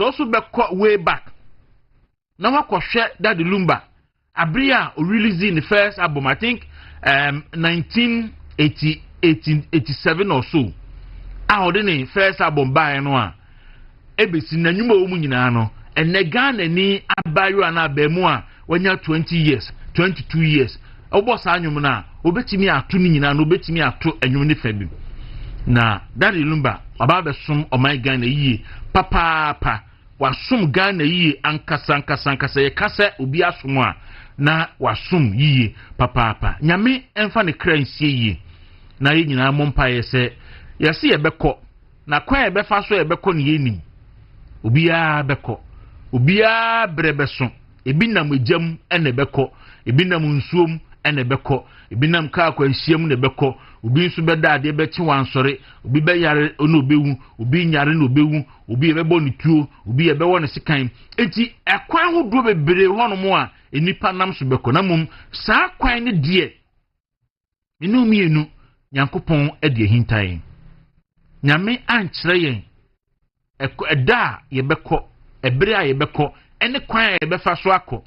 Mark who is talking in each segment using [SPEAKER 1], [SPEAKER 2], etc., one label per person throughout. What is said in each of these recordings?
[SPEAKER 1] also be way back. Now I share that the Lumba Abria releasing the first album, I think 1987 or so. I the first album by no ebesi na nyuma omu nyina no enne Ghana ni abayo na abemua when you 20 years 22 years obo sa anyum na obetimi ato ni nyina no obetimi ato anyum ne fa bi na Daddy Lumba aba be som o my Ghana yi papa wasum Ghana yi ankasa ye kasa obi asom a na wasum yi papa nyame emfa ne kra nsie yi na ye nyina mompa ye se yesi ye beko na kwa ye befa so ye beko ne yenim obiya beko obiya brebeso ebi nam ejam ene beko ebi nam nsuom ene beko ebi nam ka akwanhyiam ne beko obi nso beda ade beti wansore obi be yare ono obewu obi nyare no obewu obi ebebo ne tuo obi ebewo ne sikan enti ekwan hodo bebre hono a enipa nam so beko na mum saa kwan ne de enu mienu Nyankopon ede hintan nyame ankyere yen eda yebeko ebre a yebeko ene kwan yebefa so akọ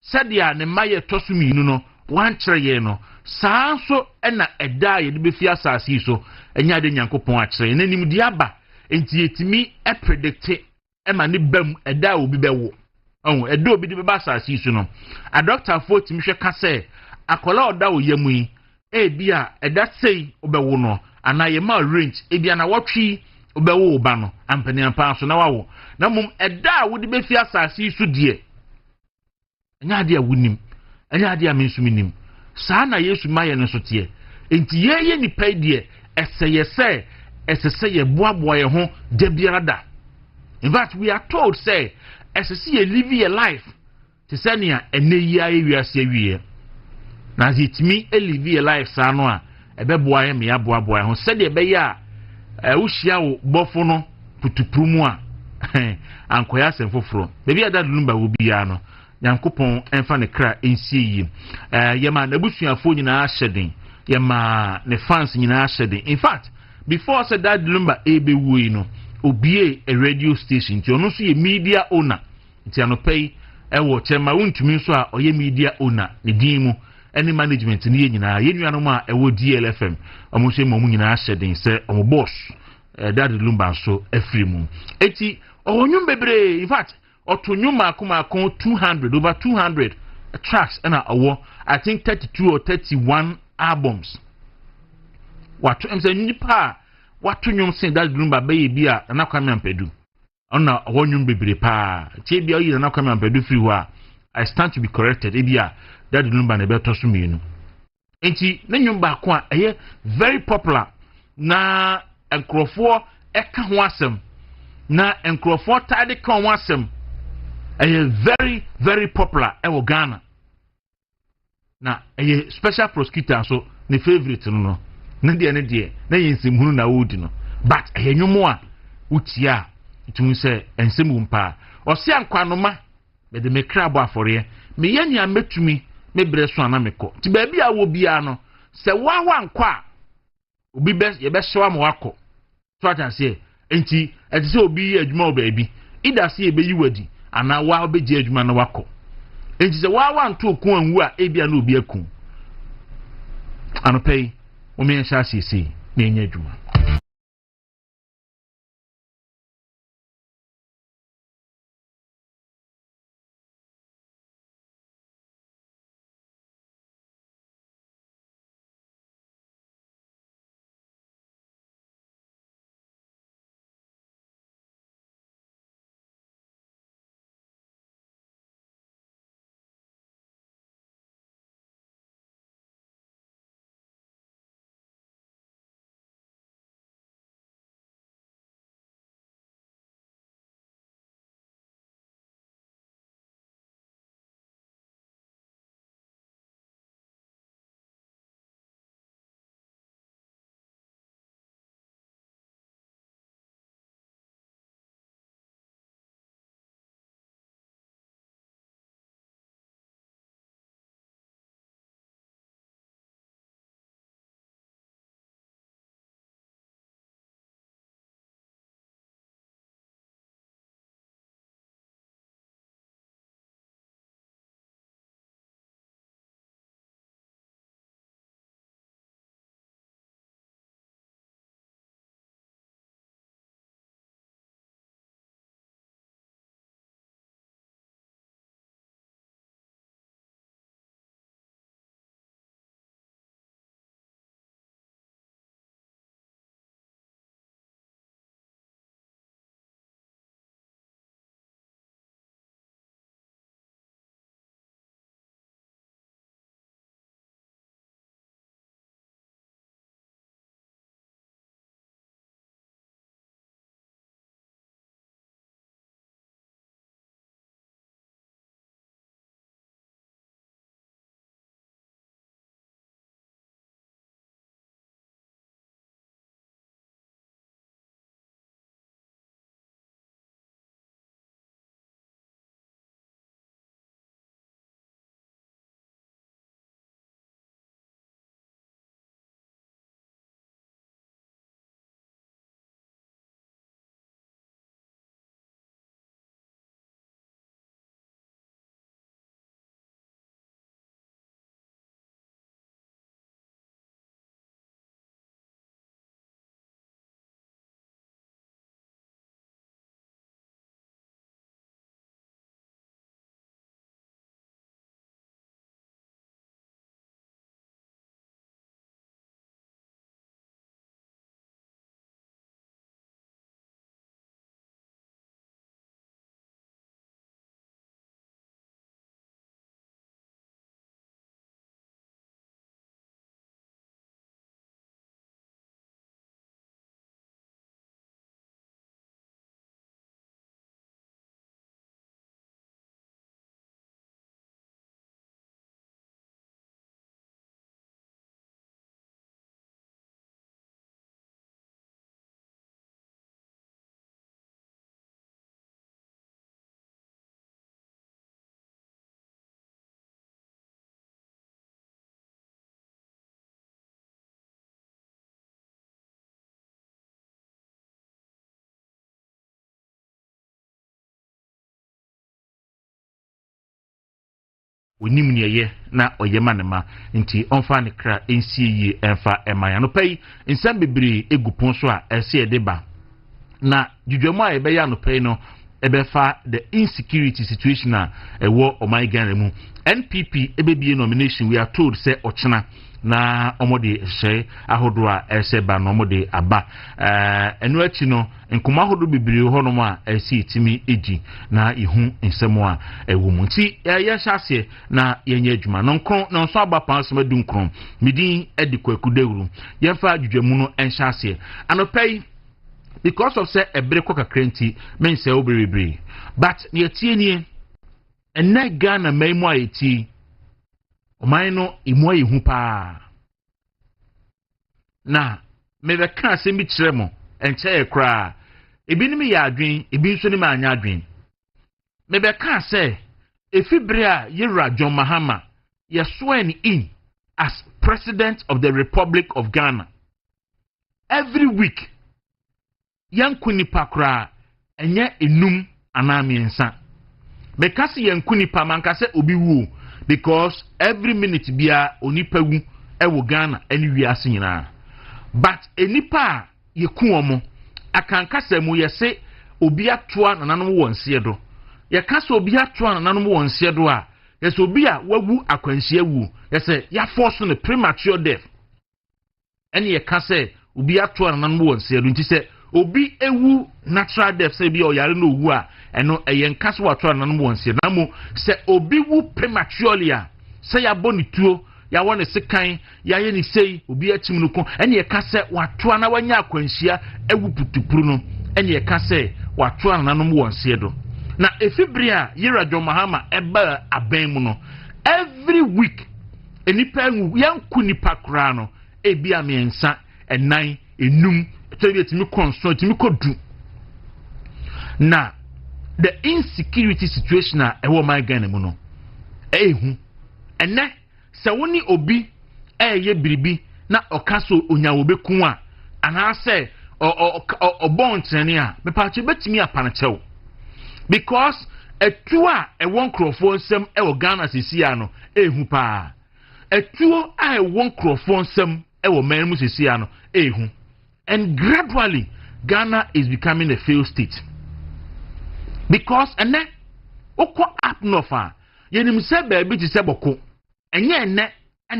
[SPEAKER 1] sadia ne maye tosuminu no wankyere ye no saa so ena eda ye de befi asase so enya de Nyankopon akyere ne nim di aba enti yetimi predict ema ne bam eda obi bewo eda obi de beba asase so no a doctor for timi hwe ka se akola oda oyemu yi ebia eda sei obewo no ana ye ma range ebia na watwi obewo oba no ampani ampa so na wawo na mum eda wo de befi asase so de enya de awunim enya de amensuminim saa na Yesu maye no so te enti ye ni pai de esese ye boaboa ye ho de biarada. In fact we are told say esese ye live your life to senia eneya ewiase awie na zitimi live your life saa no a ebeboa ye me aboaboa ho se de be ya uhia wo bofo no putuprumu a ankoya semfoforo bebi ada Lumba wo bia no Nyankopon emfa ne kra ensie yi yema na busuafo nyina ahyeden yema ne fans nyina ahyeden. In fact before said that Lumba ebewu yi no obie a radio station ti ono so ye media owner ti anopei ewo chema wontumi so a oye media owner ne din mu any management ni ye nyina ye nuano ma ewo DLFM omo se mo nyina ahyeden se omo boss Daddy Lumba so afrimu eti onyum bebre. In fact otonyuma akoma 200 over 200 tracks and awo I think 32 or 31 albums watu emse nipa watu nyum sen Daddy Lumba be bia na kwame ampedu ona onyum bebre pa tie bia yi na kwame ampedu free ho a I stand to be corrected ebia Daddy Lumba na be toso mienu enti na nyum ba ko a eye very popular na enkrofo eka ho asem na enkrofo tade kan ho asem very very popular ewo Ghana na special prosecutor so ne favorite no na de na yensimhunu na wodi no but nyumo a utia itun se ensem mpa osi ankwanoma be de mekra abo afore me yania metumi me bre so ana meko ti ba bia wo bia no se wa ankwa obi be ye be hyewa mo akọ so atase enti etise obi adwuma obabi ida se ye be yiwadi ana wa obeji adwuma na wakọ enti se wa nto okun anwu a ebia na obi akun anopei o me nhyɛ asiesie na enya adwuma. onim ne ye na oyema ne ma nti onfa ne kra ensie yi enfa emaya no pay nsam bebre egupon so a ese de ba na dwudwamu a ebe ya no pay no ebe fa the insecurity situation a ewo oman Ghana mu NPP ebebie nomination we are told say ochena na omode hye ahodo a ese ba no omode aba enu achi no nkoma ahodo bibiri ho no a ese itimi egi na ihu nsemo a ewo mu nti ya hyase na yenye adwuma no nkron no so aba pan so madunkron midin edi Kwaku Dawuro yefa dwudwamu no enhyase anopai because of say ebre kwakakrenti men say oberebre but ye tie nie ena Ghana maimu ayeti oman no imu ayehu pa na mebe ka asem bi kire mo enche ye kra ebi ni me ya adwen ebi nso ni me anya adwen mebe ka say efibre a Yewura John Mahama ye sworn in as president of the Republic of Ghana every week yankuni pakra enye enum anamiensa mekasi yankuni pa mankase obi wu because every minute bia onipa wu ewo Ghana eni wiase nyina but enipa yeku omo akankasa mu yese obi atoa nananom wonse do yekasa obi atoa nananom wonse do a yese obi a wawu akwanhia wu yese ya force no premature death eni yekasa obi atoa nananom wonse do ntise obi ewu natural death say bi oyare no wu a eno eye nkaso wato nanom wonse na mo se obi wu prematurely a say ya boni tuo ya wone sekan ya ye ni sei obi achim no ko ene ye ka se wato na wanya akwanhia ewu putupuru no ene ye ka se wato nanom wonse do na efibri a Yewura John Mahama eba aban mu no every week enipa nwu yanku nipa kra no ebi amiensa enan enum tell me consult me kodu na the insecurity situation a ewo my Ghana mu no ehu ene se woni obi eye biribi na okaso onyawo beku a ana se obontrene a me pa che betimi apanachew because etuo a ewon krofo nsem ewo Ghana sisia no ehu pa etuo a ewon krofo nsem ewo man mu sisia no ehu. And gradually, Ghana is becoming a failed state. Because, and then, oko up no far. Yenim se baby to se Bawku. And ye and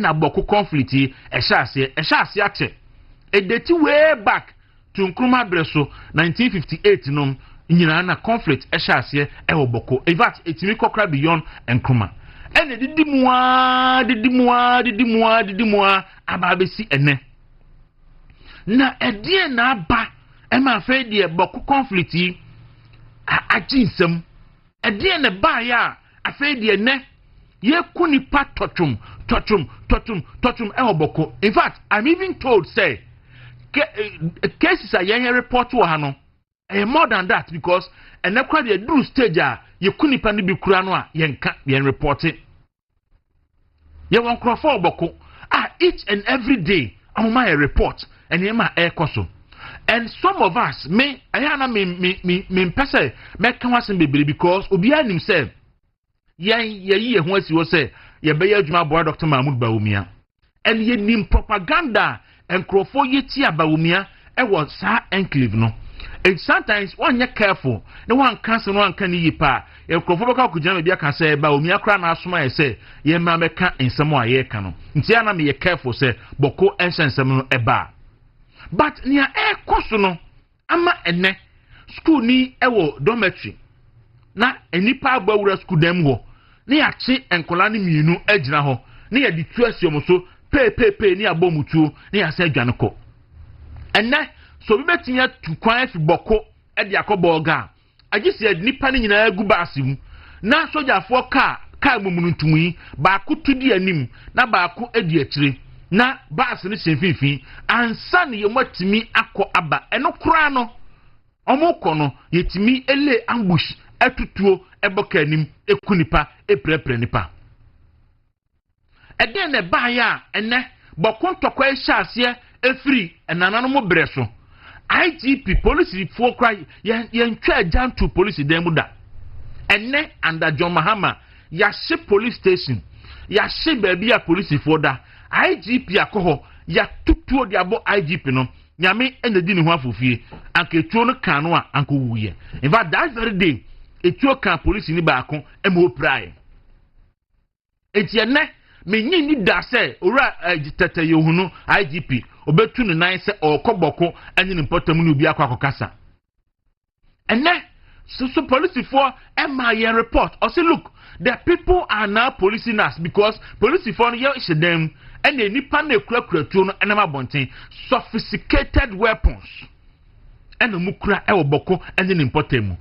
[SPEAKER 1] a Bawku conflict, a chassis ache. A date way back to Nkrumah Breso, 1958, in conflict, a chassis, a Bawku. In fact, it's me beyond Nkrumah. And the dimwa, ababesi ene. Na edie na aba ema fe die Bawku conflict yi ajinsem edie ne ba ya afa die ne ye kunipa totum e Bawku. In fact, I'm even told say cases are yen report wo ha no more than that because enekwa de do stage a ye kunipa no bi kura no a yen report it ye won crofo Bawku each and every day amoma a report and yema ekoso. And some of us me ayana me pese me kan wasen bebre because obi anim say ye ho asi wo say ye be ya adwuma boy Dr. Mahmoud Bawumia and ye nim propaganda and crofo yeti Bawumia e was sa enclave no. And sometimes one you careful no one cancel no one can yipa e crofo beka ku jama bia kan say Bawumia kra na asoma e say ye ma me kan ensemo a ye ka no nti ana me ye careful say Bawku ensensem no eba. But near air kosono ama ene school ni ewo dormitory na enipa Bawura school dem ho na ya chi enkola ni mienu agina ho na ya ditu asiom so pe ni abomutu na ya se adwane ko ene so bi betinya tu kwan fi Bawku e de akobo ga agisi enipa ni nyina agu baasimu na sojafo ka mumununtumi ba ku tudi anim na ba ku edi akire na baas ni senfinfin ansa ne yemwatimi akọ aba eno kura no omukọ no yetimi ele ambush atutuo eboka anim ekunipa eprepre nipa eden ne ba ya ene Bawku ntokwa ehyaase efiri enanano mo breso IGP police for cry yen twa jantu police dem da ene under John Mahama ya police station ya hye baabi a police for da IGP akoho ya tutuo de abo IGP no nyame ena di ne ho afofie anka etuo no kan no a anka wuye in fact that very day etuo kan police ni baako emo prai etienne menyi ni da se ora tete yehunu IGP obetu ne nan se okoboko anyi ne potam no bi akokasa enne so police for MIA report or say look the people are now policing us because police for no ye them and the nipa na ekura tuo no enema bonten sophisticated weapons and the mukura e oboko and the potam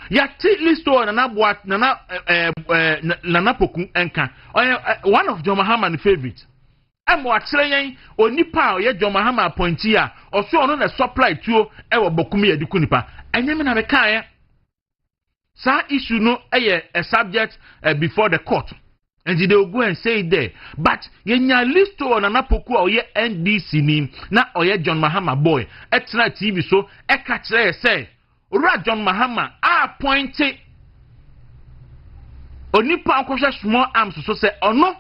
[SPEAKER 1] ya list on na boat na poku enka one of John Mahama favorite am wa kire yen onipa ye John Mahama appointee a oso ono na supply tuo e wo bokum ye diku nipa enyem na meka ye sa issue no a subject before the court and they will go and say there but yenya list on na poku o ye NDC ni na o ye John Mahama boy etra TV so e ka kire say Ora John Mahama appointed onipa akwhwe small arms so say ono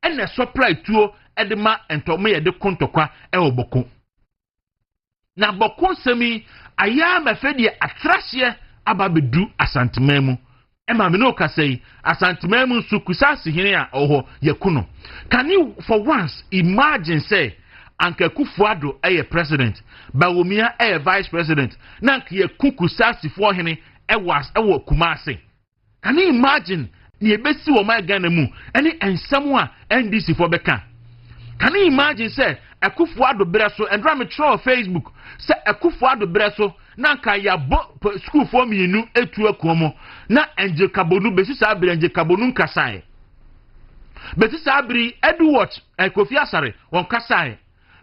[SPEAKER 1] ene supply tuo edema entome ye de kontokwa e oboko na boko semi aya mafedi atrahye ababedu asantememu e ma me no ka say asantememu su kusasi hene a oho yakuno can you for once imagine say Anke Kufuado a president, Bawumia a vice president, Nanki Kukusasi for him was a Kumasi. Can you imagine the best of my Ganemu, any and someone NDC for Beka? Can you imagine, say, a Kufuado Bresso and Ramitro Facebook, say a Kufuado Bresso, Nanka ya school for me nu etu Kuomo, na Angel Kabonu, Besisabri and Jekabonun Kasai. Besisabri, Edward, and Kofi Asare, on Kasai.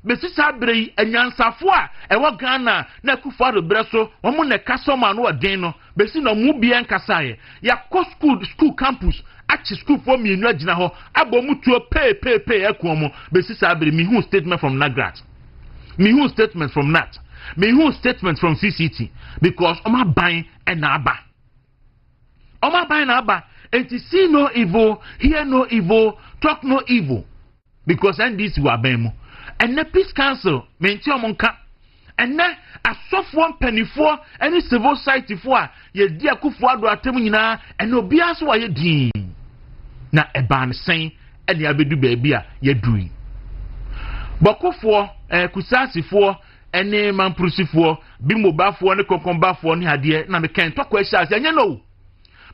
[SPEAKER 1] Besisa brei enyansafo a ewo Ghana na Kufuado breso omo ne kasoma no odin no besi no mu bia nkasaye ya school campus achi school for me nu agina ho abomu tuo pay ekomo besisa brei mi hu statement from Nagrat mi hu statement from Nat mi hu statement from CCT because oma ban na aba and to see no evil hear no evil talk no evil because NDC wa ban mu and the peace council menti omonka and na asofo mpanifo any civil society for ye dia Kufuado atem nyina and obi aso wa ye din na eban sen and ya bedu baabi a ye dui bokofo kusasifo ene mamprusifo bimobafo ne kokombafo ne ade na me kan tokwa hia anya no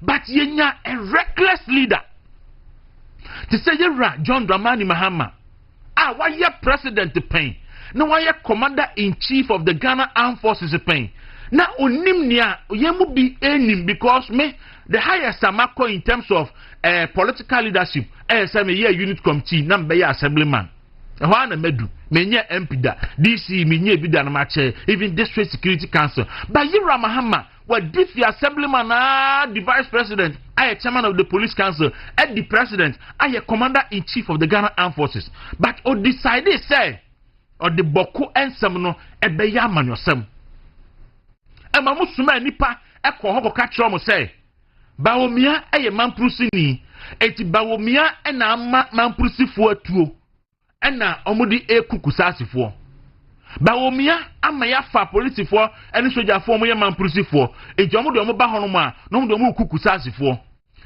[SPEAKER 1] but yenya a reckless leader to say John Dramani Mahama why you president pain? No, why you commander-in-chief of the Ghana Armed Forces pain? Now, unimnia, you be enim because me the highest amako in terms of political leadership. Some unit committee, number assemblyman. Wana medu, menye MP da, DC menye bida na mache, even district security council. But you Ramahama, what if the assemblyman the vice president, I a chairman of the police council, and the president, I a commander-in-chief of the Ghana Armed Forces. But o decide say, or the Bawku and Samno, e beyaman yosem. E mamusuma nipa, e kwa hoko kachromo say, Bawumia e mamprusi eti Bawumia e na mamprusi fuwa tuo. Ena omudi kukusasifo Bawumia ama ya fa politifo eni soja fo mo ye mamprusifu eji omudi omo ba hono ma no omudi omo kukusasifo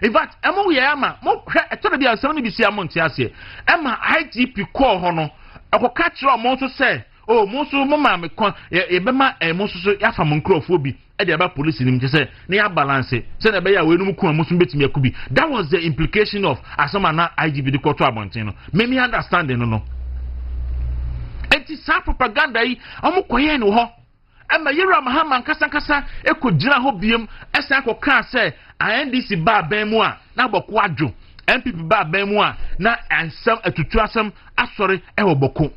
[SPEAKER 1] in fact emo ye ama mo hwe etoro bia asem ni bisi amonti ase ema IGP call hono akoka kire omo so se o mo so mo ma me kon e be ma mo so ya fa mo nkrofo bi e de ba police ni mje se na ya balance se na be ya we nu ku mo so betimi akubi. That was the implication of asoma na IGP the court abontin no me understanding no enti sa propaganda yi amukoye no ho ama yira Mahama nkasa ekojira ho biem esa akoka se NDC ba ban mu a na boko adwo MPP ba ban mu a na ansam atutu asam asore e wo boko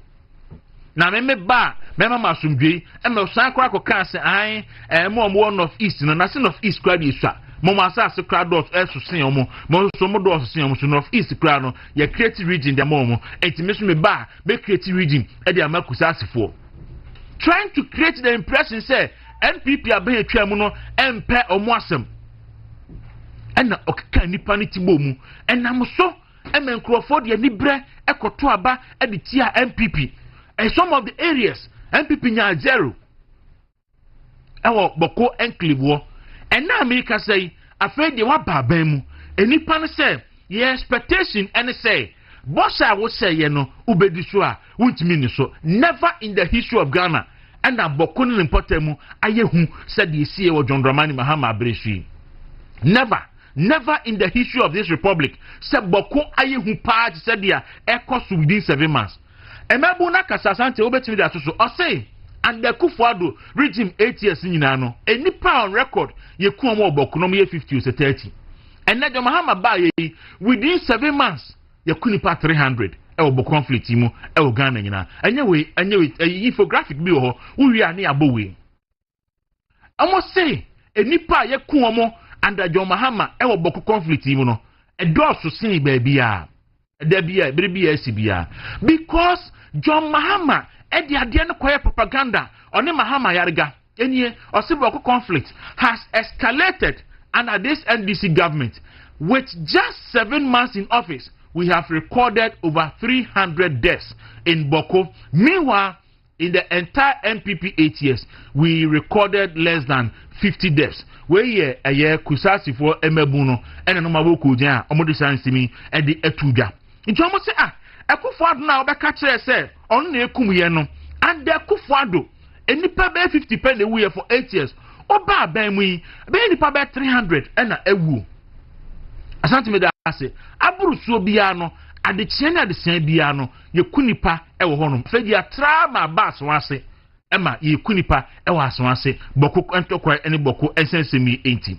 [SPEAKER 1] na me ba me mama asumdwe e me san akoka se an mo north east no na se north east kwa bi swa mo ma sa se kra dot esosen omo mo so mo do ososen omo so north east kra no ye creative region de mo enti me so me ba me creative region e de amakusa asefo trying to create the impression say NPP abe atwa mu no empe omo asem ena okeka nipa ni tibo mu enam so Emenkrofo de nibre ekoto aba editia MPP. And some of the areas MPP nya zero. Ewo Bawku enclave wo. And now America say afraid de wa baba mu. Enipa no say your expectation and say Bosha will say ye no ubedi so a wuntimi ni so. Never in the history of Ghana and na Bawku no important mu ayehu said the see wo John Dramani Mahama Abreshi. Never in the history of this republic said Bawku ayehu pa said dia ekos within 7 months. Emebu na kasasante obetimi da so o say and the Kufuado regime 8 years nyina no enipa on record ye ku omo Bawku no ye 50 or 30. And na Mahama ba ye within 7 months ye ku nipa 300 e wo conflict mu e wo Ghana nyina. Anyewe infographic bi ho wo wi ani abowe. Amo say enipa ye ku omo under John Mahama e wo Bawku conflict mu no e do so sin baabia e da bia bia sibia because John Mahama e di ade no koye propaganda oni Mahama yarga enie osi Bawku conflict has escalated under this NDC government. With just 7 months in office, we have recorded over 300 deaths in Bawku. Meanwhile, in the entire MPP 8 years, we recorded less than 50 deaths. Where ye a year kusasi for emebuno and a normal kuja, omodishan simi, and the etuja. It's almost say, Akufado now back catch say, only a kumuyeno, and the Akufado, and the pay 50 penny we for 8 years. Oba bemwi, be nipa be 300 and a ewu. Asante me da ase, aburu so bia no, adekye na adekye bia no, ye kunipa e wo hono. Fe dia tra ma ba so ase. Ema ye kunipa e wo aso ase. Bawku entokwa ene Bawku ensensemi enti.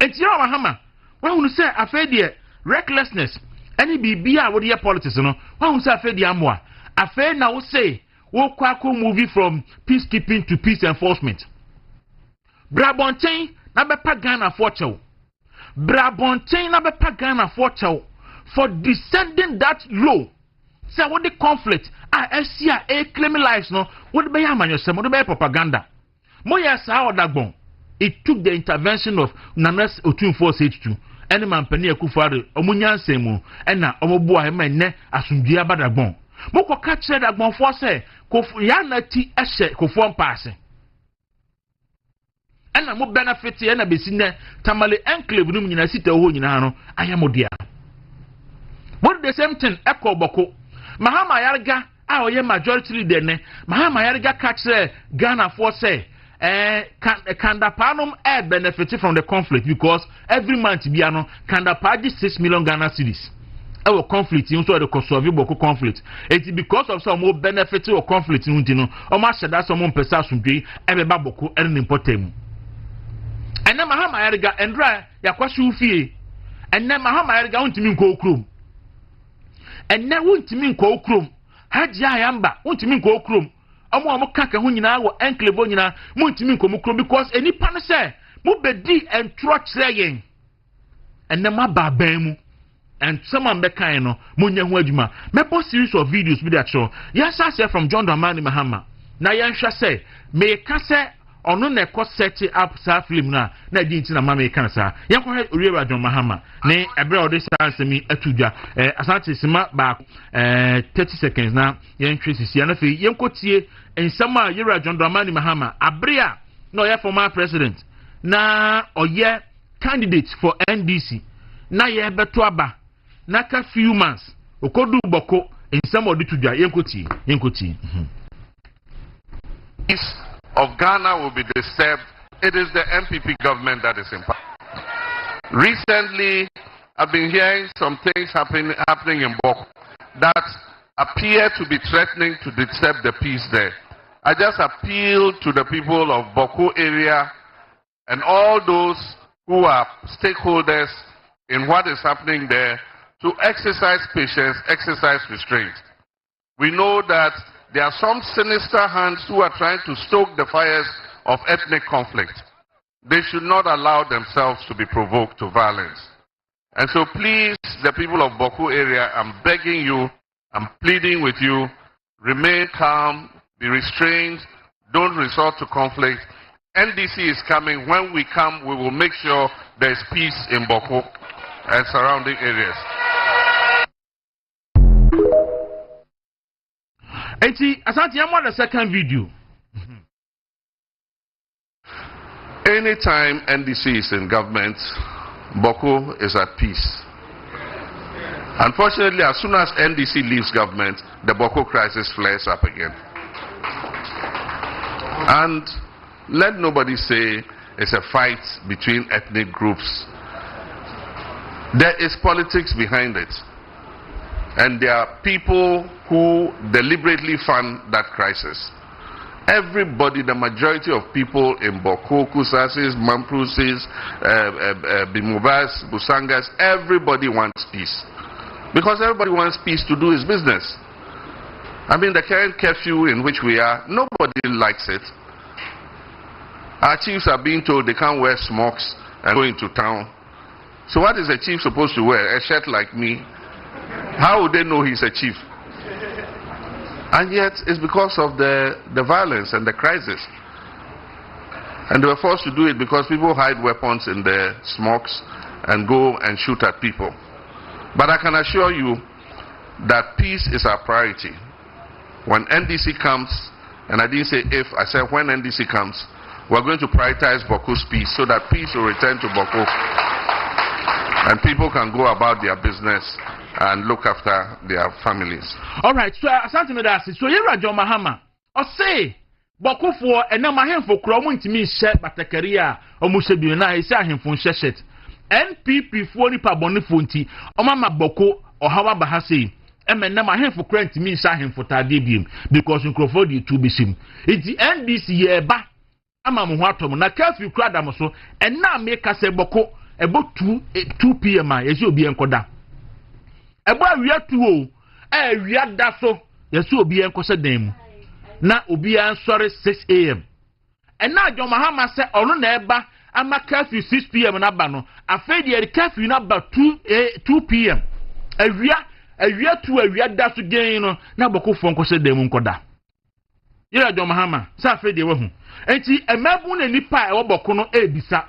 [SPEAKER 1] Enti ya Mahama, when hunu say afa dia recklessness, any bibia wo dia politics no, when hunu say afa dia amoa. Afa na wo say, wo Kwaku movie from peacekeeping to peace enforcement. Brabontain na bepa Ghana for chow. Brabontain na bepa Ghana for chow. For descending that low. Say what the conflict. SCA claiming lives no. What be yaman yourself? What be propaganda? Moya sa odagbon. It took the intervention of Nanas Otunfo-H2. Any man penny Akufado. Omunyan semu. Ena omobuwa hema ne asumdua badagbon. Moko catch dagbon for say. Yana ti eshe kofon passe. And mo benefit na besine tamale enclave num nyina sita ho nyina no ayamodia. What the same thing echo Bawku. Mahama yarga a oye majority leader ne Mahama yarga catch Ghana for say Kandapanum benefit from the conflict because every month biano Kandapa 6 million Ghana cedis. Our conflict in so the Kosovo Bawku conflict. It's because of some more benefit or conflict in Untino or master that someone pesa sumdri ebe Bawku and important. And then Mahama yarga and dry yakwashu fie. And then Mahama yarga untimi nko okrom. And then untimi nko okrom. Haji ayamba untimi nko okrom. Omo kaka ho nyina wo enclave nyina untimi nko okrom because any pan say mo bedi and trotch yen. And then mababan mu. And someone be kind no mo nya ho adwuma. Me post series of videos bi that show. Yes I say from John Dramani Mahama. Na yen hwa say me ka say ono na ko set up sa film na di nti na mama e kan sa yen ko Oriwa John Mahama ne ebre o de sansemi atudwa asante sima ba 30 seconds na yen twesisi na fe yen ko tie ensam a Oriwa John Dramani Mahama abrea na oye former president na oye candidate for NDC na ye beto aba na ka few months okodu Bawku ensam o de tudwa yen ko tie
[SPEAKER 2] of Ghana will be disturbed. It is the MPP government that is in power. Recently, I've been hearing some things happening in Bawku that appear to be threatening to disturb the peace there. I just appeal to the people of Bawku area and all those who are stakeholders in what is happening there to exercise patience, exercise restraint. We know that there are some sinister hands who are trying to stoke the fires of ethnic conflict. They should not allow themselves to be provoked to violence. And so please, the people of Bawku area, I'm begging you, I'm pleading with you, remain calm, be restrained, don't resort to conflict. NDC is coming. When we come, we will make sure there is peace in Bawku and surrounding areas.
[SPEAKER 1] Eti Asante Yamwa the second video.
[SPEAKER 2] Anytime NDC is in government, Bawku is at peace. Unfortunately, as soon as NDC leaves government, the Bawku crisis flares up again. And let nobody say it's a fight between ethnic groups. There is politics behind it. And there are people who deliberately fund that crisis. Everybody, the majority of people in Bawku, Kusasis, Mamprusis, Bimubas, Busangas, everybody wants peace. Because everybody wants peace to do his business. I mean, the current curfew in which we are, nobody likes it. Our chiefs are being told they can't wear smocks and go into town. So what is a chief supposed to wear? A shirt like me? How would they know he's a chief? And yet, it's because of the violence and the crisis. And they were forced to do it because people hide weapons in their smokes and go and shoot at people. But I can assure you that peace is our priority. When NDC comes, and I didn't say if, I said when NDC comes, we're going to prioritize Bawku's peace so that peace will return to Bawku. And people can go about their business and look after their families.
[SPEAKER 1] All right, so Asante Medasi, so you're John Mahama. Or say, Bawku for and now my hand for Cromwell to me shed Batakaria, or Mushabina, I saw him from Sheshet. NPP for Nipa Bonifunti, or Mama Bawku, or however Bahasi. And my hand for Crent to me saw him for Tadibium, because in Crawford to be sim. It's the NDC year back. I'm a Muatom, na curfew crowd so, and now make us a Bawku about 2 p.m. as you'll be encoda. About we are 2 we are that so, yes, you'll be encosa them. Now, be sorry 6 a.m. And now, John Mahama said, oh, no, neighbor, I'm a curfew 6 p.m. in Abano. I fed the curfew about 2 p.m. A year 2 a year that again, now Bawku phone cosa them uncoda. Yeah, John Mahama, Safe de Wahoo. And see a mabun and nipa or Bakuno ebisa.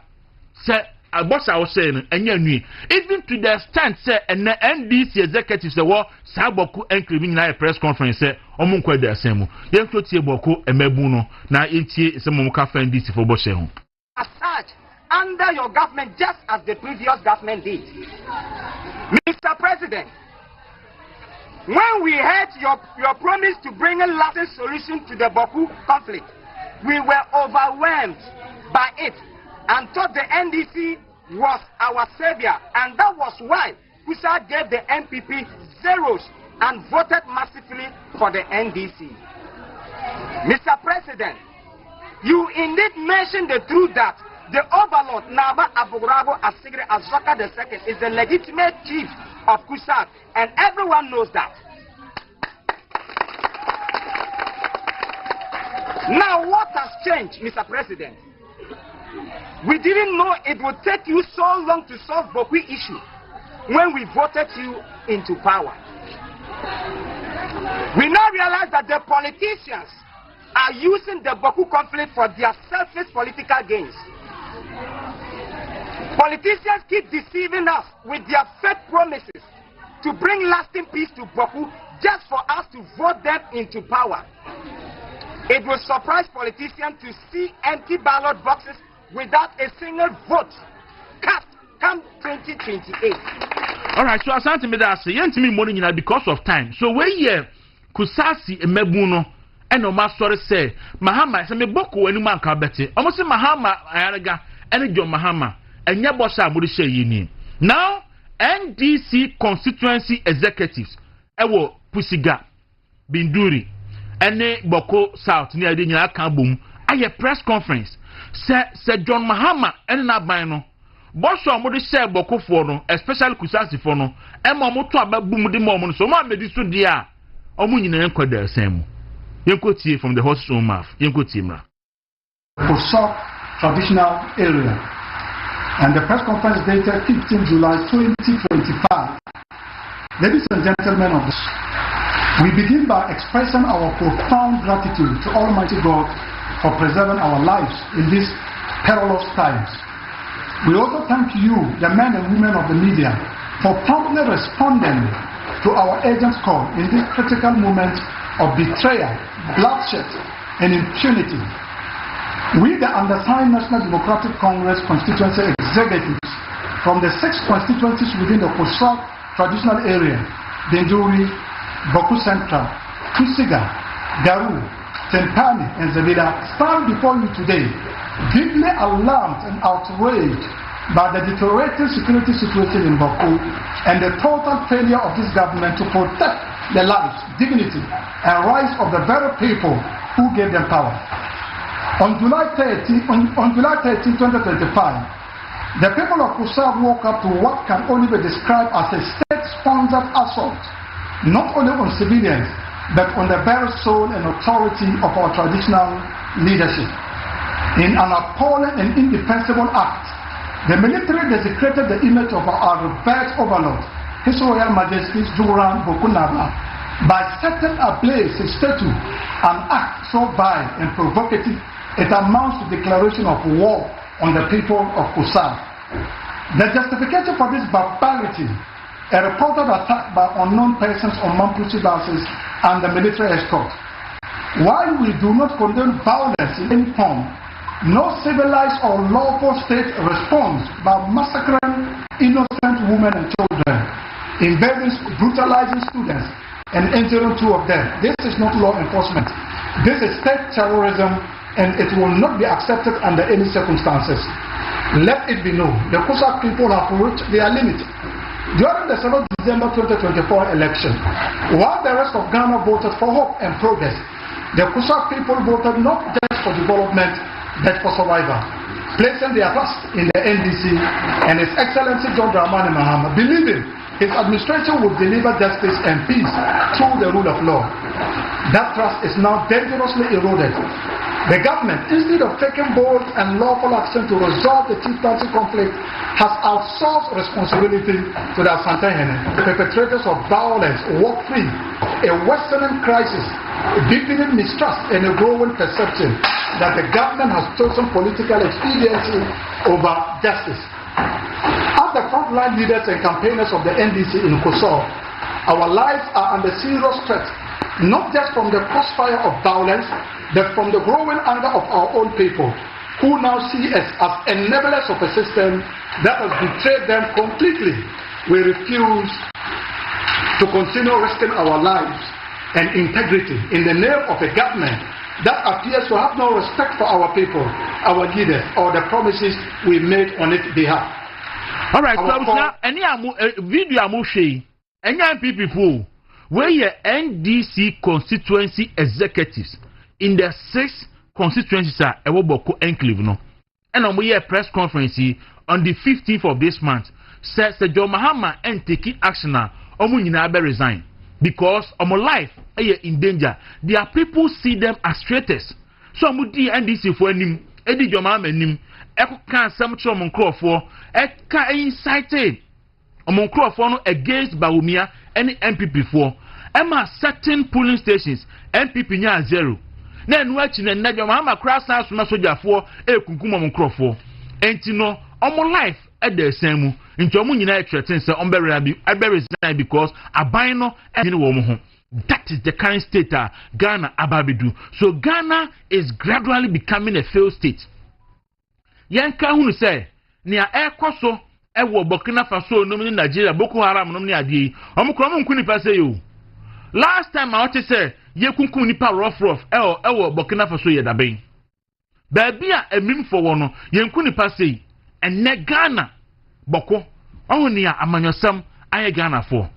[SPEAKER 1] Say, a boss I was saying, and you knew. Even to the extent, say, and the NDC executives, the war, Saboku and criminal press conference, say, Omunque de Assemo. Young Totia Bawku and Mebuno, now 80 is a Momuka NDC for Bosheho.
[SPEAKER 3] As such, under your government, just as the previous government did. Mr. President, when we heard your promise to bring a lasting solution to the Bawku conflict, we were overwhelmed by it and thought the NDC was our savior, and that was why Kusa gave the MPP zeros and voted massively for the NDC. Mr. President, you indeed mentioned the truth that the overlord Naba Aburago Asigre Azaka II is the legitimate chief of Kusa, and everyone knows that. Now what has changed, Mr. President? We didn't know it would take you so long to solve Bawku issue when we voted you into power. We now realize that the politicians are using the Bawku conflict for their selfish political gains. Politicians keep deceiving us with their fake promises to bring lasting peace to Bawku just for us to vote them into power. It will surprise politicians to see empty ballot boxes without a single vote cast come 2028.
[SPEAKER 1] All right, so Asante Medasi, yentimi money na because of time. So we here Kusasi emebuno eno ma sorry say Mahama se me Bawku enu man ka beti. Omo se Mahama ayaraga ene John Mahama enye bossa amudi she yini. Now NDC constituency executives ewo Pusiga Binduri ene Bawku South ni ade nyina kan bom aye press conference se John Mahama ene na ban no bosso amudi share Bawku for no especially Kusasi for no e mo moto ababum de mo no so mo amedi so dia omo nyina enkoda asem yenkotie from the horse's own mouth yenkotie mra
[SPEAKER 4] for South traditional area, and the press conference dated 15 July 2025. Ladies and gentlemen of this, we begin by expressing our profound gratitude to Almighty God for preserving our lives in these perilous times. We also thank you, the men and women of the media, for promptly responding to our urgent call in this critical moment of betrayal, bloodshed, and impunity. We, the undersigned National Democratic Congress constituency executives from the 6 constituencies within the Kosak traditional area, Denduri, Bawku Central, Tusiga, Garu, Tempani, and Zabila, stand before you today, deeply alarmed and outraged by the deteriorating security situation in Bawku and the total failure of this government to protect the lives, dignity, and rights of the very people who gave them power. On July 13, 2025, the people of Kosak woke up to what can only be described as a state-sponsored assault, not only on civilians, but on the very soul and authority of our traditional leadership. In an appalling and indefensible act, the military desecrated the image of our revered overlord, His Royal Majesty Dawuro by setting ablaze his statue, an act so vile and provocative it amounts to declaration of war on the people of Kosak. The justification for this barbarity, a reported attack by unknown persons on Mampuchi bases and the military escort. While we do not condone violence in any form, no civilized or lawful state responds by massacring innocent women and children, invading, brutalizing students, and injuring 2 of them. This is not law enforcement. This is state terrorism, and it will not be accepted under any circumstances. Let it be known, the Kosak people have reached their limit. During the 7th December 2024 election, while the rest of Ghana voted for hope and progress, the Kosak people voted not just for development, but for survival, placing their trust in the NDC and His Excellency John Dramani Mahama, believing his administration would deliver justice and peace through the rule of law. That trust is now dangerously eroded. The government, instead of taking bold and lawful action to resolve the chieftaincy conflict, has outsourced responsibility to the Asantehene. The perpetrators of violence walk free, a worsening crisis, deepening mistrust, and a growing perception that the government has chosen political expediency over justice. As the frontline leaders and campaigners of the NDC in Kosak, our lives are under serious threat, not just from the crossfire of violence, but from the growing anger of our own people, who now see us as enablers of a system that has betrayed them completely. We refuse to continue risking our lives and integrity in the name of a government that appears to have no respect for our people, our leaders, or the promises we made on its behalf.
[SPEAKER 1] All right, so now, any video I'm showing, any people where your NDC constituency executives in the 6 constituencies are Bawku enclave no, and we have press conference on the 15th of this month. Says John Mahama and taking action now, nyina resign because our life is in danger. Their people see them as traitors. So di NDC for him, Eddie John Mahama nim, can some from Crawford, incited among Crawford against Bawumia and MPP for. Emma certain polling stations, MPP nya 0. Then watching and John Mahama cross house from soldier for kunkum Crawford. Entino, our life at the same into nyina threaten say resign because abino and woman. That is the current state Ghana ababidu. So Ghana is gradually becoming a failed state. Yanka hunu say nia ekoso ewo Burkina Faso no in Nigeria Boko Haram no ni ade omukro nku nipa say yo. Last time I want say ye kunkum nipa rough ewo Burkina Faso ye daben. Baby a emim for wono ye nku nipa say enne Ghana boko ohuni a amanyosam aye Ghana for.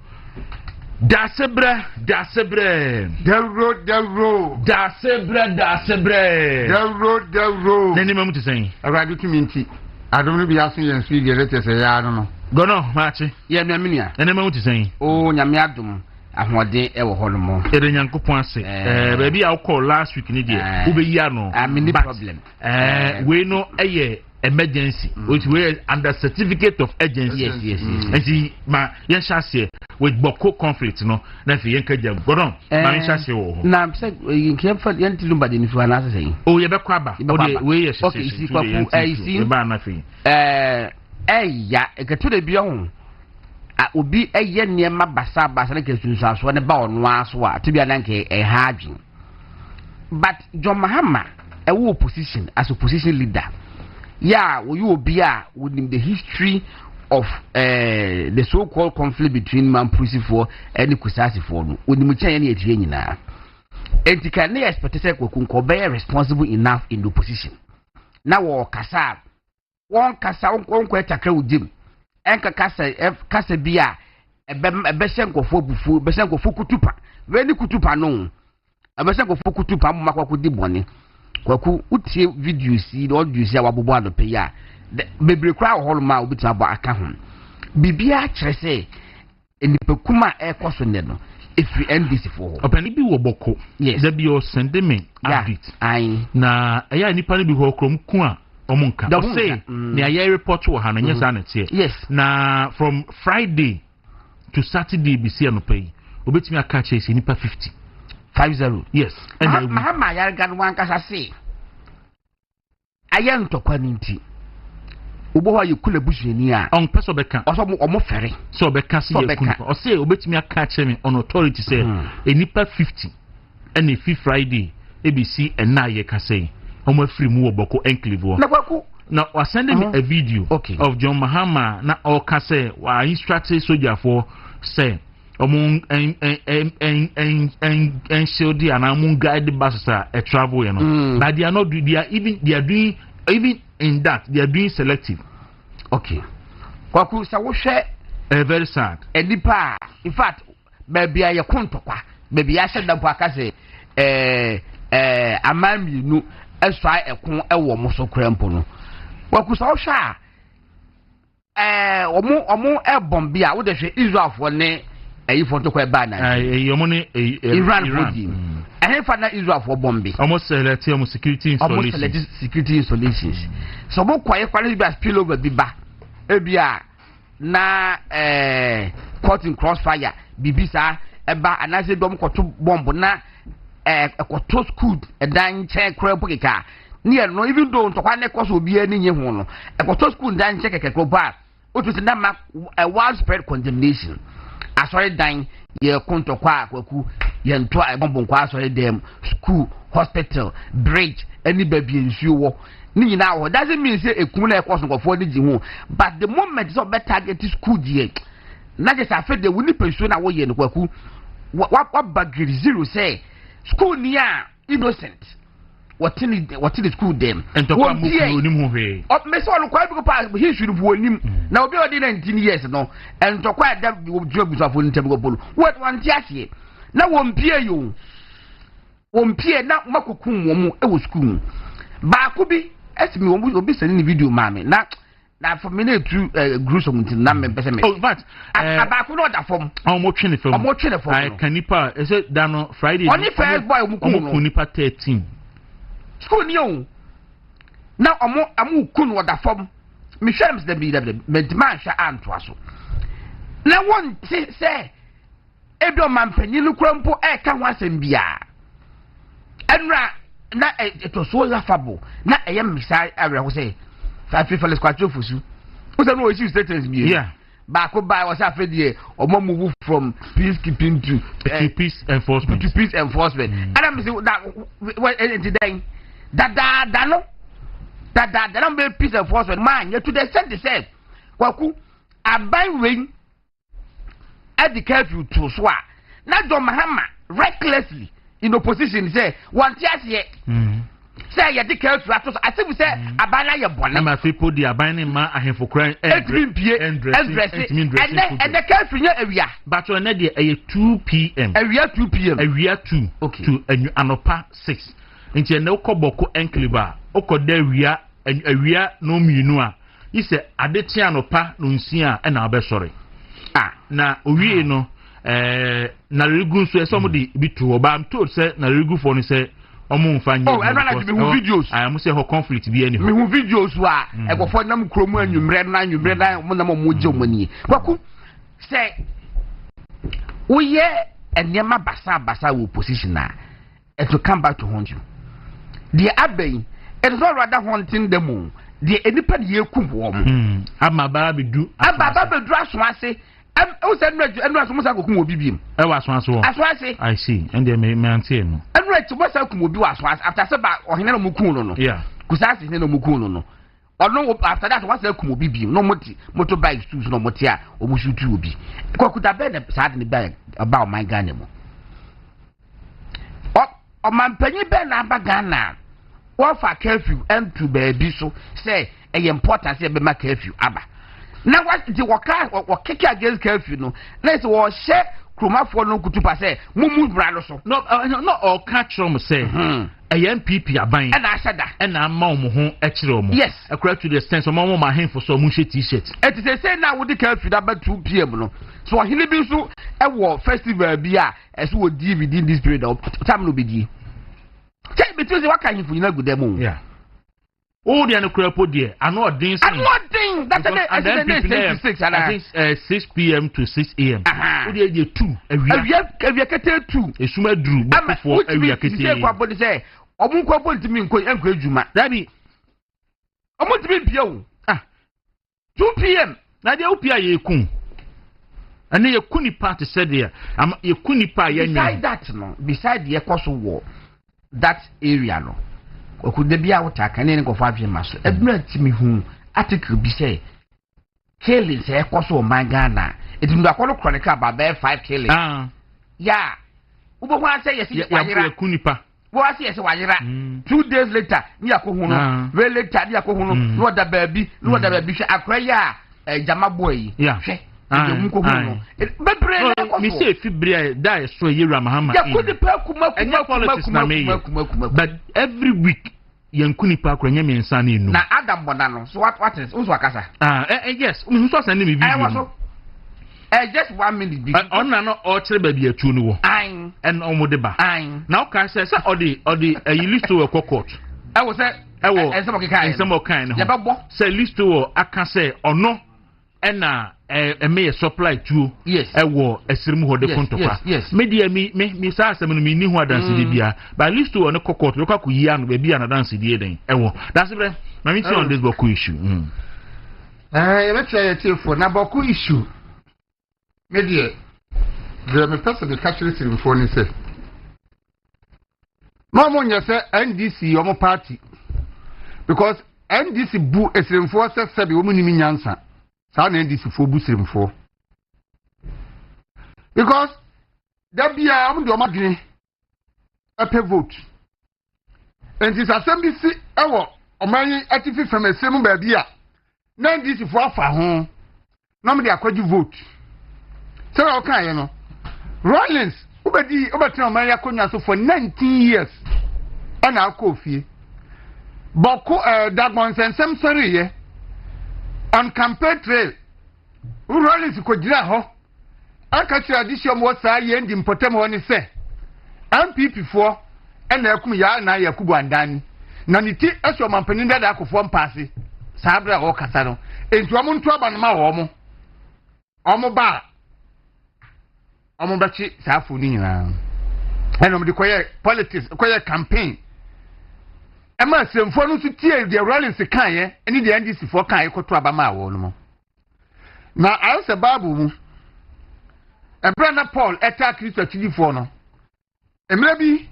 [SPEAKER 1] Dasebre nani mamu te saying
[SPEAKER 5] Aradu Kiminti. I don't know be asking you and speak the letters. I don't know.
[SPEAKER 1] Go no, Machi.
[SPEAKER 5] Yeah, Minia.
[SPEAKER 1] Nani mamu te saying
[SPEAKER 5] Oh, Yamiadum. Ahwade ewo holomo.
[SPEAKER 1] Ede Nyankopon ase. Baby I call last week ni dey. Ube ya no.
[SPEAKER 5] I'm in problem.
[SPEAKER 1] We no eye emergency which we under certificate of urgency.
[SPEAKER 5] Yes.
[SPEAKER 1] And see ma yen shase with Bawku conflict no na fi yen kaja godon ma yen shase wo
[SPEAKER 5] na say yin ke fa yen tilumba de ni fi na say
[SPEAKER 1] oh ye be kwa ba o de we ye shase
[SPEAKER 5] okay isi Kwaku isi
[SPEAKER 1] ba na fi
[SPEAKER 5] ya e ka to de bi ohun
[SPEAKER 6] obi eye niema basa na kesunsu so ne ba ono aso a to bia na nke ha adwen but John Mahama wo opposition as opposition leader yeah we obi a within the history of the so-called conflict between Mamprusi and Kusasi for no we mu chen na etue nyina enti kan na expect say Kwaku nko be responsible enough in the opposition na wo kasa won ko etakra udim enka kasa bia ebe senkofo bufu be senkofo kutupa we ni kutupa no ebe senkofo kutupa mo makwa di bone Kwaku utie videos yi audio si awabobo adope ya bebre kra holma obitima bo aka ho bibia kire se enipekuma ekoso ne no efri NDC for ho
[SPEAKER 1] opani bi wo boko ze bi o send me update na eya nipa ni bi ho krom ku a omunka o say ne aye report wo ha na nyesa na tie
[SPEAKER 6] yes
[SPEAKER 1] na from Friday to Saturday bi si anopai obetimi aka che se nipa 50 yes
[SPEAKER 6] and Mahama yarga no ankasa se aye ntokwa ninti obo ha yekula busuani a
[SPEAKER 1] on peso beka
[SPEAKER 6] omo fere
[SPEAKER 1] so beka si yekuna o say obetimi aka che me on authority say enipa 50 and if Friday ABC and na ye ka say omo free mu oboko enclave
[SPEAKER 6] na Kwaku
[SPEAKER 1] now was sending me a video of John Mahama na o ka say wa instructed soldier for say among and shodi and among guide buses a travel you know but they are not they are doing even in that they are being selective.
[SPEAKER 6] Okay. Kwaku sa wo hwe
[SPEAKER 1] very sad.
[SPEAKER 6] Edipa in fact maybe I kontokwa maybe I said that aka say amami nu eswa ekon ewo mo so krempo no. Kwaku sa wo hwe omo ebombi a wo de hwe Israel for ne ayi fonto kwa ba na
[SPEAKER 1] yomo ne
[SPEAKER 6] Iran body fa na Israel for bombi
[SPEAKER 1] almost select security
[SPEAKER 6] installations so mo kwaye kwale bi spill over bi ba ebia na caught in crossfire bibisa eba anase dom koto bomb na koto school dan che krempo keka near no even though to kwa ne koso obi ani nye ho no koto school dan che kekeko ba otuti na ma widespread condemnation asori dan ye konto kwa Kwaku ye nto bombo kwa asori dem school hospital bridge any baby nsuo wo ni nyina wo doesn't mean say ekun na ekoso nkofo ni ji hu but the moment so better target school die na just after the woni pension na wo ye no Kwaku wa bagiri zero say school ni a innocent what in the school them
[SPEAKER 1] and to come oni mu hwe
[SPEAKER 6] me so no kwa bi ko pa history bu onim na obi odi 19 years no and to kwa da obi busafo ntem go bolu what one tiase na wompie yo wompie na makokum wo mu e wo school Bawku bi esimi wo obi send ni video mame na for me na tu gruesome tin na me pese me
[SPEAKER 1] oh but
[SPEAKER 6] Bawku no da form
[SPEAKER 1] omo twene form I kanipa is it dano Friday
[SPEAKER 6] only first boy mu
[SPEAKER 1] kunipa 13
[SPEAKER 6] school ni o na amu kun wada fom me hwem se bi da me demand hwa anto aso na won ti se ebi o mampanyin krampo e ka ho asem bia enra na eto so lafabo na eye misa awre ho se fa fearless kwatro fosu o se no o issue statements bi
[SPEAKER 1] yeah
[SPEAKER 6] Bawku by was afraid or move from peacekeeping to
[SPEAKER 1] peace enforcement
[SPEAKER 6] and I'm saying that that no be peace enforcement man you to the extent they said Kwaku aban rain at the curfew to swa na John Mahama recklessly in opposition say one tias here say ya the curfew I think we say abana ya bone
[SPEAKER 1] na people the abana ma ahemfo kran
[SPEAKER 6] and the curfew nya area
[SPEAKER 1] but on dey 2 p.m.
[SPEAKER 6] area 2 p.m.
[SPEAKER 1] area 2
[SPEAKER 6] okay
[SPEAKER 1] to anopa 6 nti na ukoboko enclave ukoda area no mienu a ise adeti anopa no nsia na abesore na owie no na regu so some dey bitu oba am told say na regu for no say omo mfanye
[SPEAKER 6] oh and like me videos
[SPEAKER 1] I am say ho conflict bi any
[SPEAKER 6] me videos wa egofo nam kromu anwumre na mo na mo je omani Kwaku say we enyema basa wo position na it will come back to haunt you the abbey it is not rather haunting them the enipa de yekum wo
[SPEAKER 1] amaba bedu
[SPEAKER 6] aso ase o say enu aso mo sa kokum obi biem
[SPEAKER 1] e wa so
[SPEAKER 6] ase
[SPEAKER 1] I see and they me ante no
[SPEAKER 6] enu aso mo sa kokum obi wa so after say ba ohene no mo kun no
[SPEAKER 1] yeah
[SPEAKER 6] kusasi ne no mo kun no ono after that wa sa kokum obi biem no motorbike tools no moti a o mo shoot obi kwakuta be ne sa de ne ba about my Ghana mo o man panyi be na ba Ghana wo fa curfew entu baby so say e important say be ma curfew aba na what the waka or kick against curfew no let's wo share kromafo no kutupa say mumu bra no so
[SPEAKER 1] no all catch them say MPP aban
[SPEAKER 6] and asada
[SPEAKER 1] and ama mo ho e kire mo
[SPEAKER 6] yes
[SPEAKER 1] according to the sense mo ma hen for so mo t-shirt
[SPEAKER 6] it say na wo the curfew that by 2 p.m. no so hili bi so e wo festival bi a e so wo di within this period of time no be di say between the waka hin fu nyina gudemu
[SPEAKER 1] yeah all the anokrapo there are not ding
[SPEAKER 6] that's the 66
[SPEAKER 1] I think 6 p.m. to 6 a.m. All the 2
[SPEAKER 6] every kete 2
[SPEAKER 1] esuma dru before every kete
[SPEAKER 6] say kwa body say omun kwa body mi nko enko adwuma
[SPEAKER 1] that be
[SPEAKER 6] omun timi bia o 2 p.m.
[SPEAKER 1] na dey opia ye kun and ye kuni party said there am ye kuni pa ye
[SPEAKER 6] beside that no beside the ekoso war that area no okude bia wota ne go fa adwe maso eduna timi hu article bi say killing say ekoso man Ghana etindu akolo chronicle about 5 killing yeah ubo kwa say yes
[SPEAKER 1] ya kunipa
[SPEAKER 6] wo say yes wayira 2 days later ni akohu no we later ni akohu no no da baabi no da baabi hwe akraya jama boy hwe
[SPEAKER 1] me say fibria die so yera mahama but every week yankuni pa akra nyame nsa na enu
[SPEAKER 6] na adam bona no so what is unso akasa
[SPEAKER 1] yes me so send me video
[SPEAKER 6] just 1 minute bi
[SPEAKER 1] on na no o kire ba bi atu no wo en o mo de ba na o ka say odi you list to a court
[SPEAKER 6] wo say
[SPEAKER 1] ensemo kan no ya ba say list to aka say ono ena me supply tuo ewo esirimu hode kontokwa media me sa asem no me ni ho adanse de bia but list to on kokot we kwaku yi anu be bia na dance de den ewo that's it na me on this Bawku issue
[SPEAKER 5] you bet you telefone na Bawku issue media the person the catch the phone say no mo nya say NDC omo party because NDC bu esirimfo se be wo munimi nyansa sa na NDC fo bu sirimfo because that be am do madwene ape vote and this assembly si ewo oman atifi fam asem ba bia na NDC fo afa ho na me de akwaji vote so o kan ye no Rollins ubedi obetra oman yakonya so for 19 years ana akofie Bawku Dagbon sensem sorry ye on campaign trail Rollins ko gira ho aka tradition mo sa ye ndi mpotem ho ni se MPP fo na akum ya na Yakubu Andani na niti eso mampanin da akofo mpase sabra ho kasa no entu omo ntu aba no ma wo omo ba omo bachi safu ni nyina eno mdi koye politics koye campaign ema semfo no tie the Rollins kan ye eni the NDC fo kan ye koto aba ma wo no mo na ayose babu mu Brana Paul eta Kristo chidifo no emre bi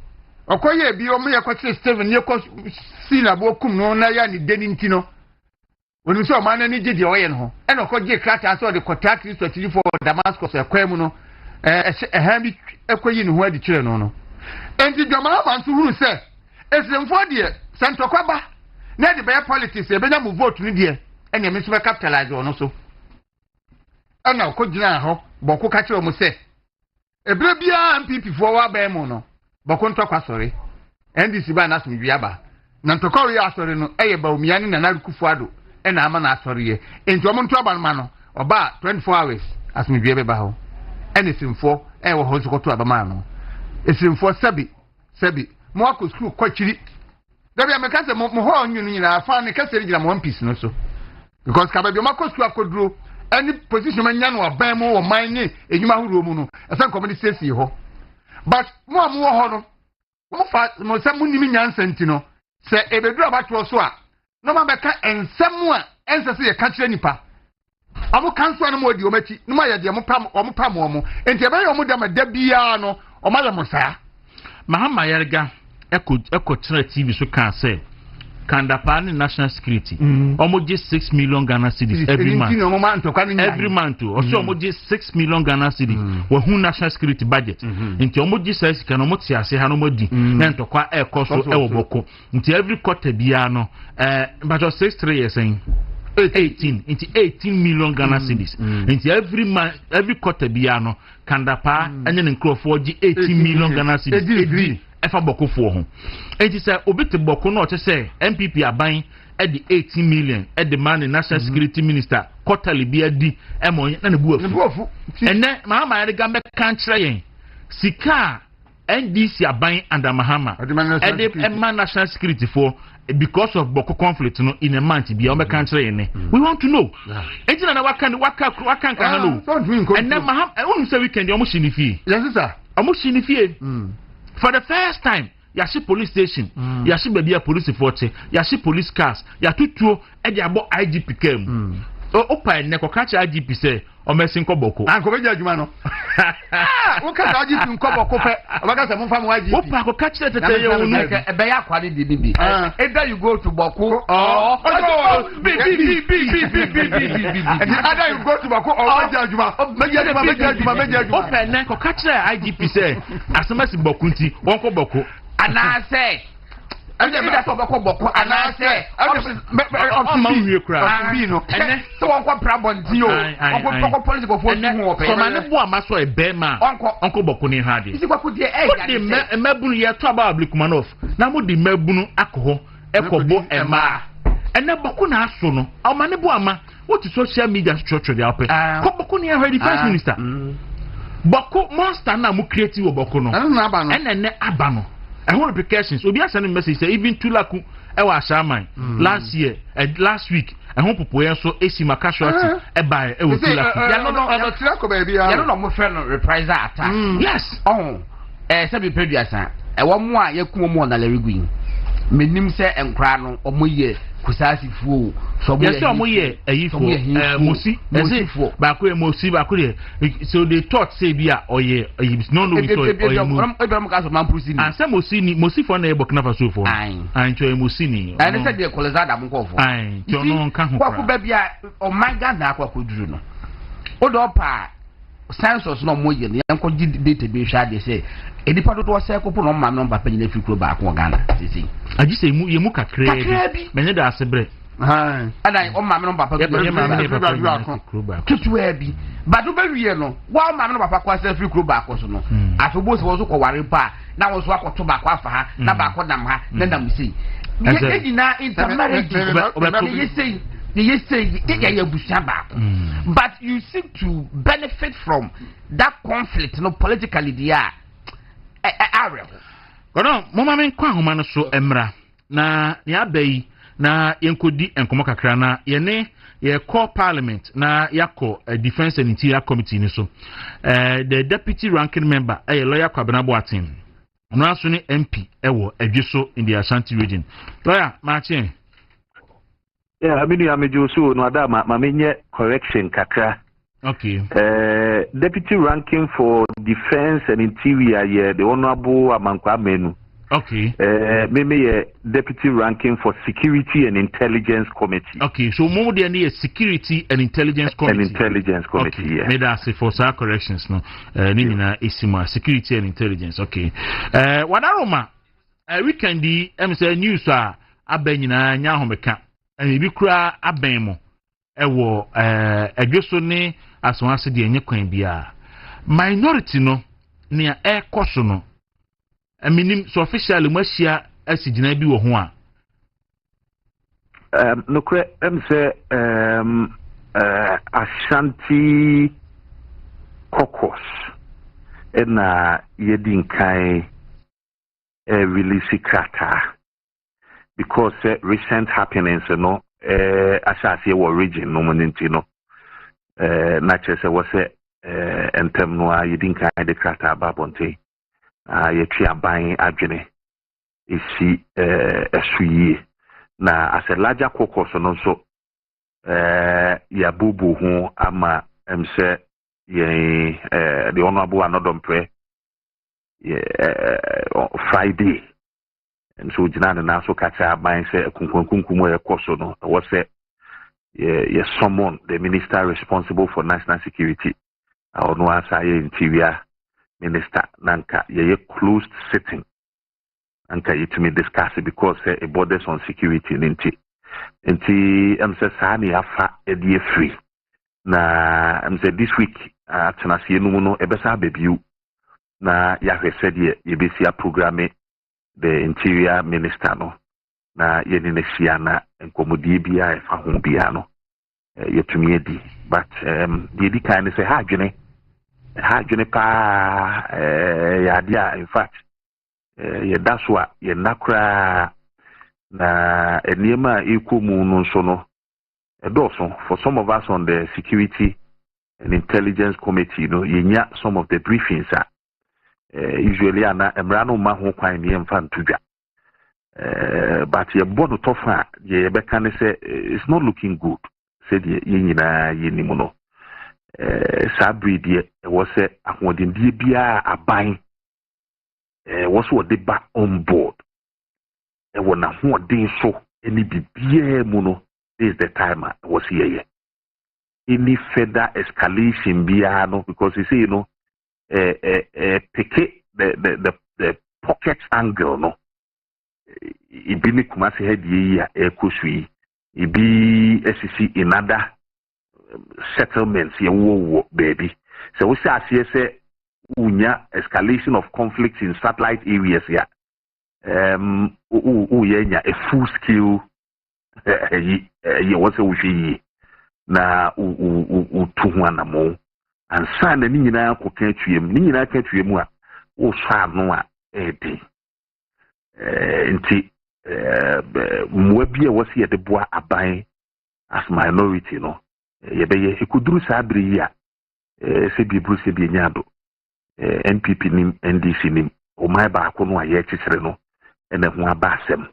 [SPEAKER 5] okoye bi omo ye kwache Steven ye ko si na bo kum no na ya ni deni ntino oni so ma na ni gidi oye no e no ko je krata so de kota Kristo chidifo Damascus ekwem no ha bi ekoyi ni ho adi kire no enti dwama ma nso huru se esemfo de sentokwaba na de be politics e benya mu vote ni de enya me so be capitalize ono so ana ko gina ho Bawku ka kire mo se ebre bia MPP fo wa ba mu no Bawku ntokwa sori NDC ba na asomdwi aba na ntokwa wi asori no eye ba omiani na narukufu ado na ama na asori ye enti omo nto aba no ma no oba 24 hours asomdwi be ba ho enesimfo wo ho nsokoto aba ma no esimfo sabi mo akọ school kwachiri da bia me ka se mo ho nyunu nyina afa ne ka se rigina mo one piece no so because ka ba bi mo akọ school akoduro any position man no aban mo wo man ni enyuma huru mu no esan community safety ho but mo ho no mo fa mo se mo nimi nyansa ntino se ebedu abato so a no ma be ka ensem a ense se ye ka kire nipa Omo kanso no mo di omachi no ma ye de omo pam omo enti ebe ye omo de ma da bia no omo le mo saa
[SPEAKER 1] Mahama Yerga eko chere TV so kan say Kandapani national security almost 6 million Ghana cedis every month every month also almost 6 million Ghana cedis we who national security budget into almost 6 can almost say hanomodi na ntokwa e koso e woboko into every quarter bia no but just 3 years saying 18 into 18 million Ghana cedis into every quarter bia no Kandapa enye nkrofo 18 million Ghana cedis efa boko fo ho enti say obite boko no che say MPP aban e di 18 million e di man national security minister quarterly bi adi e mo na ne buafu enne Mahama Yerga me kan kire yen sika NDC aban under Mahama e di man national security for because of boko conflict no in a month bi o me kan kire yen we want to know enti na waka kan no enne Mahama onu say weekend o mo shinifi
[SPEAKER 5] yes sir
[SPEAKER 1] o mo shinifi for the first time, yashi police station, yashi baby police force, yashi police cars, yatutuo e dey abo IGP kem. Opa ne ko catch IGP say o mesin ko boko.
[SPEAKER 5] An ko be jaduma no. O ka IGP nko boko pe, o ba ka se mo fa mo IGP.
[SPEAKER 1] Opa ko catch tete ye wonu.
[SPEAKER 6] E be ya kwade di bi. Either you go to Bawku or
[SPEAKER 5] either you go to Bawku or jaduma.
[SPEAKER 1] Opa ne ko catch IGP say asemasi boko nti won ko boko.
[SPEAKER 6] Ana say that's what Bawku and I say so uncle Prabonti uncle political force
[SPEAKER 1] so man bo amaso e be ma uncle Bawku ni ha de
[SPEAKER 6] isi Kwaku de
[SPEAKER 1] e mabunu ye to aba Ablikumanov na mo de mabunu akoho ekobo e ma ene Bawku na aso no o man bo ama what social media structure dey happen ko Bawku ni ha defense minister Bawku monster na mo create wo Bawku no ene aba no I want repercussions. Obi send a message say even Tulaku ewa shaman last week I hope people so AC casualty e buy e wo Tulaku.
[SPEAKER 6] Ya no mo friend reprisal attack.
[SPEAKER 1] Yes.
[SPEAKER 6] Se be preduasa. E wo mo a yakum mo na Lariguin. Menim se enkra no omoye kusasi fuo so
[SPEAKER 1] yes omoye ayifo mosi ezifo ba ko mosi ba ko so they thought say bia oye no so oye mo
[SPEAKER 6] ebram ka so man prusini
[SPEAKER 1] and say mosi for na e Burkina Faso for and to mosi ni
[SPEAKER 6] and say dey kolezada mo ko for
[SPEAKER 1] to no nka ho
[SPEAKER 6] Kwaku ba bia o manga na Kwaku duru no o do pa census no moye no yanko data be hwa de say edipa do say ko no ma no papa nyina fikro ba ko Ghana sisi
[SPEAKER 1] aji say mu yemu kakra bi menye da asebre
[SPEAKER 6] ana o ma no papa
[SPEAKER 1] be papa
[SPEAKER 6] tutu abi ba do ba wie no wa ma no papa kwa say fikro ba ko so no afebo so so ko ware pa na wo so akoto ba kwa fa ha na ba ko dam ha na dam sei ye na intermarriage but you seem to benefit from that conflict no politically there area
[SPEAKER 1] kono mama men kwa homa no so emra na ya bai na yenkodi enkomo kakra na ye ne ye call parliament na yako defense and interior committee ni so the deputy ranking member lawyer Kwabena Boatin no aso ni MP ewo adweso in the Ashanti region lawyer Martin.
[SPEAKER 7] Yeah, I mean, I'm so no ada ma menye correction kakra.
[SPEAKER 1] Okay.
[SPEAKER 7] Deputy ranking for defense and interior, yeah, the honorable Amankwa Menu.
[SPEAKER 1] Okay.
[SPEAKER 7] Maybe deputy ranking for security and intelligence committee.
[SPEAKER 1] Okay, so more than a security and intelligence committee.
[SPEAKER 7] Okay.
[SPEAKER 1] Yeah. Made us for some corrections, no. Nina isima security and intelligence. Okay. What aroma? Weekend the MSA news are abenyina nya homeka. And bi kura aben mo ewo adweso ne asonase de enye kwan bia minority no ne ekoso no aminim so officially machia asigina bi wo ho a
[SPEAKER 7] no kre say Ashanti caucus na yedin kai release krata because recent happenings no asase your region no monenti no nature say was entem no yedin kan de krata babonte yetwi aban adwene isi esuyi na as a larger caucus no so ya bubu ho ama say the honorable another prayer Friday and so jina na so kacha ban say kunkunkum e koso no was say someone the minister responsible for national security or no answer interior minister nanka ye closed sitting anka it me discuss it because it borders on security nti say sani afa e dey free na say this week atenase no no ebesa bebiu na ya hwese de ye besia programme the interior minister no na ye ni nehia na enkomodie bia e fa ho bia no yetumi edi but the di kind say ha adwene pa ya dia in fact ye daswa ye nakra na eniema ikomu no so no edoso for some of us on the security and intelligence committee no yenya some of the briefings usually ana emrano ma ho kwan ne mfa ntudwa but ye bodo tofa ye be kan say it's not looking good said ye nyina ye nimu no sabri was ahodindie bia aban was what they back on board e wona ho den so any bibia mu no this the time was here any further escalation bia no because you see pick the pocket angle no ibi ni kumase head ye ekosui ibi SCC in other settlements ye wo baby so we say unya escalation of conflicts in satellite areas here yenya a full scale ye was we na tuhu anamo ansa na ni nyina koka atwiem ni nyina ka atwiem a wo swa no a edi nti mwa bia wasi ye de boa aban as minority no ye be ye ekuduru sabri ya se bibru se bi nyado NPP nim NDC nim o mai ba ko no aye kikire no ene ho aba asem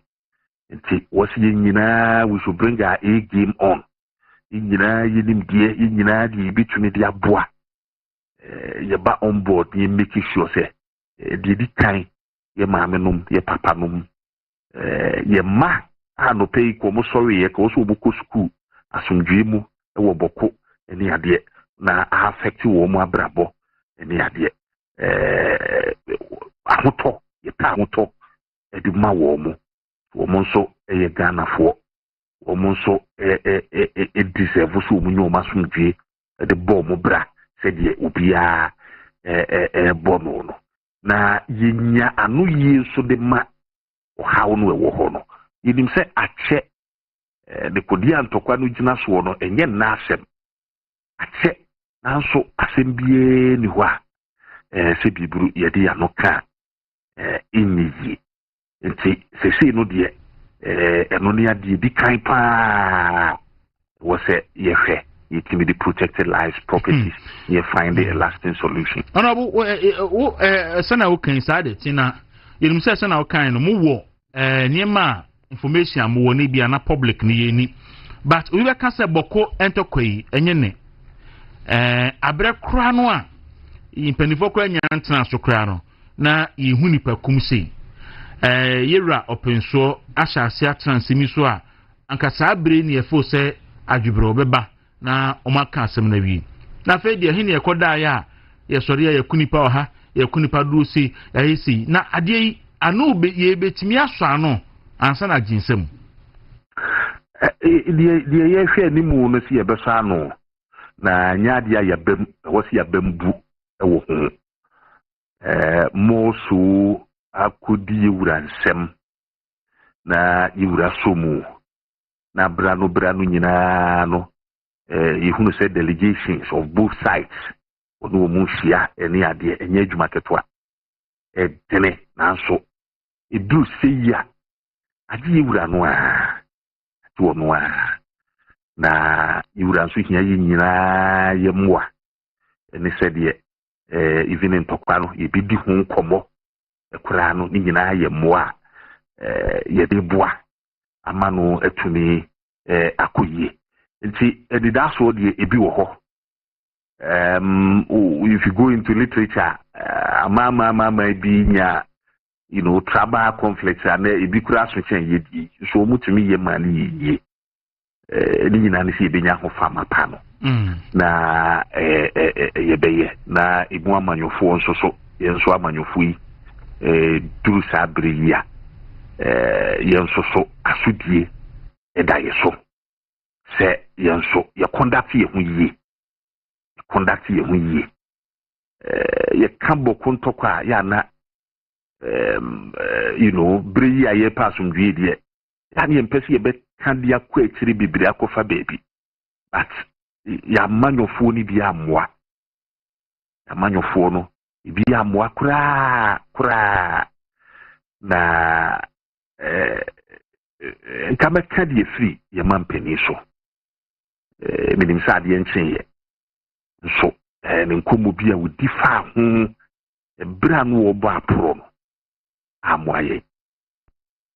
[SPEAKER 7] nti wasi ye nyina we should bring our A game on nyina yenim die nyina die bitumi dia boa ye ba on board ye make sure say di kan ye maamenum ye papanum ye ma ano pay ko mo sorry ye ko so obuko school asomdwe mu e wo boko eni ade na affect wo mo abrabo eni ade ahoto ye ta ahoto e di ma wo mo nso ye Ghana fo wo mo nso deserve so mu nyoma asomdwe e de bo mo bra se de obia bono no na yenya anu yi so de ma how no ewo ho no yinim se ache de kodi antokwa no gina so no enye na asem ache nanso asem bie ni ho a se biburu ye de ya no ka inyi nti se no de eno ne ade bi kan pa wo se ye hwe it can be protected lives properties you find a lasting solution
[SPEAKER 1] honorable sana o kan sade tina yinim se sana o kan no mu wo niema information am wo ne bia na public ne yeni but we be ka se boko entokoi enye ne abre kra no a impanifo kra nyantra so kra no na yehu nipa kum sei yera openso ashase atransimi so a anka sa abre ne efo se adwubro obeba na omaka asem na wi na fe de he ne ekoda ya ye sori ya yakunipa oha yakunipa duro si ya hisi na ade yi anu be ye betimi aso ano ansa na ginsem
[SPEAKER 7] die ye hwe ni mu no si ye beso ano na nyaade ya bam wosi ya bambu ewo ho mo so akudi wura nsem na yiwura somu na brano nyina no you say delegations of both sides onu mu hia eni ade enye adwuma ketwa dene nanso edu seya ade yiwura no a to no a na yiwura nso hia yi nyina ye mwa eni se de even in tokwa no ye bi di ho nkomo ekura no ni nyina ye mwa ye de boa ama no atumi akoyie nti edidaso de ebi wo ho if you go into literature mama bi nya tribal conflicts and ebi kura so chen ye so mutumi ye mani ye ni nyina ne se ebenya ho fama pa no na ye beye na ebu amanyofo nso so ye nso amanyofo yi duru sabria ye nso so asudie eda ye so se ye nso ye conduct ye hu ye ye kambo kontokwa ya na breyi aye pasum dwie de ya ne mpesi ye be kandia kwa ekiri bibiri akofa baby but ya manyofo ni bi amwa ya manyofo no bi amwa kura na nkama kadi free ye mampeni so minim sa de enchen ye so ne nkomo bi a wodi fa ho bra no wo ba pro no amwaye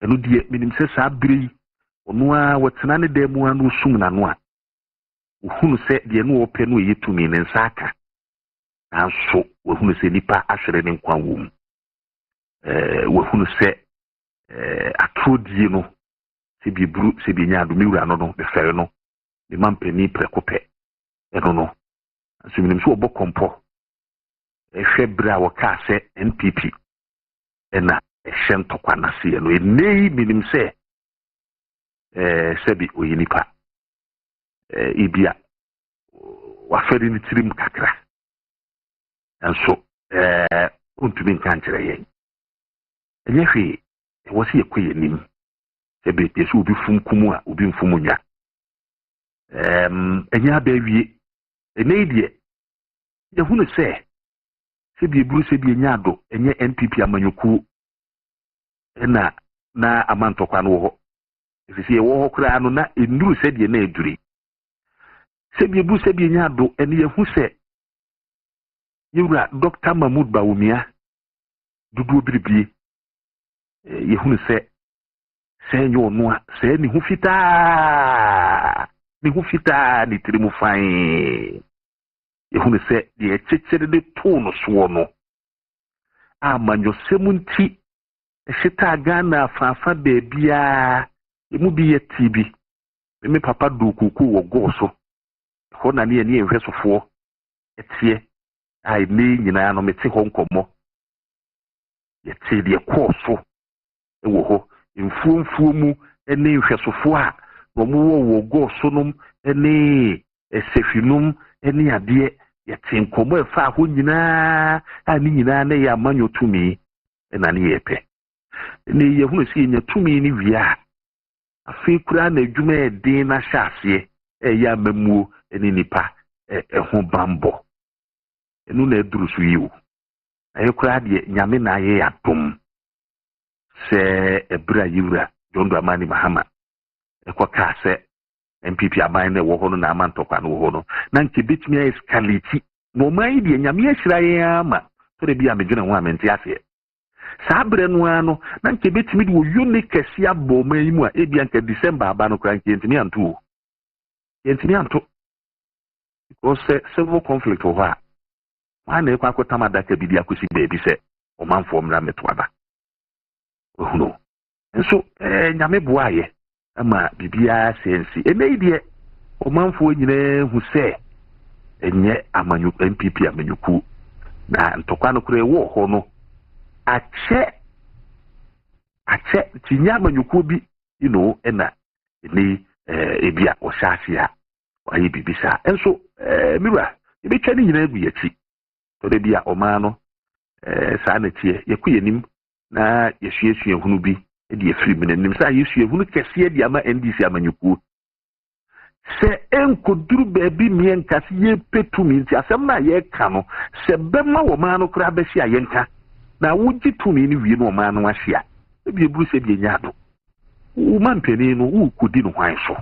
[SPEAKER 7] enu die minim se sa bri onu a wotena ne demu anu sum na no a uhunu se de no wo pe no yetumi ne nsaka anso wohunu se nipa ahwere ne nkwa wom wohunu se atrodie no se bi bru se bi nya do miwura no be fere no de mampeni prekope eno no so minim so obo kompo ehwe bra wo ka se NPP ena ehye ntokwa na se no enei minim se sebi oyinipa ibia wafere ni tirim kakra anso untumi nka nkyere yen enye hwe wosi ekoye nim sebi pesu obi fumkumu a obi mfumunya enye abawie enei die yehunu se sebi eburu sebi enyado enye NPP amanyoku ena na amantokwa no ho efisi wo ho kra no na enduru se die na eduri sebi eburu sebi enyado ene yehu se yura Dr. Mahmoud Bawumia dudu obiribie yehunu se enyo no a se ni hu fitaa ni tirimu fain yehunu se de echechere de tone so no amanyo semunti ehita Ghana fafa bebia emu bi ye TB me papa do kuku wo go so ho na ne ne ehwesofo etie ai ne nyina no meti ho nkomo yeti de koso ewo ho mfuomfuo mu ene ehwesofo a wo go so nom ene esefinum ene ade yeti nkomo efa ho nyina ani nyina na ya manyo tumi na ne yepe ne yehunu si nya tumi ni wia afi kura na adwuma edin na hyase ya mamuo ene nipa ho bambo enu na eduru so yiwo aye kura de nyame na aye atom se ebra yiwura John Amani Mahama ekwa se MPP aban na wo ho no na amantokwa no ho no na nke betumi escalate no mai de nyame ahira ye ama so de bia medwena ho amenti ase sabre no ano na nke betumi de wo unique sia bo mai mu a ebia nke December aba no kra nke entimi anto because civil conflict ho ha ana ekwa akota madaka bidi akosi beebi se o manfo mra metwaba ohuno nso nyame boaye ama bibia sensi emeidie o manfo nyina hu se enye amanyu MPP amanyuku na ntokwa no kure wo ho no ache tinya amanyuku bi ena ni ebia o shasia wayi bibisa enso mira ebetwa ni nyina agu yachi to de bia o ma no saa na tie yekuye nim na yesuesu ehunu bi de efiri nim sa yesu ehunu kese de ama NDC amanyuku se enkoduru baabi mien kasi ye petumi nti asem na ye ka no se bema wo ma no kura ba hia ye nka na wuji tumi ni wie no ma no ahia ebi eburu se bi nyado wo mampeni no wo kodi no hwan so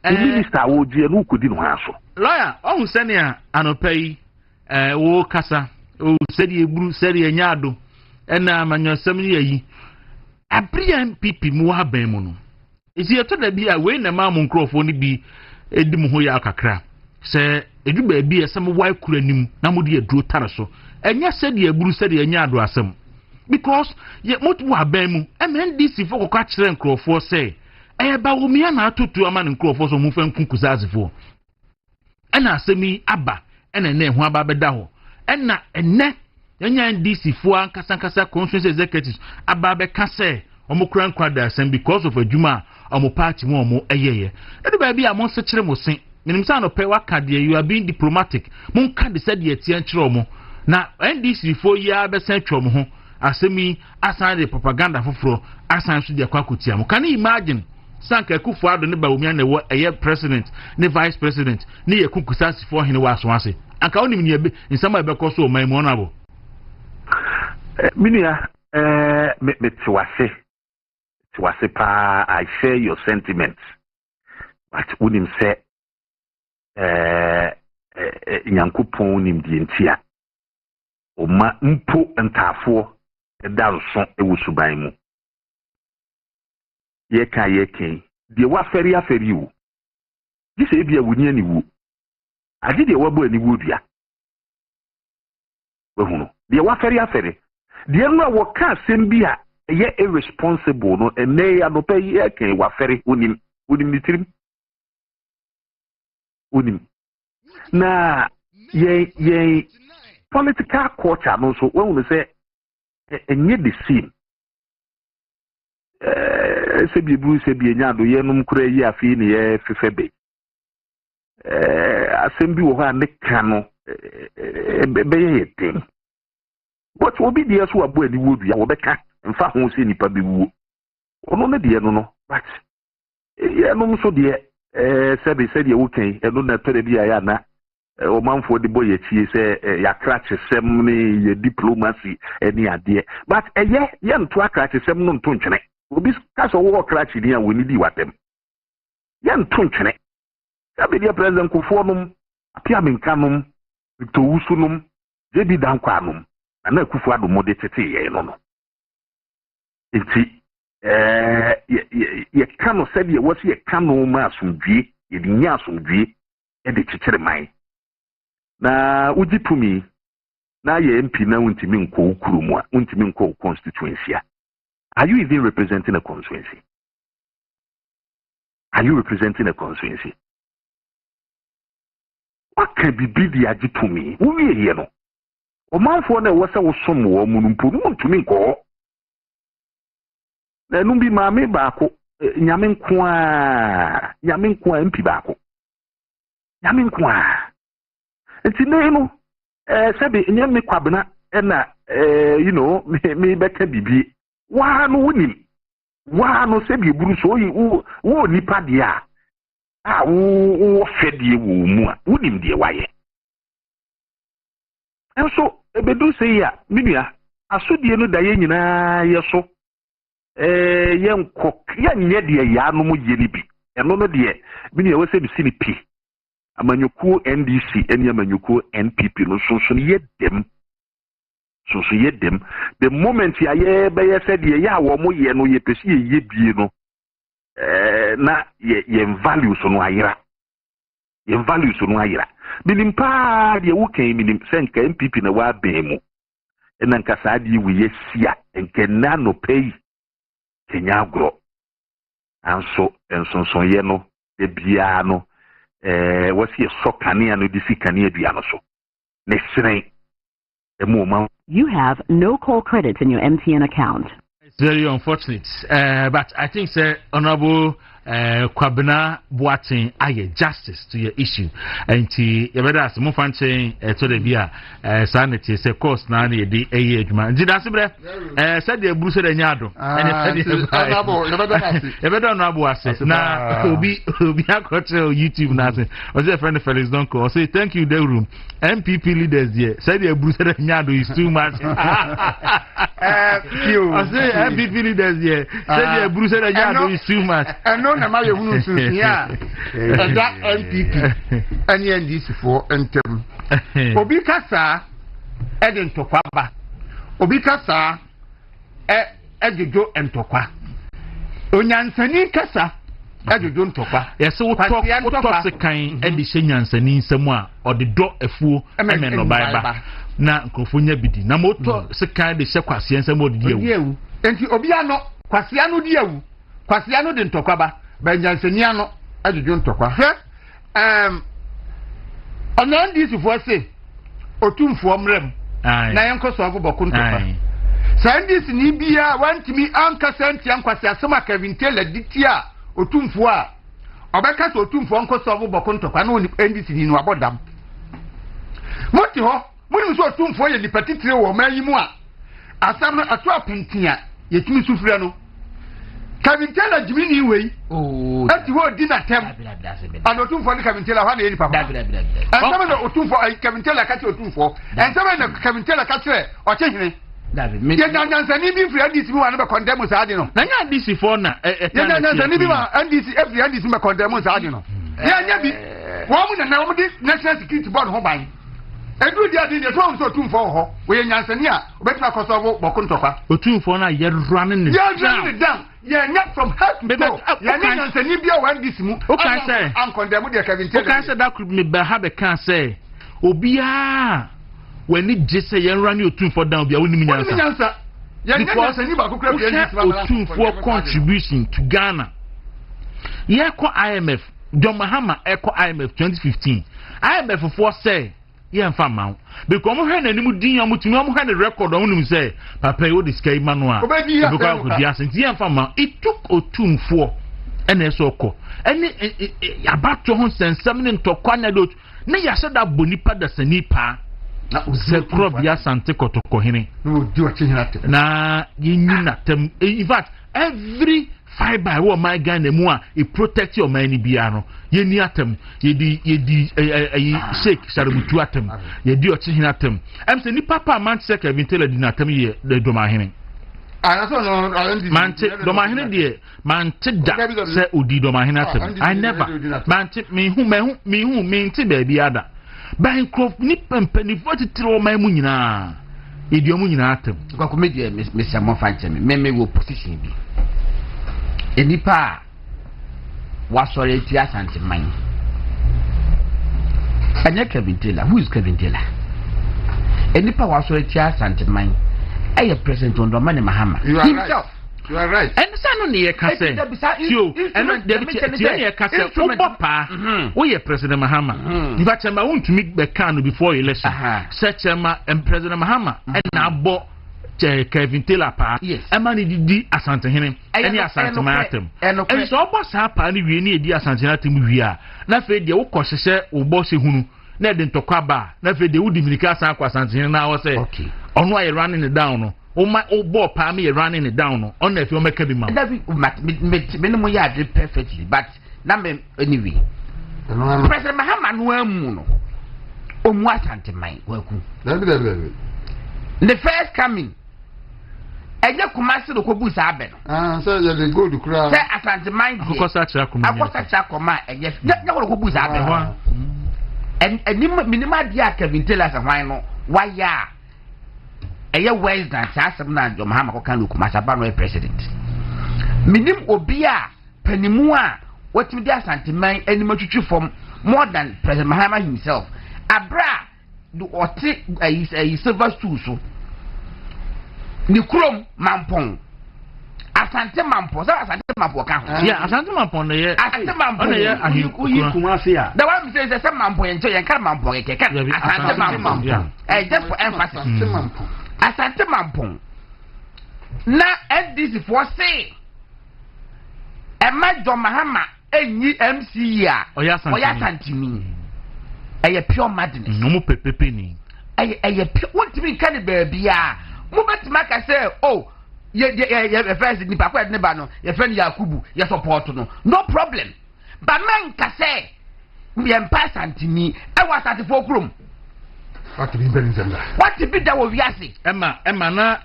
[SPEAKER 7] minister wo die no kodi no hwan so
[SPEAKER 1] lawyer ohun senia anopai wo kasa o sedi eburu sedi nyado ena amanyosem ni yi abria MPP mu haban mu no isi eto da bi a we na ma mo nkrofo ni bi edi mu ho ya kakra se edu ba bi esem wai kura nim na mo de aduro tare so enya se de aburu se de enya ado asem because ye motu aban mu MNDC fo kokwa kire nkrofo se ba wo mi na atotu ama nkrofo so mu fa nkunkusazifo ena asemi aba ena na ho aba beda ho ena enne enya NDC fo ankasa constituency executives aba be ka se omo kura nkwada asem because of adwuma omo party mo omo eyeye edu ba bi a mo se kire mo sen minim sa no pe waka de you are being diplomatic mon ka de said ye tie nkire omo na NDC fo ya be sen twom ho asemi asan de propaganda foforo asan so de Kwaku tia mo can you imagine sanka kufu ado ne ba omi na wo eye president ne vice president ne ye kunkusasi fo hene wa so ase anka onim ne be nsama be ko so o man mo na bo
[SPEAKER 7] minia me tiwase pa I share your sentiments but unim se nyankopon nim die ntia o ma mpo ntafo edanso ewusuban mu ye kan de wa feri aferi wu di se bia wuni ani wu ade de wa bo ani wu dua we hunu de wa feri aferi de no wo ka sem bia ye irresponsible no ene ya no pe ye kan wa feri unim nitrim unim na ye political culture no so when we say enye the same se bi bru se bi enya do ye num kura yi afi ne ye fefebe asem bi wo ha ne ka no be ye ten but obi de so abo ani wodu ya wo be ka mfa ho se nipa be wuo ono ne de no but ye num so de se be wo kan eno na tere bi ya na o manfo de boye tie se ya krache sem ne ye diplomacy eni ade but ye nto akrache sem no nto ntwene obi ka so wo krache ni a woni di watem ye nto ntwene ya be dia president Kufuor num apia menkanum to wusunum je bi dankwanum na Kufuor do mode tete ye no enti ye kanu said ye wasi ye kanu ma asumdwie ye nya asumdwie e de chichire man na ujipumi na ye MP na untimi nko ukurumu a untimi nko constituency a are you even representing a constituency? Are you representing a constituency? What can be the ajipumi? Uye ye no omanfo na wasa wosom wo munumpu no untimi nko na numbi maame baako nyame nko a MP baako nyame nko a enti no sabi nyame kwabena na you know me beka bibi wa no wonim wa no sabi buru so yi wo nipa dia a wo fedie wo mu a wonim die waye enso ebedu sei ya minua asodie no da ye nyina ye so yenko ya nye de ya no mu ye ni bi eno no de minua wo se bi sini pi amanyuku NDC eni amanyuku NPP no so ye dem the moment ya ye be ye said ye ya wo mo ye no ye pesi ye bie no na ye value so no ayira binim pa de wo kan minim senka NPP na wa ben mu ena nka sa de wi ye sia enke na no pay kenya agro anso ensonson ye no de bia no what's your so kania no disi kania duano so ne sren emu.
[SPEAKER 8] You have no call credits in your MTN account.
[SPEAKER 1] It's very unfortunate, but I think Honorable Kwabena Boateng aye justice to your issue and you better as mo fanche to the bia sanity say course na na dey age man did as bre said the bruise the nyado and you better Honorable ase na obi akotre YouTube na say was a friend Felix don't call say thank you Dawuro MPP leaders there said the bruise the nyado is too much I say MPP leaders there said the bruise the nyado is too much
[SPEAKER 5] na ma ye hunu sunsia da NPP ani NDC for entem obi kasa ede ntokwa ba obi kasa ejejo ntokwa onyansani kasa adwojo ntokwa
[SPEAKER 1] yes wo talk sekan e de hyenyansani nsem a ode do afuo eme no baiba na nkofonya bidi na mo to sekan de hye kwase nsem ode di ewu
[SPEAKER 5] enti obi ano kwase ano di ewu kwase ano de ntokwa ba banyansani ano adwojo ntokwa ona ndisi fo se otumfo mrem na yenkoso agoboko ntokwa Sandis ni bia wantimi ankasa ntia nkwase asema Kevin Taylor ditia otumfo a obeka so otumfo nkoso agoboko ntokwa na oni ndisi ni no abodam moti ho muni so otumfo ye dipatitire wo mayimu a asam ato apentia yetimi sufure no Kevin Taylor jimini wei ati wo di na tem and otumfo ni Kevin Taylor ha na eri papa asam na otumfo Kevin Taylor ka ti otumfo asam na Kevin Taylor ka tire o chehine ye nyansani bi free ndisi mi wa no be condemn saade no
[SPEAKER 1] na nya ndisi for na
[SPEAKER 5] ye nyansani bi ma ndisi every ndisi me condemn saade no ye nya bi wo mu na wo di national security board ho ban edu di ade ne to so tumfo ho wo ye nyansani a obetuma koso bo kontokwa
[SPEAKER 1] otumfo na ye running
[SPEAKER 5] down ye nya from head to toe ye nyansani bi o wan ndisi mu
[SPEAKER 1] o kan say
[SPEAKER 5] an condemn de Kevin Taylor
[SPEAKER 1] o kan say that could me be ha be kan say obia when it just say you run your tune for down be woni minyansa because tune for contribution to Ghana yeah ko IMF John Mahama echo IMF 2015 IMF for say yeah mfa ma because mo hwe na nimu din ya mutumi mo hwe na record on nim say papa you this guy manual because ko dia sent yeah mfa ma it took tune for ene so ko ene abato ho sensam ne ntokwa na do na ya se da bonipa da sanipa na uzekro bia sante kotoko hene
[SPEAKER 5] no di o chihina te
[SPEAKER 1] na yinyi na tem in fact every fiber wo my Ghana mu a it protect your man bia no yeni atem yedi shake sharabutu atem yedi o chihina atem am se ni papa Manchester Kevin Taylor di na atem ye de doma hene
[SPEAKER 5] so no
[SPEAKER 1] mante doma hene de mante da se odi doma hene atem I never mante me hu nti ba bia da Bancroft ni pempeni foti tiro mai mu nyina edio mu nyina atem
[SPEAKER 6] kwa comedy Mr. Mofanche me wo position bi enipa wa sore ti asante man anya Kevin Taylor who is Kevin Taylor enipa wa sore ti asante man aye president Ondo Mane Mahama himself.
[SPEAKER 5] You are right.
[SPEAKER 1] And sano ni ekase. Tio, and the ekase. Obopa. We are President Mahama. If I tell my own to meet Bekano before election. Such and President Mahama and Abo Kevin Taylor pa.
[SPEAKER 6] Yes.
[SPEAKER 1] A man di asante him. Any asante matem. And so boss hapa ni we ni di asante matem we are. Na fe de wo kosese obosi hunu. Na de ntokwa na fe de wudi mirika san kwa asante na wo say. Okay. Ono aye running it down no. Oh my old boy, me running it down on if you make a man.
[SPEAKER 6] Minimum yard perfectly, but number anyway. President Mahama no muno. What mine, Kwaku. The first coming. And you come to the Kobus Aben.
[SPEAKER 5] So you go to crowd.
[SPEAKER 6] Say, Asante mine, because such a command, and yes, never Kobus Aben. And minima dia Kevin Taylor and why no? Why ya? Eye West na asem na John Mahama ko kan lokum asaba no president minim obia panimu a watimi dia santeman animatwitwi from more than President Mahama himself abra do ote a silver stool so ni krom mampon asante mampon asante mampon kan
[SPEAKER 1] yeah asante mampon ye
[SPEAKER 6] asante mampon ye
[SPEAKER 1] ahi
[SPEAKER 6] kumase a the one say say mampon ye yen kan mampon ye kan asante mampon just for emphasis mampon asante mampon na NDC for say Emma John Mahama enyi MC a oya santimi eye pure madness
[SPEAKER 1] no mo pepepe ni
[SPEAKER 6] eye pure want me kan baby a mo betima ka say oh ye first ni pa kwa ne ba no ye friend Yakubu ye support no problem but man ka say me empa santimi e wa satifo krom.
[SPEAKER 5] What to be Benzenda?
[SPEAKER 6] What to be that we are see?
[SPEAKER 1] Emma na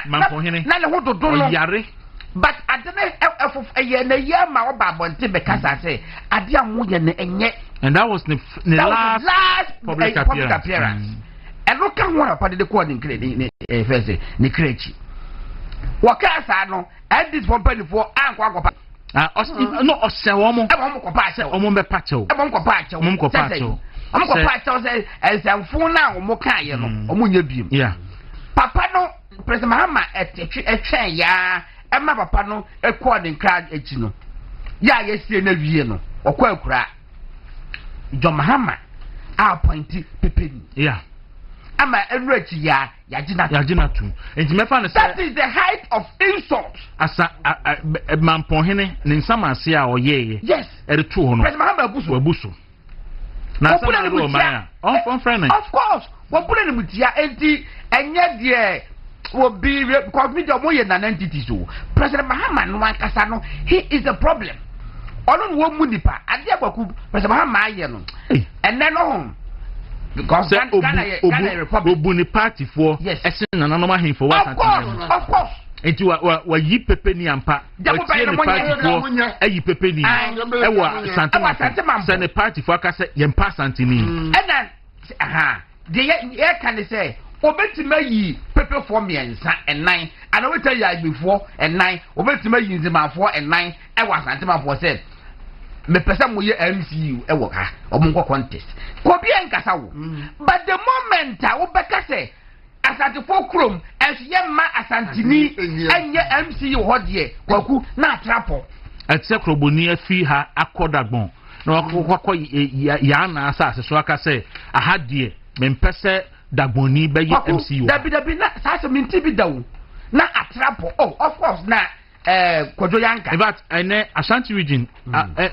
[SPEAKER 1] Mampohene.
[SPEAKER 6] Na le hodo do yare. But adene of a year na year ma oba bonte be kasa say ade amu ye na enye.
[SPEAKER 1] And that was the last public appearance.
[SPEAKER 6] And look at what part of the code in credit first ni krechi. Wakasa no and this company for ankwa
[SPEAKER 1] no osewomo
[SPEAKER 6] ebo ko pa che
[SPEAKER 1] omo be pa che
[SPEAKER 6] ebo ko pa che
[SPEAKER 1] omo ko pa che
[SPEAKER 6] omo ko pa che say esanfo na omo kan ye no omo nya biem
[SPEAKER 1] yeah
[SPEAKER 6] papa no president Mahama etwen ya ema papa no ekọ de nkra echi no ya yesie na wie no okọ akura John Mahama appointed Pepeni
[SPEAKER 1] yeah
[SPEAKER 6] ama enrechi ya yagina tu
[SPEAKER 1] enti mefa ne
[SPEAKER 6] that is the height of insult
[SPEAKER 1] asa mampohene ne nsamase a oyeye
[SPEAKER 6] yes
[SPEAKER 1] eretu ho no
[SPEAKER 6] president Mahama abuso
[SPEAKER 1] na sama ro ma on friend
[SPEAKER 6] of course wo put in mutia enti enye de will be because me the moye na entity so president Mahama no ankasa no he is the problem onu wo mu nipa ade Kwaku president Mahama aye no and then no because Ghana Republic
[SPEAKER 1] obuni party for esen na no hin for
[SPEAKER 6] what of course
[SPEAKER 1] enti wa yi Pepeni ampa tie ne party for ayi Pepeni ewa santima se ne party for aka se yempa santini
[SPEAKER 6] and then the ye can say obetima yi pepe for miensa and 9 and I will tell you before and 9 obetima yi nzima for and 9 ewa santima for said me pesa mo ye MCU ewo ka omonko contest ko bi enkasa wo but the moment a wo beka say asante for krom enye ma asantini enye MCU ho de Kwaku na trapo
[SPEAKER 1] etse kroboni afi ha akodagbon na wakọ ya na asase so aka say aha de me mpese dagboni be ye MCU
[SPEAKER 6] dabi na sase minti bi dawo na atrapo oh of course na Kojo Yanka
[SPEAKER 1] in fact Ashanti region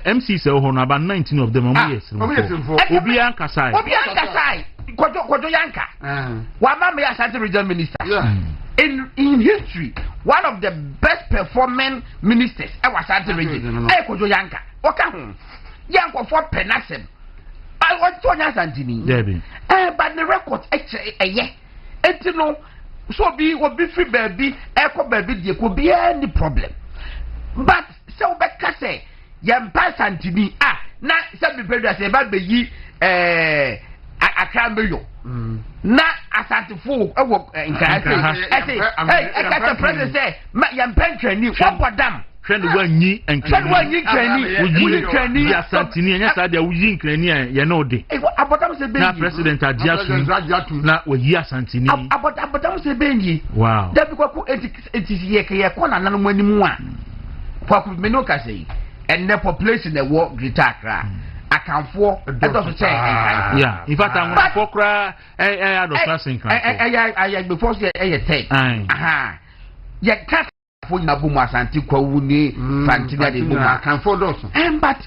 [SPEAKER 1] MC say ho no about 19 of them years Obi Yanka sai
[SPEAKER 6] Kojo Yanka wa ma me Ashanti region minister in history one of the best performing ministers e was Ashanti region Kojo Yanka oka ho Yanko for penasem I want to Ashanti ni but the record etino so be free baby echo baby there could be any problem but so beka say yempa santini na se be bedu say ba be yi akrameyo na asantifo ewo nka say hey president say yempa ntwani wobodam
[SPEAKER 1] twani wanyi trani ya santini enya sa dia wuyi nkrani ye na ode
[SPEAKER 6] abotam se be
[SPEAKER 1] na president adiatu na wayi asantini
[SPEAKER 6] abotam se be nyi
[SPEAKER 1] wow
[SPEAKER 6] da bi Kwaku etisi ye kona nanom animu a Kwaku me no ka say and the population e wo Greater Accra akanfo edo so say
[SPEAKER 1] yeah in fact am for kra ado classing kan
[SPEAKER 6] before say ten ye ka for na boom Asante Kwawu ni Fantina de boom
[SPEAKER 5] can for doso
[SPEAKER 6] but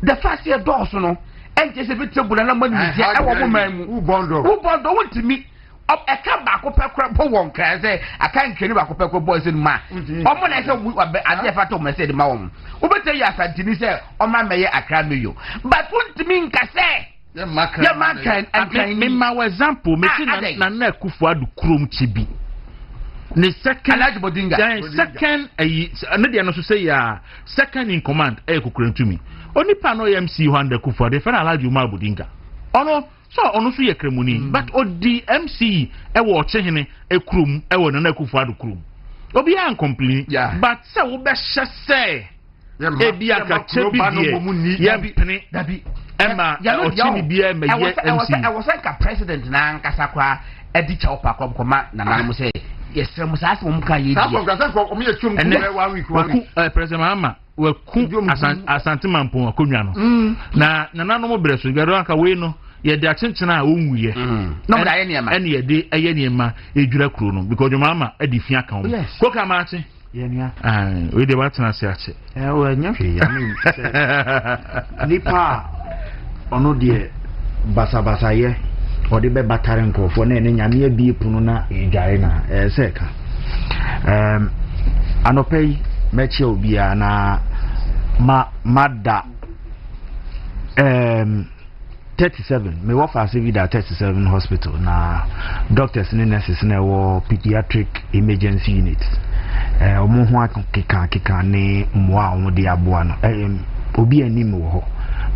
[SPEAKER 6] the first year doso no and just a bit trouble na man e wo mo man
[SPEAKER 5] who bondo
[SPEAKER 6] want me up e ka ba ko pekra bo won kan say aka nkeni ba ko pekra boys in ma omo na say ade fa to me say de ma won wo betel ya Asante ni say o ma meye Accra meyo but want me nka say
[SPEAKER 5] ya makan
[SPEAKER 1] and me ma example me ti na Kufu adu krom chibi the second second no so say ya second in command kukurentu mi oni pa no MC Hwanda Kufu de fa na Alhaji Umar Bodinga ono so ye kremuni but odi MC wo chehene ekrum wo na Kufu adu krum obi an complain but say wo be hye ebi aka chebi die yempene
[SPEAKER 6] dabi
[SPEAKER 1] ema ochini bia me ye MC
[SPEAKER 6] I was like a president na nkasa kwa edi cha opa koma na nanom say yes musasa mo ka ye
[SPEAKER 5] Kwaku
[SPEAKER 1] president Mahama we ku Asante Mampo akonwa no na nanom breso biaro aka we no ye de achenchena a onwuye
[SPEAKER 6] no mo da ye niema
[SPEAKER 1] ene ye de eye niema edwura kuro no because Mahama edi fi aka wo ko ka ma ache
[SPEAKER 9] ye nia
[SPEAKER 1] we de batena se ache
[SPEAKER 9] we nya hwe ya me nipa ono de basa ye odi be batare nkofo na ene nyame abi punu na edware na seka anopei meche obia na mada 37 me wo fa vida 37 hospital na doctors and nurses na wo pediatric emergency unit omo ho akeka ne mmoa omo de aboa no obi anim wo ho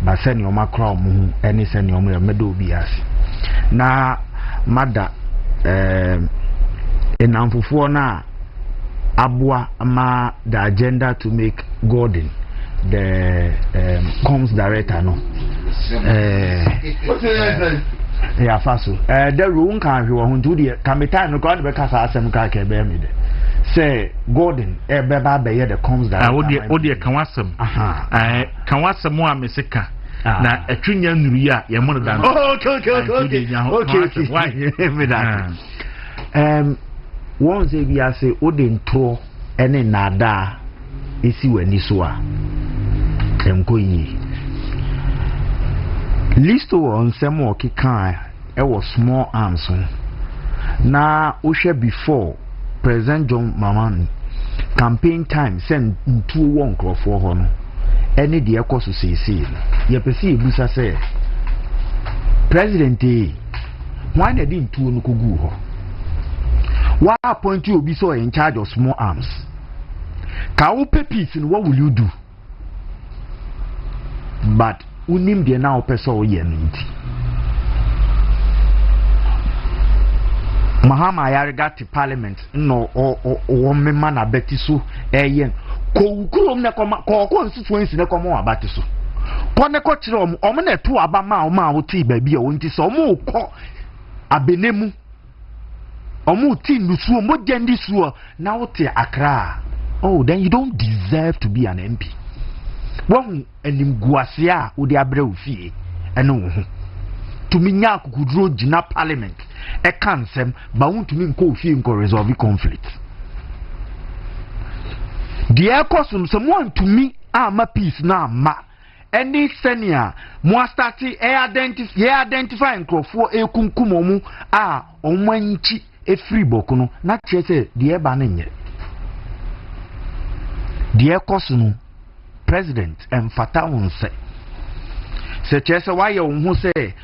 [SPEAKER 9] ba se ne o makra omo ene se ne omo ya medo obi ase na mada enamfofo na aboa ma the agenda to make golden the comms director no yeah faso the room can you want to the can time no god because asem ka ke be me de say Gordon beba be the comms director
[SPEAKER 1] o de kan wasem kan wasem a mesika na etwenya nuru ya ye mo da
[SPEAKER 9] okay me that one say we are say o de ntro ene nada esi wani so a emko yi listo on semo kikan e was small arms na o hwe before President John Mamman campaign time send ntuo won crofo ho no ene de ekoso sese ye pese ebusa say president why na di ntuo no kogu ho wa appoint you obi so in charge of small arms ka wo peace what will you do but unim de na opesa o ye no nti Mahama Yariga to parliament no o memma na betiso eyen ko kurom na koma ko constituency na koma abati so ko ne ko kire om na to aba ma o ma wo ti ba bi o nti so mo ko abenemu omu ti nusuo mo gendi suo na wo te Accra. Oh, then you don't deserve to be an MP. One enim guasia wo de abre ofie eno ho to me nya kukudro jina parliament e kansem ba won to me nko ofie nko resolve conflict. The ekosum someone to me ama peace na ma any senior mo start identify nkrofo ekunkum mu a omanchi e free boku no na chese de e ba na nye the ekosunu president emfata wonse se chese why you say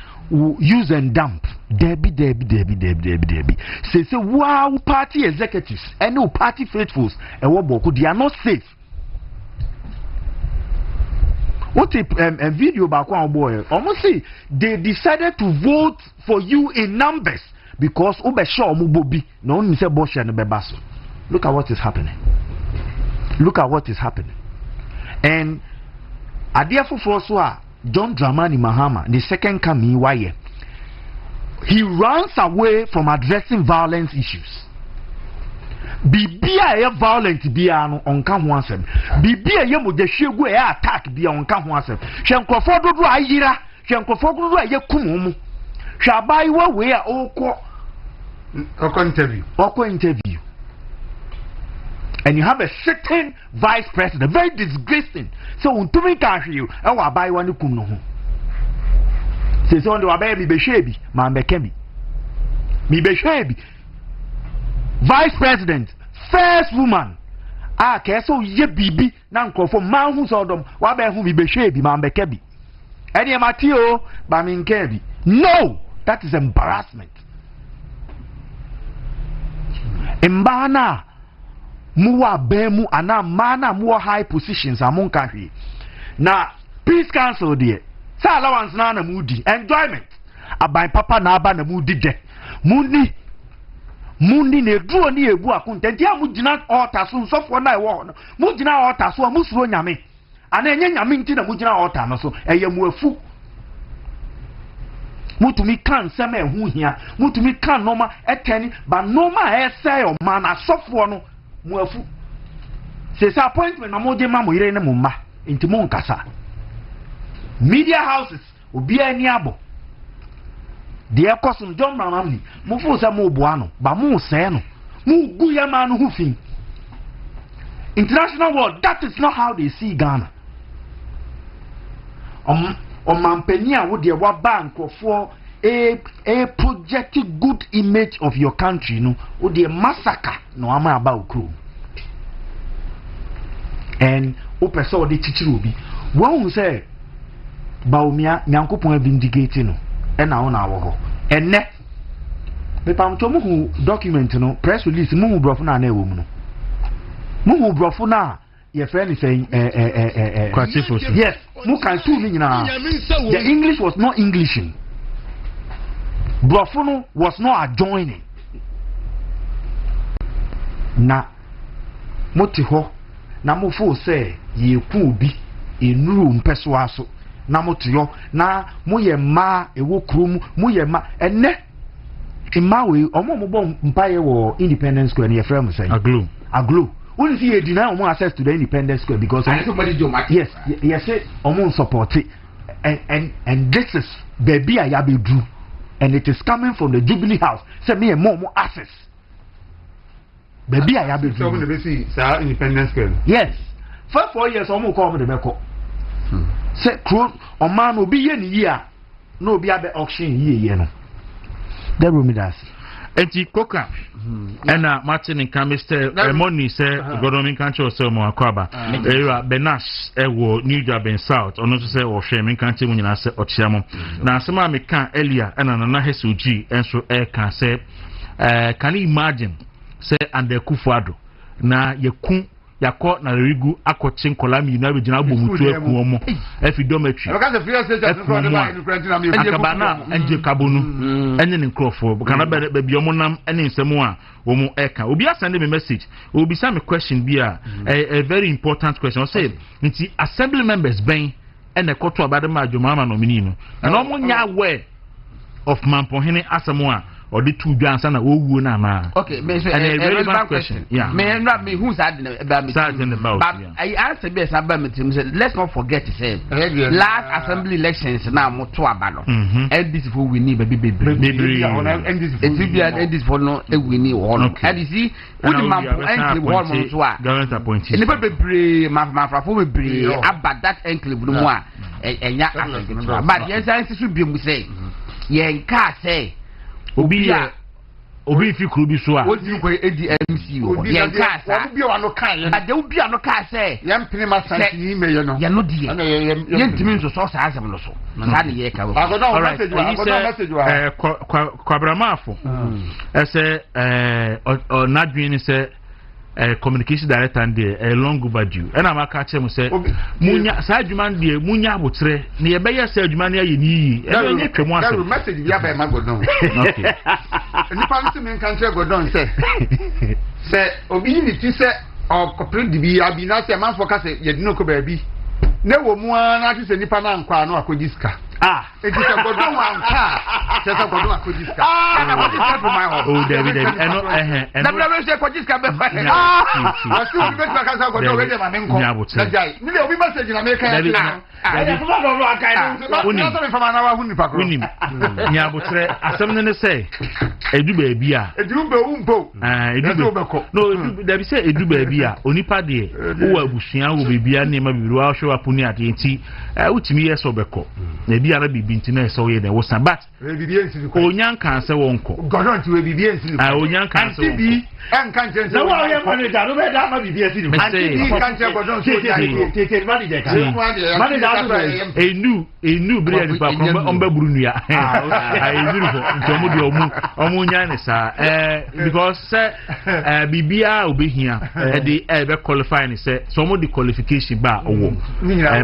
[SPEAKER 9] use and dump debi say wow party executives and no party faithfuls e wo boku they are not safe. What a video back one boy almost say they decided to vote for you in numbers because ube sure mubobi no one say bosh and bebaso. Look at what is happening. Look at what is happening. And adia for John Dramani Mahama, the second coming why he runs away from addressing violence issues. Bibia violent bia no onka ho asem. Bibia ye mo de hwegu attack bia onka ho asem. Hwenkofo dodo ayira, hwenkofo dodo aye kumu. Hwabai wa we a okọ interview. And you have a certain vice president, very disgracing. So untumi ka hwe you, e wa bai wa ne kum no ho. Se so ndo wa bai mi be hwebi, ma mbeka bi. Mi be hwebi. Vice President, first woman, keso ye bibi na nkrofo man hu so dom wa ba hu bi be hwe bi ma mbeka bi. Eni matio ba mi nke bi. No, that is embarrassment. Mbana muwa bemu ana mana muwa high positions among country. Na peace council there. Sa allowance na na mudi enjoyment. Aban papa na aba na mudi de. Mundi ne duo ni ebu akunta nti amu gina altar so nsofo na ewo no mu gina altar so amu suro nyame ana enye nyame nti na mu gina altar no so eye mu afu mutumi kan sema ehu hia mutumi kan noma eteni ba noma ese o ma na sofo no mu afu se sa appointment na mo de ma mo yire ne mo ma nti mo nkasa media houses obi ani abo the ekosum John Mamman mo fu se mo boa no ba mo se no mo gu ya ma no hu fin international world. That is not how they see Ghana. Mampenia wo de wa bank for a projected good image of your country no wo de massacre no ama about crew and o person o de chichiru obi won say baumia nyankopon vindicate no e na wona wo ho enne me pam to mu document no press release mu brofo na na ewo mu no mu brofo na your friend is saying yes mu kan tu ni nyina the English was not Englishing, brofo no was not adjoining na moti ho na mo fo say ye ku obi enuru mpeso aso na motoyo na moye ma ewo krum moye ma enne imawe omo bo mpaye wo Independence Square ne yefrem say aglo wouldn't see deny omo access to the Independence Square because
[SPEAKER 6] somebody do
[SPEAKER 9] yes omo support it and this is baby ayabedu and it is coming from the Jubilee House say me more access baby ayabedu
[SPEAKER 5] so we see sir Independence Square
[SPEAKER 9] yes for 4 years omo come the beko say crow oman obi ye ni yi a no obi abe auction ye no that room does
[SPEAKER 1] enti koka ena Martin and Mr. Money say government country so mo akwaba era Benash ewo New Jaben South ono so say wo hwe men country mu nyina say ochiamo na asema me kan earlier ena na Hesuji enso e kan say can you imagine say and the Kufuado na yakun yakọ na rigu akọchi nkola mi na bejina agbomutu eku omo efi dormitory akabana enje kabonu enye ne nkrofo kana be omo nam ene nsemu a omo eka obi asende me message obi say me question bi a very important question say nti assembly members ben ene koto abade ma adwuma nomini no na omo nya aware of mampohene asemu a or the two dance and owu na ma
[SPEAKER 6] okay me say a relevant question yeah me who's that about but I answer this about me let's not forget to say last assembly elections now moto abalo and this for we need baby and this for no we need one and you see with the map and one so
[SPEAKER 1] government appointees
[SPEAKER 6] and baby mafrafo baby about that enclave no more enya but yes I should be say yenka say obi fi kuru bi so a odi ko edi MC wo yen ka sa
[SPEAKER 5] obi wa no kan ye
[SPEAKER 6] ade obi ano ka say
[SPEAKER 5] yem pini masanti ni me ye no
[SPEAKER 6] ye no die yen timi nso so sa azem no so na ye ka wo
[SPEAKER 5] agodo message wa
[SPEAKER 1] kwabramafo ese onadwin ni se communication director and long overdue and am aka chem say munya sa adwuma de munya abotre ne ye be yes adwuma ne ye ni enye twemu ase
[SPEAKER 5] that message ya be magodon okay ni pa nti men kan godon say obi ni ti say o corporate bi abi na say man focus ye dino ko ba bi ne wo mu na ti say nipa na nkwa no akodiska it is a godon anka say say godon akodiska
[SPEAKER 6] na what is that for my home
[SPEAKER 1] oh David eno
[SPEAKER 6] na bla say akodiska be fa
[SPEAKER 5] wasu bi be ka say godon we dey ma menko na jai ni le obi message na me kan ya
[SPEAKER 6] David no no akai
[SPEAKER 5] no so me fa na wa hu nipa ko
[SPEAKER 1] unim nya botre asem ne say edu ba bi a
[SPEAKER 5] edu be umpo
[SPEAKER 1] edu be no edu David say edu ba bi a onipa de wo abusua wo bebia ne ma biru a hwe apuni ade nti utimi yeso beko na bi ara bibi nti na so ye de wo san but
[SPEAKER 5] bibi ensi ko
[SPEAKER 1] onyan kan se wonko
[SPEAKER 5] godon ti we bibi ensi ko
[SPEAKER 1] onyan kan se wonko
[SPEAKER 5] bi en kan chen
[SPEAKER 9] na wa ye manager no be da ma bibi ensi ko
[SPEAKER 5] anti kan chen godon so ja
[SPEAKER 9] tete manager kan
[SPEAKER 1] enu bre ni pa omba burunua ayizuru ko ntomo de omu nya ne sa because bibia obehia de be qualify ni say some the qualification ba owo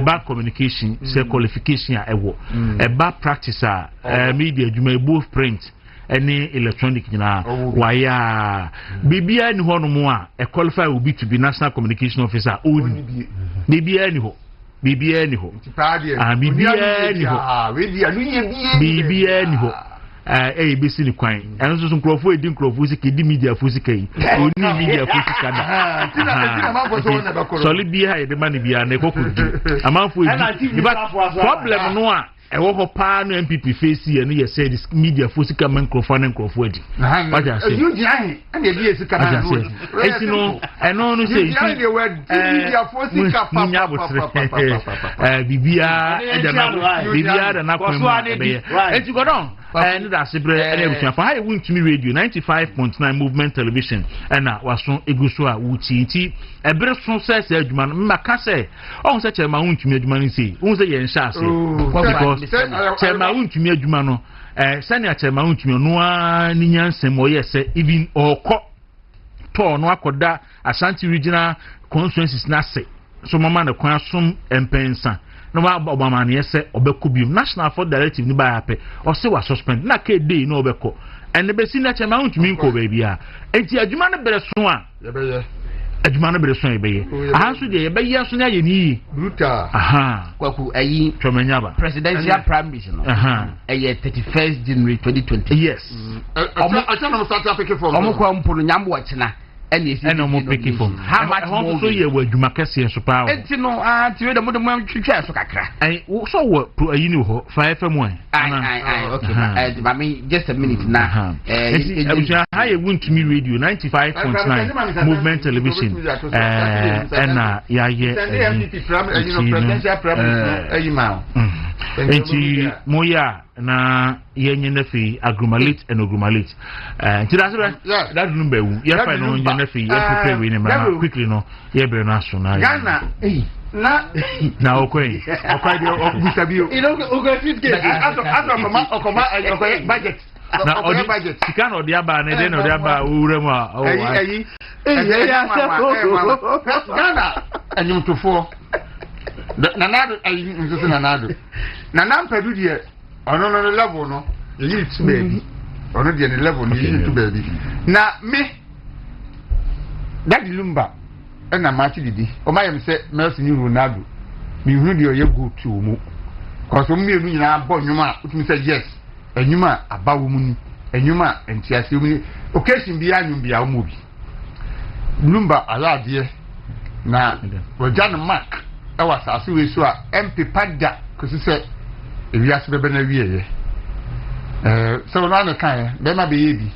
[SPEAKER 1] ba communication say qualification a ewo ba practice media adwuma both print any electronic nyina waya bibia ni ho no mo a qualify obi to be national communication officer oni bibia ni ho bibia ni ho bibia ni ho bibia ni ho besi ni kwan enso so nkrofo edi nkrofo sike di media fo sike yi oni media fo sike da
[SPEAKER 5] tina manfo so na bakoro
[SPEAKER 1] so li bia e de mani bia na ekokudu amanfo edi problem no a ewo ho pa no MPP face ye no ye say this media fo sike man nkrofo na nkrofo edi waja say
[SPEAKER 5] you di ahin and ye di sike na no
[SPEAKER 1] eti no eno no say
[SPEAKER 5] media fo sike pa
[SPEAKER 1] bibia da na kwan eti godon and that's the bread for high win to me radio 95.9 movement television and waso eguso a wuti ebre so say adwuma no maka say on say chairman win to me adwuma no say on say ye nsha ase because chairman win to me adwuma no senior chairman win to me no ani nyansem o ye say even oko to no akoda Ashanti regional constituencies na say so mama na kwan som empensa no ma Obama na yese obeko bium national for directive ni ba hape o se wa suspend na ke dey no obeko ene be si na chema untumi nko ba bia enti adwuma no bere so a adwuma no bere so yebeye aha so de yebeye so na ye ni
[SPEAKER 5] brutal
[SPEAKER 1] aha
[SPEAKER 6] Kwaku ayi
[SPEAKER 1] twamanyaba
[SPEAKER 6] presidential primaries no
[SPEAKER 1] aha
[SPEAKER 6] 31st January 2020
[SPEAKER 1] yes
[SPEAKER 5] acha no start pick from
[SPEAKER 6] omukwa mpono nyambo wachina
[SPEAKER 1] ene mo pick from
[SPEAKER 6] how much more
[SPEAKER 1] so ye wa adwuma kese so pa
[SPEAKER 6] enti no anti we de mo twitwa so kakra
[SPEAKER 1] ai so wo pro ayi ni ho 5 mu
[SPEAKER 6] ai okay I mean just a minute na
[SPEAKER 1] ha ye wuntumi radio 95.9 movement television ena ya ye
[SPEAKER 5] presidential primaries ayi ma
[SPEAKER 1] enti moya na yenye na fi agrumalate and ogrumalate nti da so that number wu ye fa no yenye na fi ye prepare we ne ma quickly no ye bre na so na
[SPEAKER 5] Ghana na
[SPEAKER 1] okwe
[SPEAKER 5] de okubisabio fit get okoma budget
[SPEAKER 1] na odi budget sika na odi aba na de na odi aba owura mu a
[SPEAKER 5] Ghana anyumtofo nanado ayi nso nanado mpadu de ono no level no yi tu baby ono de level no yi tu baby na me Daddy Lumba na match didi o ma yem se Messi ni Ronaldo mi hu de oye go to mu cause me enu nyina bo nwuma utumi say yes enwuma abawo mu ni enwuma entiase mu ni occasion bi anwum bi awo bi Lumba alade na Rojan Mark e wa sasu we so a MP pada kosi se ewiase bebe na wieye so na na kan be ma be yebi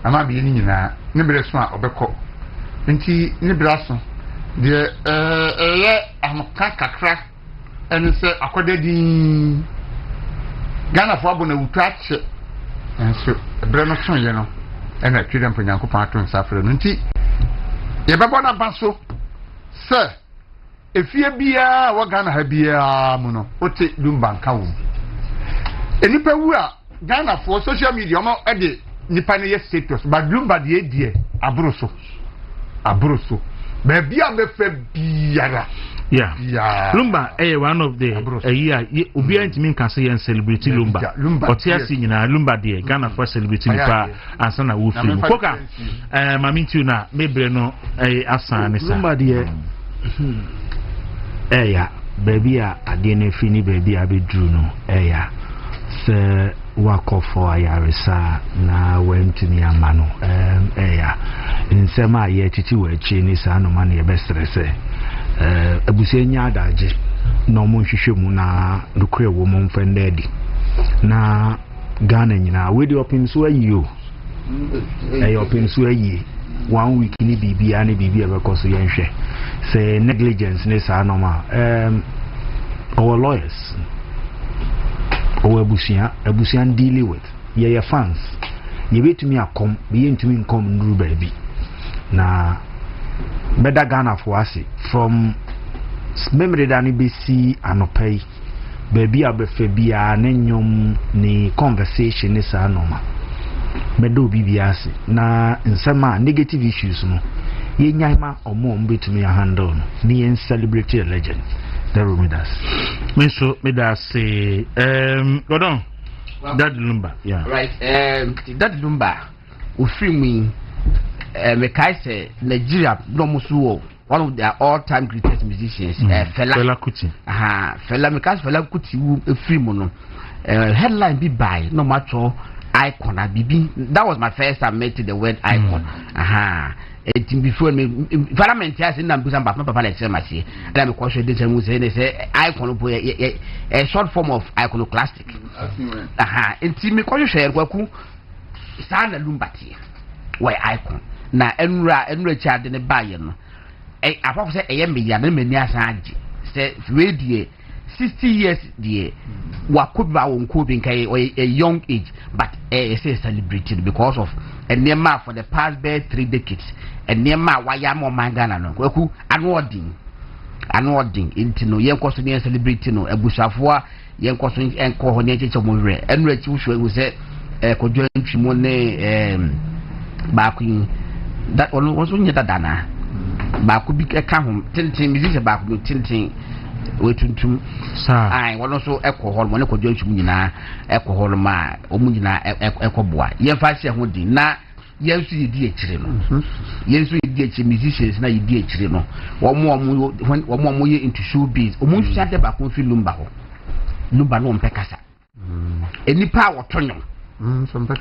[SPEAKER 5] ama be ni nyina ne bere so a obekọ nti ne bere so de ye amka kakra ene se akoda din Ghana fo abo na wutrache enso bere no so ye no ena twidem panyankopon aton safre no nti ye bebo na baso se efie bia wa Ghana ha bia mu no ote Lumba nka wo enipa wu a Ghana for social media mo e de nipa ne ye status but Lumba de edie abroso be bia be fe biara
[SPEAKER 1] Lumba one of the obi antimi nka se yen celebrate Lumba otiasi nyina Lumba de Ghana for celebrate nipa ansa na wo film koka mami tu na mebre no asan ne sa
[SPEAKER 9] Lumba de baby ade na fini baby abedru no se wakofo ayaresa na wentumi amano nsema ye titi we chi ni sa no ma na ye be stress abusenya adaje no mo hwehwe mu na nukure wo mo mfende di na Ghana nyina we di opin so ayi opin so ayi 1 week ni bibia ni bibia be koso yenhwe say negligence ni sa no ma our lawyers our abusian dealing with your fans you betumi akom be yentumi nkom nduru baabi na beda Ghana for us from memory dani be see anopai baabi abefa bia na nyom ni conversation ni sa no ma medo bibiase na nsema negative issues no yenyaima omo mbetumi handle no ni en celebrate the legend there with us
[SPEAKER 1] me da say Godon Daddy Lumba
[SPEAKER 6] right Daddy Lumba o film me kai say Nigeria no musuo one of their all-time greatest musicians Fela
[SPEAKER 1] Kuti
[SPEAKER 6] Fela me kai Fela Kuti wu film no headline be by no matter icon bibi that was my first time met the word icon it before me parliament has in Nambusa papa like say machi and me question this and say icon a short form of iconoclastic it me question share Kwaku sana Lumbati why icon na enra child ne baye no apart say me ya na me ni asanji say we 60 years there wakuba wonko bin kai a young age but say celebrated because of a nema for the past 3 decades and nema waya mo mangana no Kwaku anodin intino yenkoso ne celebrate no abusafo yenkoso enko ho ne cheche mo wre enra chi usho egu se kodwo ntwimo ne Bawku that also nyeta dana Bawku bi ka ho tintin mi se Bawku bi tintin wetuntum
[SPEAKER 1] sa
[SPEAKER 6] ai wono so ekohol mo ne kodwo ntwim nyina ekohol ma omu nyina ekoboa ye fa hye ho di na yensu yedi echire no yensu yedi echire musicians na yedi echire no omo ye into showbiz omo hwia de ba kon fi lumba no mpekasa enipa wotonyo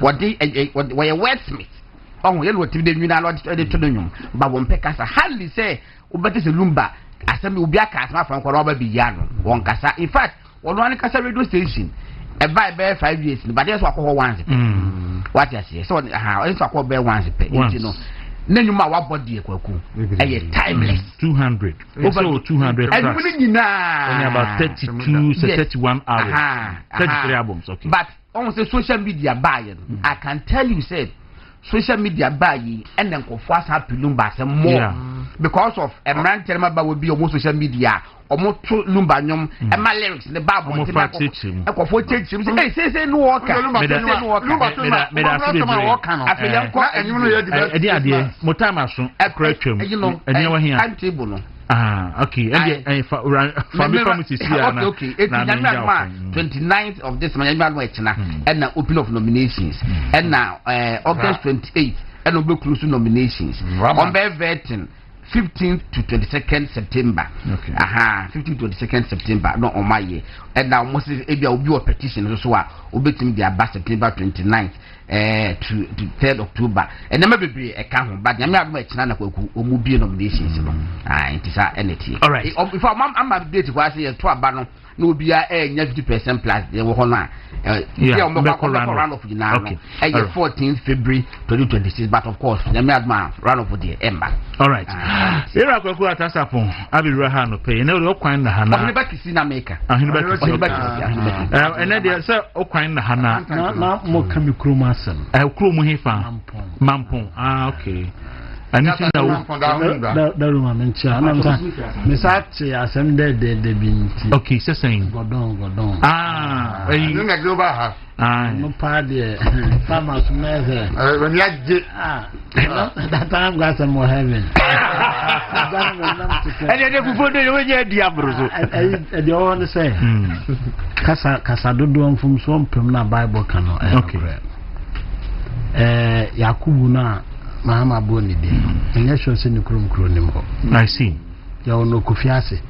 [SPEAKER 6] wodi we wordsmith oh yelo tibi de nwina lo de tonyo ba wo mpekasa hardly say obete se lumba asemi obi aka asema fa nkoro ba bi ya no won kasa in fact wono an kasa radio station e buy 5 years but that's what call once what you say so it's what call once you know nanyuma wa body Kwaku e timeless
[SPEAKER 1] 200 over 200 tracks
[SPEAKER 6] and
[SPEAKER 1] about 32 31 hours 33 albums okay
[SPEAKER 6] but on the social media buy I can tell you said social media buy and then go fast happy lumba some more because of a man tell me about be on social media omo to lumba nyom e ma lyrics the bible e ko fo teachim say no work lumba afeyan ko enyum no ye
[SPEAKER 1] di ade mo time aso akratwam enya wa hia
[SPEAKER 6] timetable no
[SPEAKER 1] okay and family committee here na
[SPEAKER 6] okay 29th of this month and na open of nominations and now August 28th and we close nominations on be vetting 15th to 22nd September.
[SPEAKER 1] Okay.
[SPEAKER 6] 15th to 22nd September. No, on my year. And now, most of the petition so obetim the about September 29th to 3rd October. And never be a count, but I'm not much none of Kwaku nominations. It is anything.
[SPEAKER 1] All right.
[SPEAKER 6] If I'm updated, was here to a banner. No be a 50% plus the Wahona. Round of the 14th February 2026. But of course, the madman run over the Ember.
[SPEAKER 1] All right. Here are Kwaku at Asapon. I will Rahano pay. And no kind of Hana.
[SPEAKER 6] Back is in America.
[SPEAKER 1] And then there's a kind of Hana.
[SPEAKER 10] Not more can be Krumasan.
[SPEAKER 1] I'll crew Muhifa. Mampon. Okay. And this is the
[SPEAKER 10] room in China. Miss Archie, I send the binti.
[SPEAKER 1] Okay, so saying.
[SPEAKER 10] Godon.
[SPEAKER 5] You make go back.
[SPEAKER 10] No party. Farmers measure.
[SPEAKER 5] When you get
[SPEAKER 10] that time got some more heaven.
[SPEAKER 6] And then before they were Diablo.
[SPEAKER 10] And you want to say, Casado from some permanent Bible canoe.
[SPEAKER 1] Okay.
[SPEAKER 10] Yakubu na. Mahama boni de enye sho se ni krum kronim ho
[SPEAKER 1] I see
[SPEAKER 10] ya ono kofiase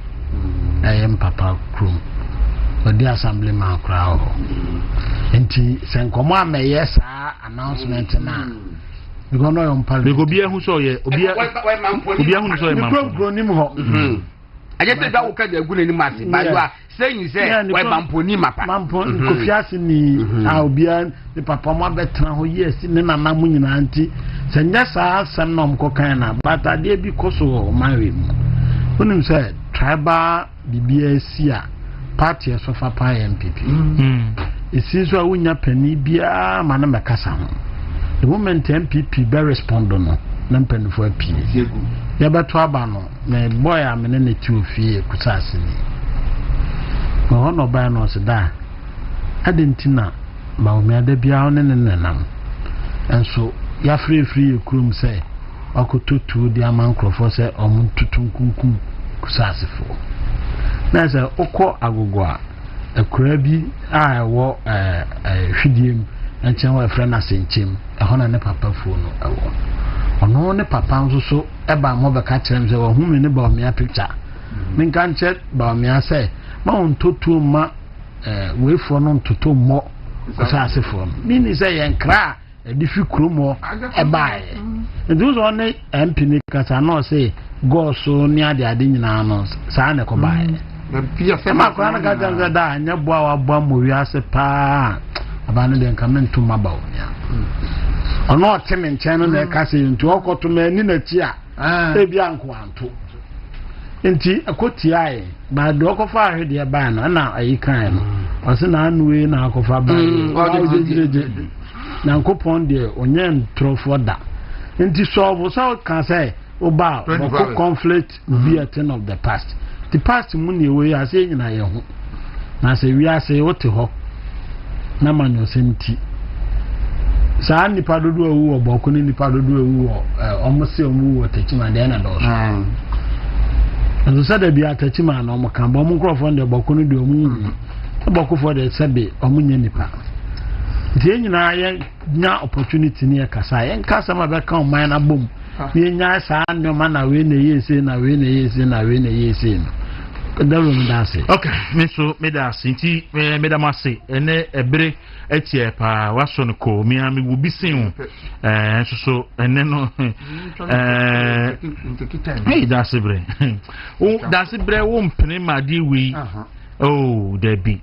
[SPEAKER 10] papa krum odi assembly man kra ho enti senkomo ameye sa announcement na because no yon pal
[SPEAKER 1] we go bia hu so ye obi hu so ye man
[SPEAKER 10] krum kronim ho
[SPEAKER 6] I just said that we can't go any massive, but you are saying you say, why Mamponi Mapa?
[SPEAKER 10] Mampon, Kofiasi ni, Albion, the Papa Mabetan, who yes, Nina Mamun auntie, Sendasa, some nom cocaine, but I did because of marry. When you said, Tribal, BBSia, party of Sofa Pie MPP. It seems we win a penny, Bia, Manamacasam. The woman MPP be respondent. Nampen for a P. Yabato Abano, my boy, I'm in any 2 feet, Kusasini. No Bano said that. I didn't know, Maumia de Bian and Nenam. And so, ya free krum say, I could to the Amanco for say, or Muntutum Kusasifo. There's a Oko Agogua, a crabby, I wore a Fidium, and Chan friend as in Chim, a Hona Papa phone. Ono ne papa nso so eba mo be ka kyerem se wo hu me ne ba me picture me kan che ba me ase ma on totu ma we fo no toto mo so asefo me ni se yen kra e di fi kromo eba e do so ne MP ni kasa no se go so ni ade nyina no sa ne ko ba e ma ko na ka janza da nya bo wa bo mo wi ase pa aba no de nka mentu ma ba o ya ono temen channel na kase nti okoto mani na ti a ebi anko anto nti akoti aye ba do okofa ahwede ba na na ayi kan no o se na anuwe na akofa ba na nkopon de onye ntrofo da nti so so kan say oba boko conflict be a thing of the past mu ne we ase nyina ye ho na se wi ase wote ho na manyo senti saa nipa dodo ewu Bawku ni nipa dodo ewu omose omu wo techima de na do so and so that be atachima na omo kan bo omu krofo de Bawku ni de omu Bawku for de sebe omu nye nipa the nyina nya opportunity ne kasa yen kasa ma be kan man na bom ne nya sa no ma na we na yese na we na yese na we na yese
[SPEAKER 1] okay me so me da sinti me da mase ene ebre etie pa waso no ko mi ami wo bisin so ene no hey da sebre wo mpene ma di wi oh debi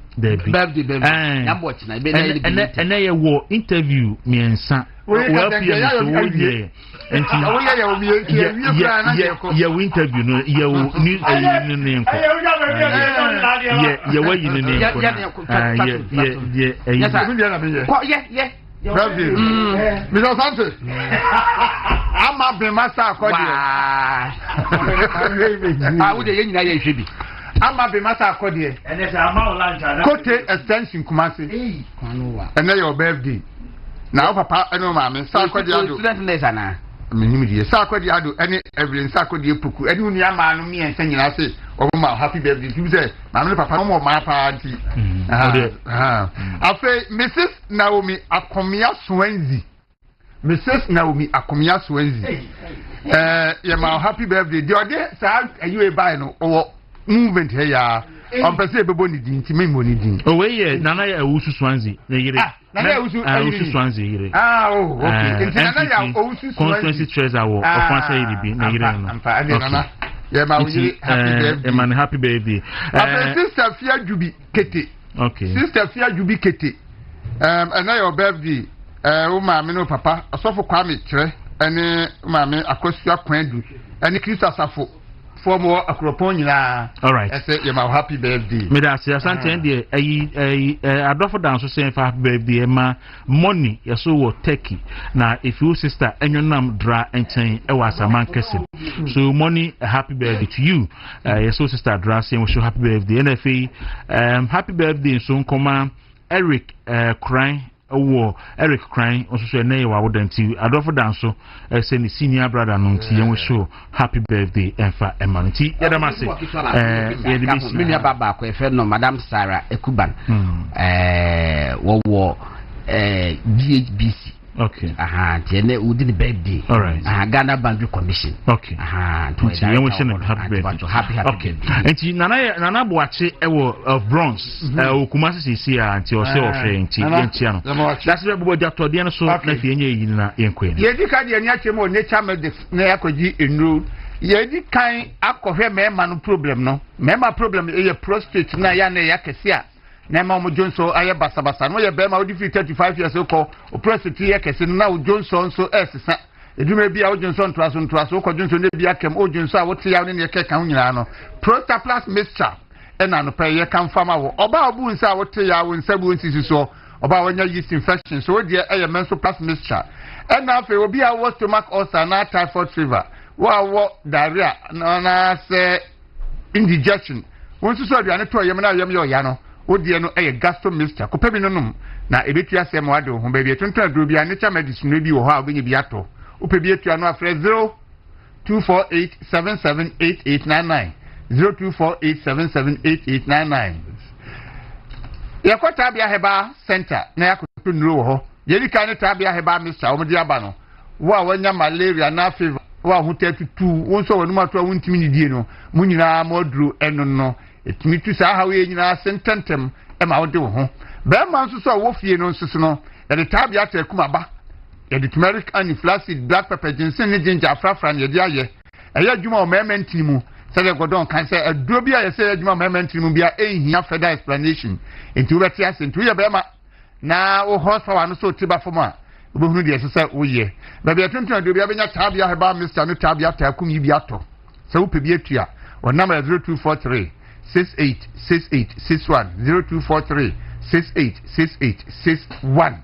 [SPEAKER 1] ene ye wo interview mi ensa well PM so wo ye enti ye interview no ye news ne nko ye wa yin ne nko ye
[SPEAKER 5] Mr. Santos, I'm a bemasa akodi. Ah, we dey nyina ye hwebi. I'm a bemasa akodi.
[SPEAKER 1] And it's a maulanja.
[SPEAKER 5] Kote extension Kumasi. And now your birthday. Now papa eno mama sa akodi ado.
[SPEAKER 6] Student nessa na.
[SPEAKER 5] Minimi die sa akodi ado any evidence akodi epuku. Eni unu ya ma no mi ense nyina se oboma happy birthday. You say mama papa no mo ma pa anti. Afe Mrs. Naomi Akomia Swenzi. Mrs. Naomi Akomia Swenzi. Yeah, my happy birthday. The other side, you a buy no or movement here. On per se bebo ni din ti me mo ni din.
[SPEAKER 1] Oh we nana ya Owusu Swansea.
[SPEAKER 5] Nana ya Owusu
[SPEAKER 1] Swansea yire.
[SPEAKER 5] Oh, okay. Nana ya Owusu Swansea.
[SPEAKER 1] Constituency treasurer wo ofansa yiri na yire no.
[SPEAKER 5] Yeah, my happy birthday.
[SPEAKER 1] Man happy birthday.
[SPEAKER 5] Sister Fia Jubi Kete.
[SPEAKER 1] Okay.
[SPEAKER 5] Sister Fia Jubi Kete. And now your birthday. Ma me no papa. Asofo Kwame Kire. Ene ma me Akosua Kwendu. Ene Christa Safo. For more akropon nyina.
[SPEAKER 1] All right.
[SPEAKER 5] I say you my happy birthday.
[SPEAKER 1] Me da say asante dey adofo dance so say happy birthday ma money yaso wo turkey na if you sister enyonam dra enten e was amankese. So money happy birthday to you. Yaso sister dra say we show happy birthday and happy birthday so nkoma Eric crying Eric crying also say na wa wodanti adofo danso say ni senior brother no nti yen we show happy birthday enfa emanti yadamase
[SPEAKER 6] me baba ko efe no madam Sarah Ekuban wo DHBC.
[SPEAKER 1] Okay.
[SPEAKER 6] Tiene udi the birthday.
[SPEAKER 1] All right.
[SPEAKER 6] Ghana Boundary Commission.
[SPEAKER 1] Okay. Yen we show happy birthday.
[SPEAKER 6] Happy
[SPEAKER 1] okay. Enti nana boache ewo of bronze okumasi sisi anti o se ofre enti yentia no. That's why bobo dia to de no so na fi enye yi na yenkwe ni.
[SPEAKER 5] Ye di ka de ni achemo nature med na yakoji enroll. Ye di kan akohwe mema no problem no. Mema problem e prostate na ya na yakese a Nema mo Johnson aye basabasa no ye bema odi 35 years ko o prostate ye kese na o Johnson so esesa eduma bia o Johnson ntraso ko Johnson ne bia kem o Johnson a wote ya ne ke kan nyina no Prostaplas mixture ena no pe ye kan fama wo oba obu nsa wote ya wo nsa bu nsisi so oba wanya yeast infection so die eye menstrual mixture ena afi obi a wo stomach ulcer na typhoid fever wo diarrhea na se indigestion won so aduane to yem na yem ya no odie no gastro mixture ko pebi no num na ebetu asem wade ho ba bi tonton aduro bi anacha medicine bi wo ha obenye bi ato o pebi etu ano afre 0248778899 0248778899 yakota bia heba center na yakoto nuro wo ho yeli kan ne tabia heba mixture o mudi aba no wo a wanya malaria na fever wo a ho tetutu won so wonu mato a wontimi ni die no munyina moduro eno no etimi tu sa ha we nyina sententem e ma wode wo ho be ma nso so wo fie no nso no ya de tabia ta kumaba ya de turmeric and flaccid black pepper ginseng ne ginger afrafra ne de aye eya dwuma o mementi mu se de godon kan se aduro bia ye se dwuma o mementi mu bia ehia further explanation enti wo beti ase enti wo ye be ma na wo hospital no so tiba fo ma wo hunu de se wo ye ba bia tuntun aduro bia benya tabia heba Mr. no tabia ta kum yi bia to se wo pe bia tua o number 0243 686861 0243 686861.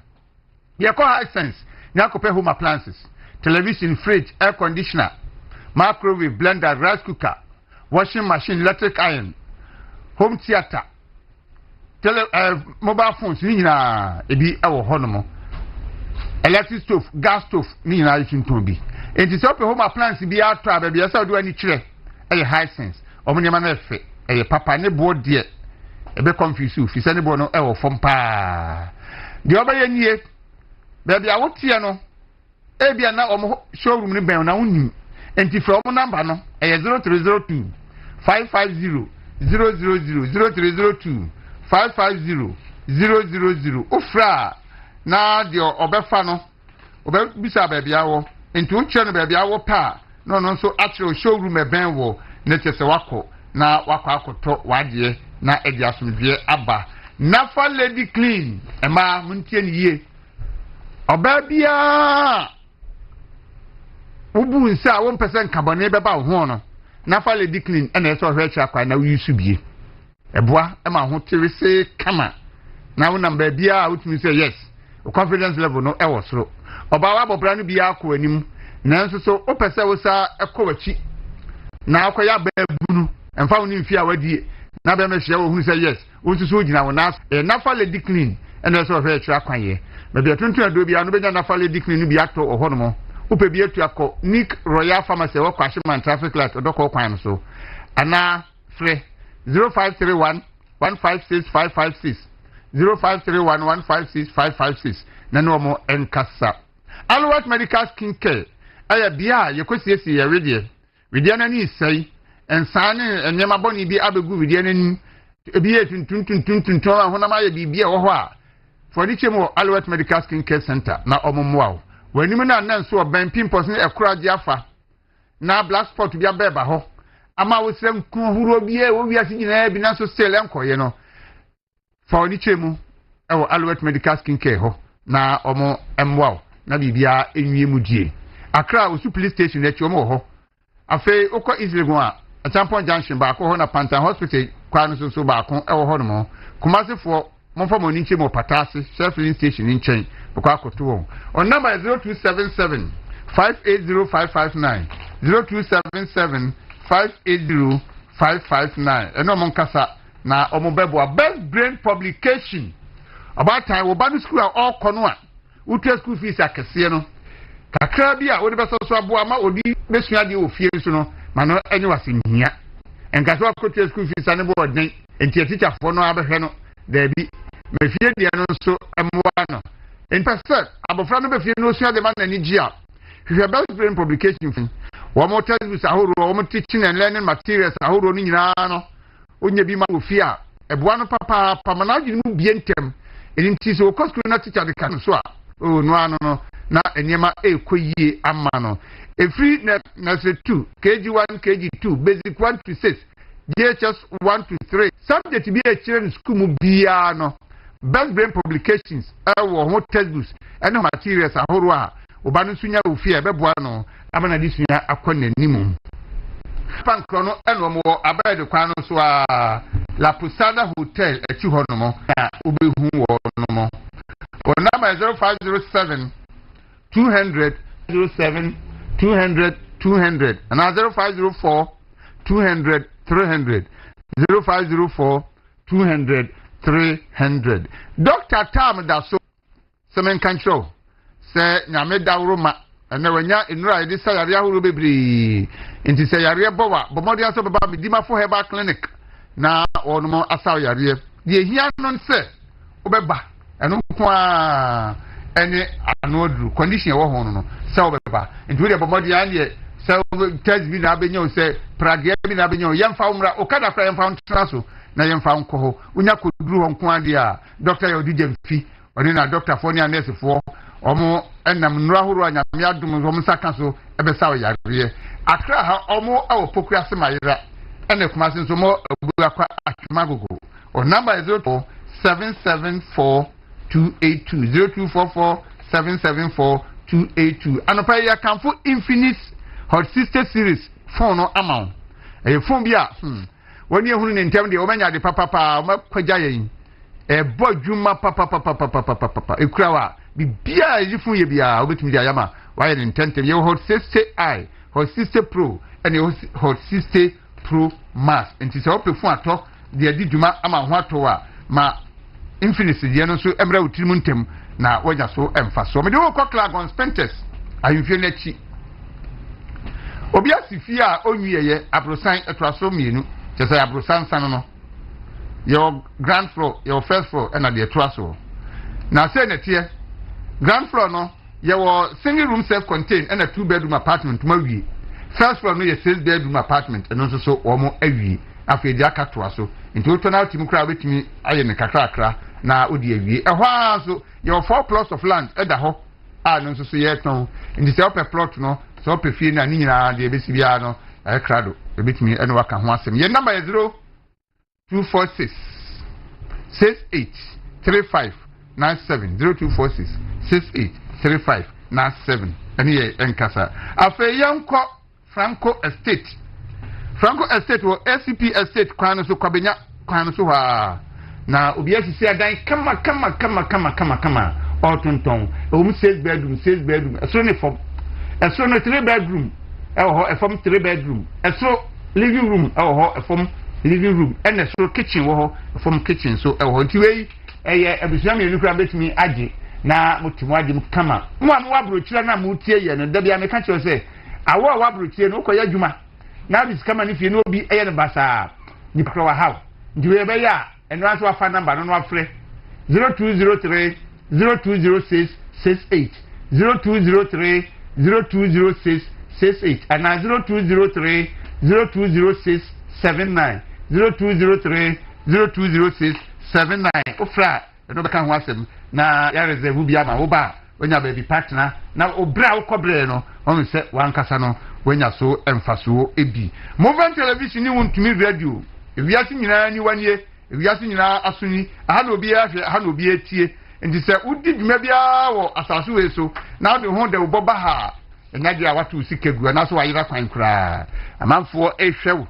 [SPEAKER 5] We call Hisense. Nyakope home appliances, television, fridge, air conditioner, microwave, blender, rice cooker, washing machine, electric iron, home theater, mobile phones. Nina ebi ewo honomo. Electric stove, gas stove. Nina ifintombi. And it's up home appliances. Be out to be asa do any chile. Hisense. Omunyama na efe. Papa ne board dear. Ebe confuse you. Fi se ne bo no ewo fom pa. the obey nie baby a wotie no ebia na omo showroom ni ben na woni enti from number no 0302 550 000 0302 550 000 ofra na de obefa no obebisa baby awo enti uche no baby awo pa no so actually showroom ben wo na chese wako na wako akoto wade na edi asomdwe aba nafa lady clean ema muntie ni ye obabia ubu nsa 1% carbon beba ho no nafa lady clean ena eso hwecha akwa na uyusu bie eboa ema ho tirese kama na wo number bia utumi say yes confidence level no e wo soro obawa bobra no bia akọ anim nanso so opese wo sa ekowachi na akoya babunu emfa wo ni mfi a wadie na be me hye wo hu say yes wo susu gina wo na nafa lady clean ena eso hwecha akwa ye maybe atuntu ado bia no benya nafa lady clean no bia ato oho no upe bi etu akọ Nick Royal Pharmacy wo kwahyeman traffic light odoko kwan so ana free 0531 156556 0531 156556 na no mo enkasa Alwat Medical Skin Care aya bia yekwesiesi ya widie na ni sai ensane enyema boni bi abegu widie na ni ebi etuntun ahona ma ya bibia wo ho a for the chemo Alwat Medical Skin Care Center na omomwa wanimu na nanso oban pimpos ne ekuraje afa na black spot bia beba ho ama wo srem kuhuro bia wo wiase nyina bi nanso sele enkoye no for the chemo ewo Alwat Medical Skin Care ho na omo emwa na bibia enwie mu die Accra Osu police station e chomo ho afi okọ easily go a Champon Junction ba ko ho na Pantan Hospital kwa no so ba ko ewo ho no mo Kumasifo monfa mo ninche mo patase Sheffield station in chain kwa akoto won on number 0277 580559 0277 580559 eno mo nkasa na omobebo best brain publication about time wo banu school all kono a utre school fees akese no kakra bi a wo de beso so abo ama odi besua de ofie nso no mano eni wasenhia enkaso akoto school fees ane bo odnen enti teacher fo no abehwe no da bi mefie dia no so emwa no in fact abofra no befie no sua de man na nigia hwe best brain publication fin wo mo textbooks ahoro wo mo teaching and learning materials ahoro ni nyina no onye bi ma ofie a eboa no papa pamanaji mu bientem enti so cost na teacher de kan so a o no ano no na enyema ekoyie ama no every nursery 2 kg1 kg2 basic 1 to 6 DHS 1 to 3 subject bi a children school mu bia no best brain publications ewo ho textbooks and materials ahoro a obanu sunya ofie beboa no amana disunya akonna nimu pankro no eno mo abede kwa no so a La Posada Hotel echi ho no mo na obehu wo no mo o number 0507 200 07 200 200 and 0504 200 300 0504 200 300 Dr. Tam da so semen control say nyame Dawuro ma na wanya enura ide say yare ahoro bebri enti say yare bowa bomodi aso baba bidima for herbal clinic na onumo asaw yare de hia non se obeba eno kwa ene anodru condition e wo ho no se obeba enti we de bomodi an ye se test bi na abenyo se pragia bi na abenyo yemfa umra okada fra yemfa ntraso na yemfa nko ho unya koduru ho nko ade a doctor ya odije mfi oni na doctor fo ni nurse fo omo enam nura horo anyame adum omo saka so ebe saw yare akra ha omo awo pokura se mayira ene kuma se so mo abuga kwa atmagogo o number is 0774 282 0244 774 282 anopa ya kanfo infinite hot sister series phone no amount e phone bia woni ehunu ne ntem de o manya de papa ma kwagya yin e bodwuma papa ekurawa bibia yifu ye bia obetumi dia yama why the intent ye hot sister I hot sister pro and hot sister pro mass enti se opefu ato de adiduma ama ho ato a ma infinity de no so emra utirimu ntem na wanya so emfa so me de wo kokla gon spentes ayunfie na chi obi asifi a onwieye abrosan etraso mienu chese abrosan san no your ground floor your first floor and the etraso na say na tie ground floor no your single room self contained and a 2-bedroom apartment mawi first floor no your 6-bedroom apartment and also so omo awi afi dia katoa so nti o tona ultim kra betimi aye ne kakra na odi awi ehwa so your 4 plots of land eda ho no so ye ton nti se op plot no so op fie na ni nyina de besi bia no krado betimi eno waka ho asem ye number 0246 68 35 97 0246 68 35 97 and ye enkasa afe yanko Franco Estate wo SCP Estate kwano so kwabenya kwano so ha na obi asisi adan kama otonton o mu 6 bedroom eso ne form eso no 3 bedroom e form 3 bedroom eso living room e form living room and eso kitchen wo form kitchen so e ntiwe eye abusuami enukura betimi age na mutumu age kama mo anu wabrochira na mutie ye no da bia me ka che se awo wabrochire no koya dwuma na bis kama ni fie no bi eye ne basa ni pakwa hawo ndiwe be ya eno aso afa number no afre 0203 0206 68 0203 0206 68 and 0203 0206 79 0203 0206 79 ofra eno beka ho asem na ya reserve bi ama wo ba onya baby partner na obra wo kobre no on se wankasa no wenya so emfaso ebi movement television ni wontumi radio ewiase nyina ni wanie ewiase nyina asuni aha na obi ahwe aha na obi etie nti se udi dwuma bia wo asaso we so na de ho de wo boba ha enyaje awatu sikegu na so wayira kwan kra amanfo ehwew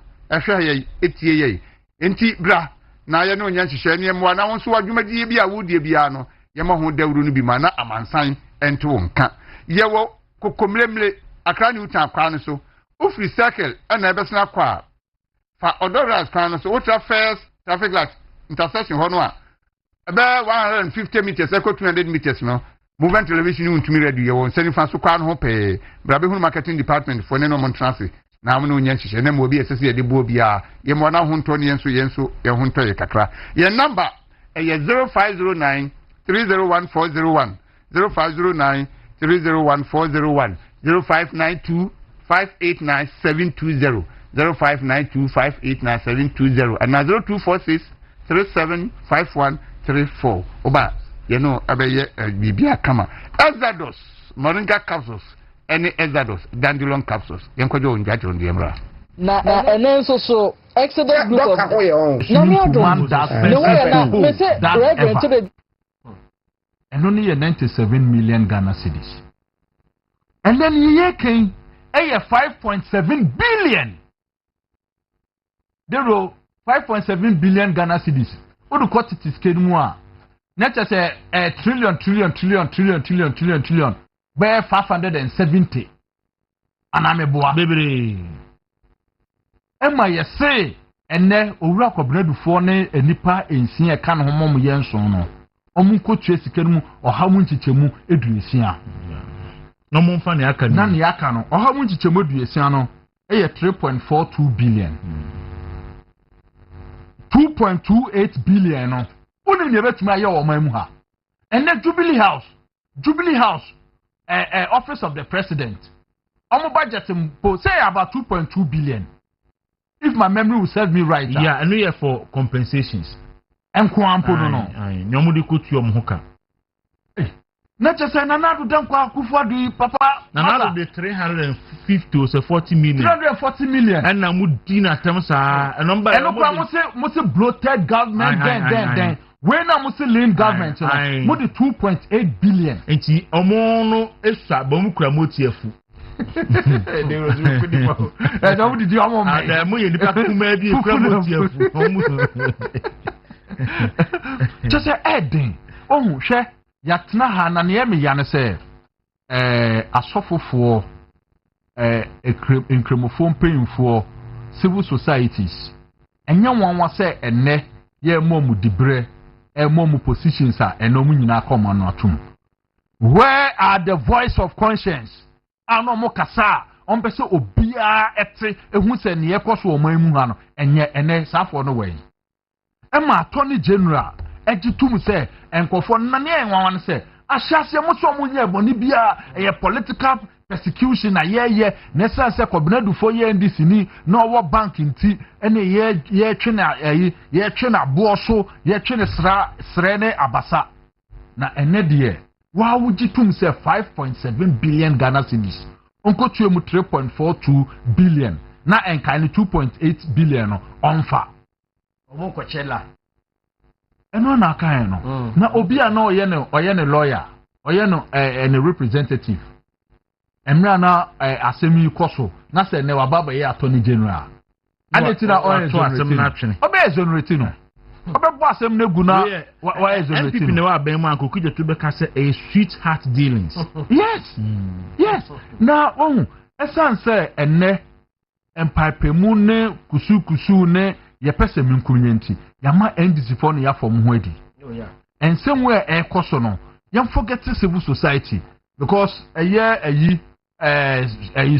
[SPEAKER 5] ye etie ye nti bra na ye no nya nhihye ne mo na won so wadwumadie bia wodie bia no ye ma ho dawuru no bi ma na amansan ento nka ye wo kokomlemle akra ni utan kwa no so ofri circle na ebesna kwa fa odoras kwa no so ultra first traffic light intersection ho no a ebe 150 meters equal 200 meters no movement television untumi radio ye won sani fa so kwa no ho pe brabe hu marketing department for ne no mon transit na mo no nya nhihye na mo obi esese ye de bo bia ye mo na ho nto ne yenso ye ho nto ye kakra ye number ye 0509 301401 0509 301401 0592 589720 0592 589720 and 0246 375134 oba you know abeye bibia kama Exodus moringa capsules any Exodus dandelion capsules yenkojo onjajo ndiemra
[SPEAKER 11] na enen so Exodus group of no me adom no way na me say reverend to the
[SPEAKER 1] and only 97 million Ghana cedis. And then ye came a 5.7 billion. There were 5.7 billion Ghana cedis. What do quantity scale more? Not just a trillion. By 570. And I'm a boy. Baby. Emma, you say, and then Ura bread for ne a nipper in senior can home yenson. Omunko chesi kenu ohamu nchichemu eduesia no monfa ne aka na ne aka no ohamu nchichemu eduesia no eye 3.42 billion 2.28 billion no oni ne betuma aye o man mu ha ene Jubilee House office of the president omo budget mpo say about 2.2 billion if my memory will serve me right yeah and we for compensations enkwampo no nyomudi kutu omhoka na chese na nadu dan kwa kufuadu papa na nadu be 350 or 40 million 340 million and na mudi na temsa number and no must bloated government then when na must lean government mudi 2.8 billion enti omo no esa bamu kura motiefu they was good people and how did you omo me na mo ye nipa kuma bi kura motiefu just Eden oh hwe yatna ha na ne me yane se asofofo ekremofo mpanyimfo civil societies enye wonwa se enne ye momu dibre momu positions a enomu nyina akoma no atum where are the voice of conscience ano mo kasa on pese obia ete ehun se ne yekoso o man mu ha no enye ene safo no we Emma Attorney General ejitum say enkofo na ne enwan se ahyase mo so mo nya boni bia eye political persecution na ye na se kobnadufo ye ndisi ni na owo bank nti ene ye twe na bo so ye twe ne sra ne abasa na ene de wa wuji tum se 5.7 billion Ghana cedis onko tue mu 3.42 billion na enkan 2.8 billion no onfa
[SPEAKER 6] omo ko chela
[SPEAKER 1] eno na kan no na obi a na oye ne lawyer oye no any representative emra na asemi koso na se ne wababa ye attorney general adetira oye so asem na twene obe exonerate no obe bo asem na gu na wa exonerate
[SPEAKER 9] MPP ne wa ben mu akoku je to be ka se a sweetheart dealings
[SPEAKER 1] yes na esan se enne empapemu ne kusu ne ye pese minkunyanti yama NDC for ne ya form ho adi ensem we ekoso no yam forget civil society because ayi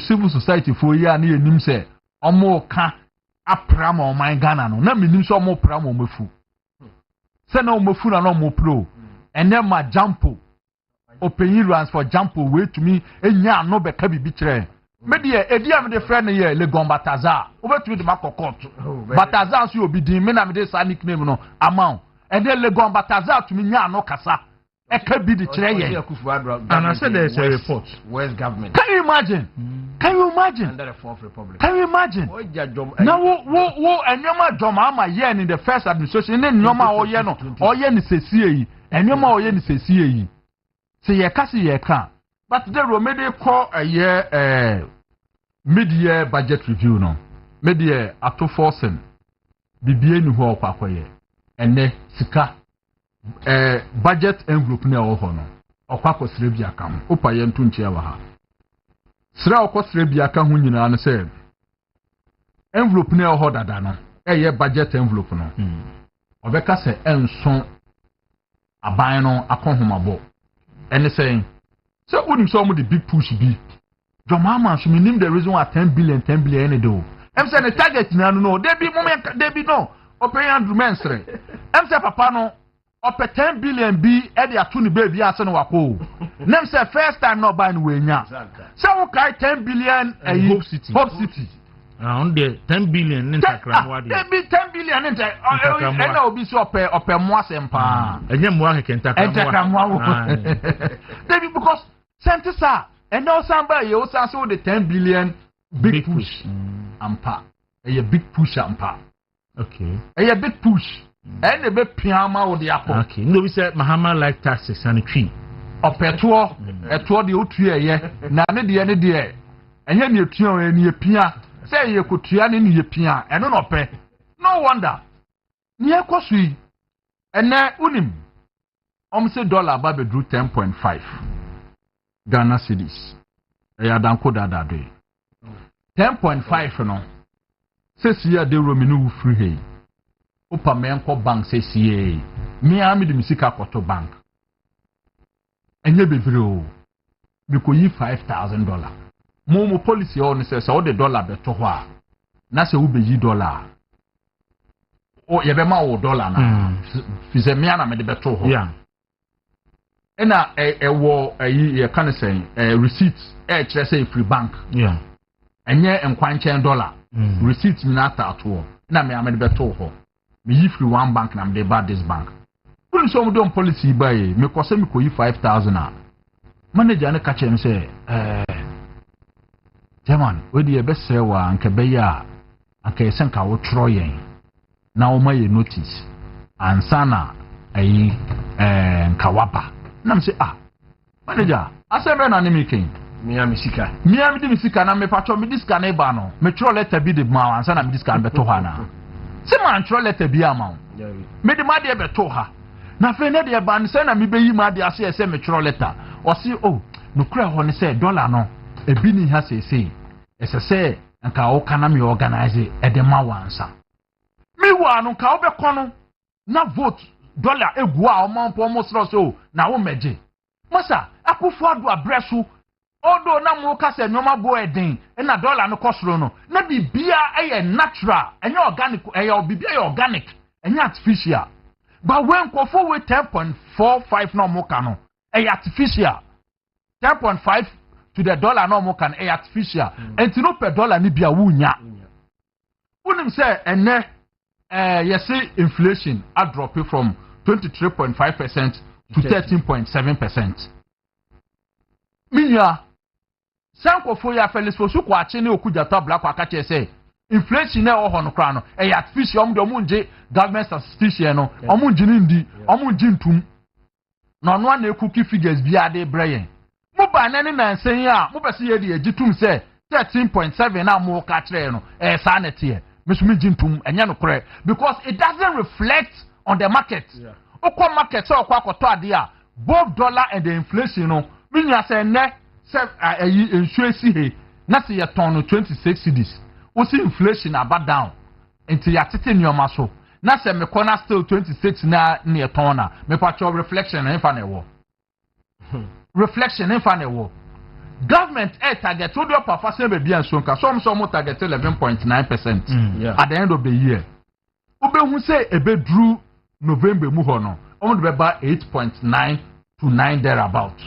[SPEAKER 1] civil society for ya na yenim se omo ka apram o man Ghana no na menim se omo pram o mafu se na o mafu na omo pro ene ma jampo open for jampo we to me enya no be ka bibi kire media ediam de friend ye Legon Bataza obetumi de makokot Bataza so obi din me na me de sa nickname no amount and then Legon Bataza to me nya no kasa e ka bi de kire ye
[SPEAKER 9] and I said there's a report
[SPEAKER 6] West government
[SPEAKER 1] can you imagine
[SPEAKER 6] under the Fourth Republic
[SPEAKER 1] can you imagine now wo enyoma joma ama ye in the first administration ne nyoma oye no oye ni sesie yi enyoma oye ni sesie yi se ye kasi ye kan but the remedy call a year mid-year budget review no mid-year ato forcing bibie ni ho kwakoye ene sika budget envelope na ho no okwako sire bia kam opa ye ntu nchia wa ha sire okwo sire bia ka ho nyina no se envelope na ho dada no eye budget envelope no obeka se enso aban no akonhomabo ene say so wouldn't some of the big push be Jomama so meaning the reason why 10 billion any do em say the target na no they be moment they be no open Andrew Mensre em say papa no open 10 billion be e dey ato ni baby ase no wako nem say first time no buy no we nya so we carry 10 billion
[SPEAKER 9] Hope City
[SPEAKER 1] around
[SPEAKER 9] the 10 billion in Takramwa
[SPEAKER 1] they be 10 billion in and obi so open mo asempa
[SPEAKER 9] enye mo aheke
[SPEAKER 1] Takramwa they be because Santisa and now somebody you also the 10 billion big push ampa a big push ampa
[SPEAKER 9] okay
[SPEAKER 1] a big push and a big piama with the apple
[SPEAKER 9] okay no we said Mahama like taxes and a tree
[SPEAKER 1] opetuo etuo de otua ye na ne de enye ne etuo ne pia say ye kotua ne pia eno no pe no wonder ne ekosui ene unim say dollar ba bedru 10.5 Ghana cedis ya danko dada do 10.5 no say siya de rominu free hey opa menko bank say siya me am de misika koto bank enye bebre o me ko yi $5,000 mo policy on say so the dollar beto ho a na say wo be yi dollar o ye be ma wo dollar na fi se me ana me de beto ho
[SPEAKER 9] yeah
[SPEAKER 1] ena wo ye kan say receipt kire say free bank
[SPEAKER 9] yeah
[SPEAKER 1] enye enkwanchen dollar receipt na ta ato na me am de beto ho me yi free one bank na me de bad this bank police so mo don policy buy me ko say me ko yi 5,000 a manager na ka che me say German we dey be say wa anka be ya anka yesen ka wo tro yen na wo maye notice ansana ayi nka waba na me say manager asebe na me ken
[SPEAKER 6] Miami Sika
[SPEAKER 1] di misika na me patcho me diska na ba no me tro letter bi de ma ansana me diska be to ha na se man tro letter bi ama me de ma de be to ha na fe ne de ba ne se na me be yi ma de ase ese me tro letter o si no kura ho ne se dollar no ebi ni ha sese esese nka o kana me organize edema wansa mi wa no ka obekọ no na vote dollar egu a o man po mo so na wo meje masa akufo ado abreso odo na mo ka se nyoma bo eden na dollar no kosoro no na bibia eye natural enye organic eye bibia eye organic enye artificial
[SPEAKER 12] But when go forward 10.45 no more can artificial 10.5 to the dollar no more can artificial and to no per dollar ni bia wunya unim say ene you see inflation a drop from 23.5% to 13.7%. Minya sanko fo ya Felix Fosu kwa ache ne okuja tabla kwa kache say inflation na o hono kra no artificial omunje government statistics no omunje ndi omunje ntum no no na ekuki figures bia de brayen mo ba na ne nansen ya mo bese ye de agitum say 13.7 na mo ka kire no sa na tie mesumi gintum enya no kore because it doesn't reflect on the market. Oko market so kwa akoto ade a both dollar and the inflation no minya say ne say insurance he na say ye ton no 26 cedis o see inflation aba down until ya tete nyoma so na say me corner still 26 na ne ton na me patcho reflection en fa na wo reflection in fa na wo government target to do performance be bia so nka some target 11.9% at the end of the year obehu say ebe drew November mu ho no omo be ba 8.9 to 9 thereabout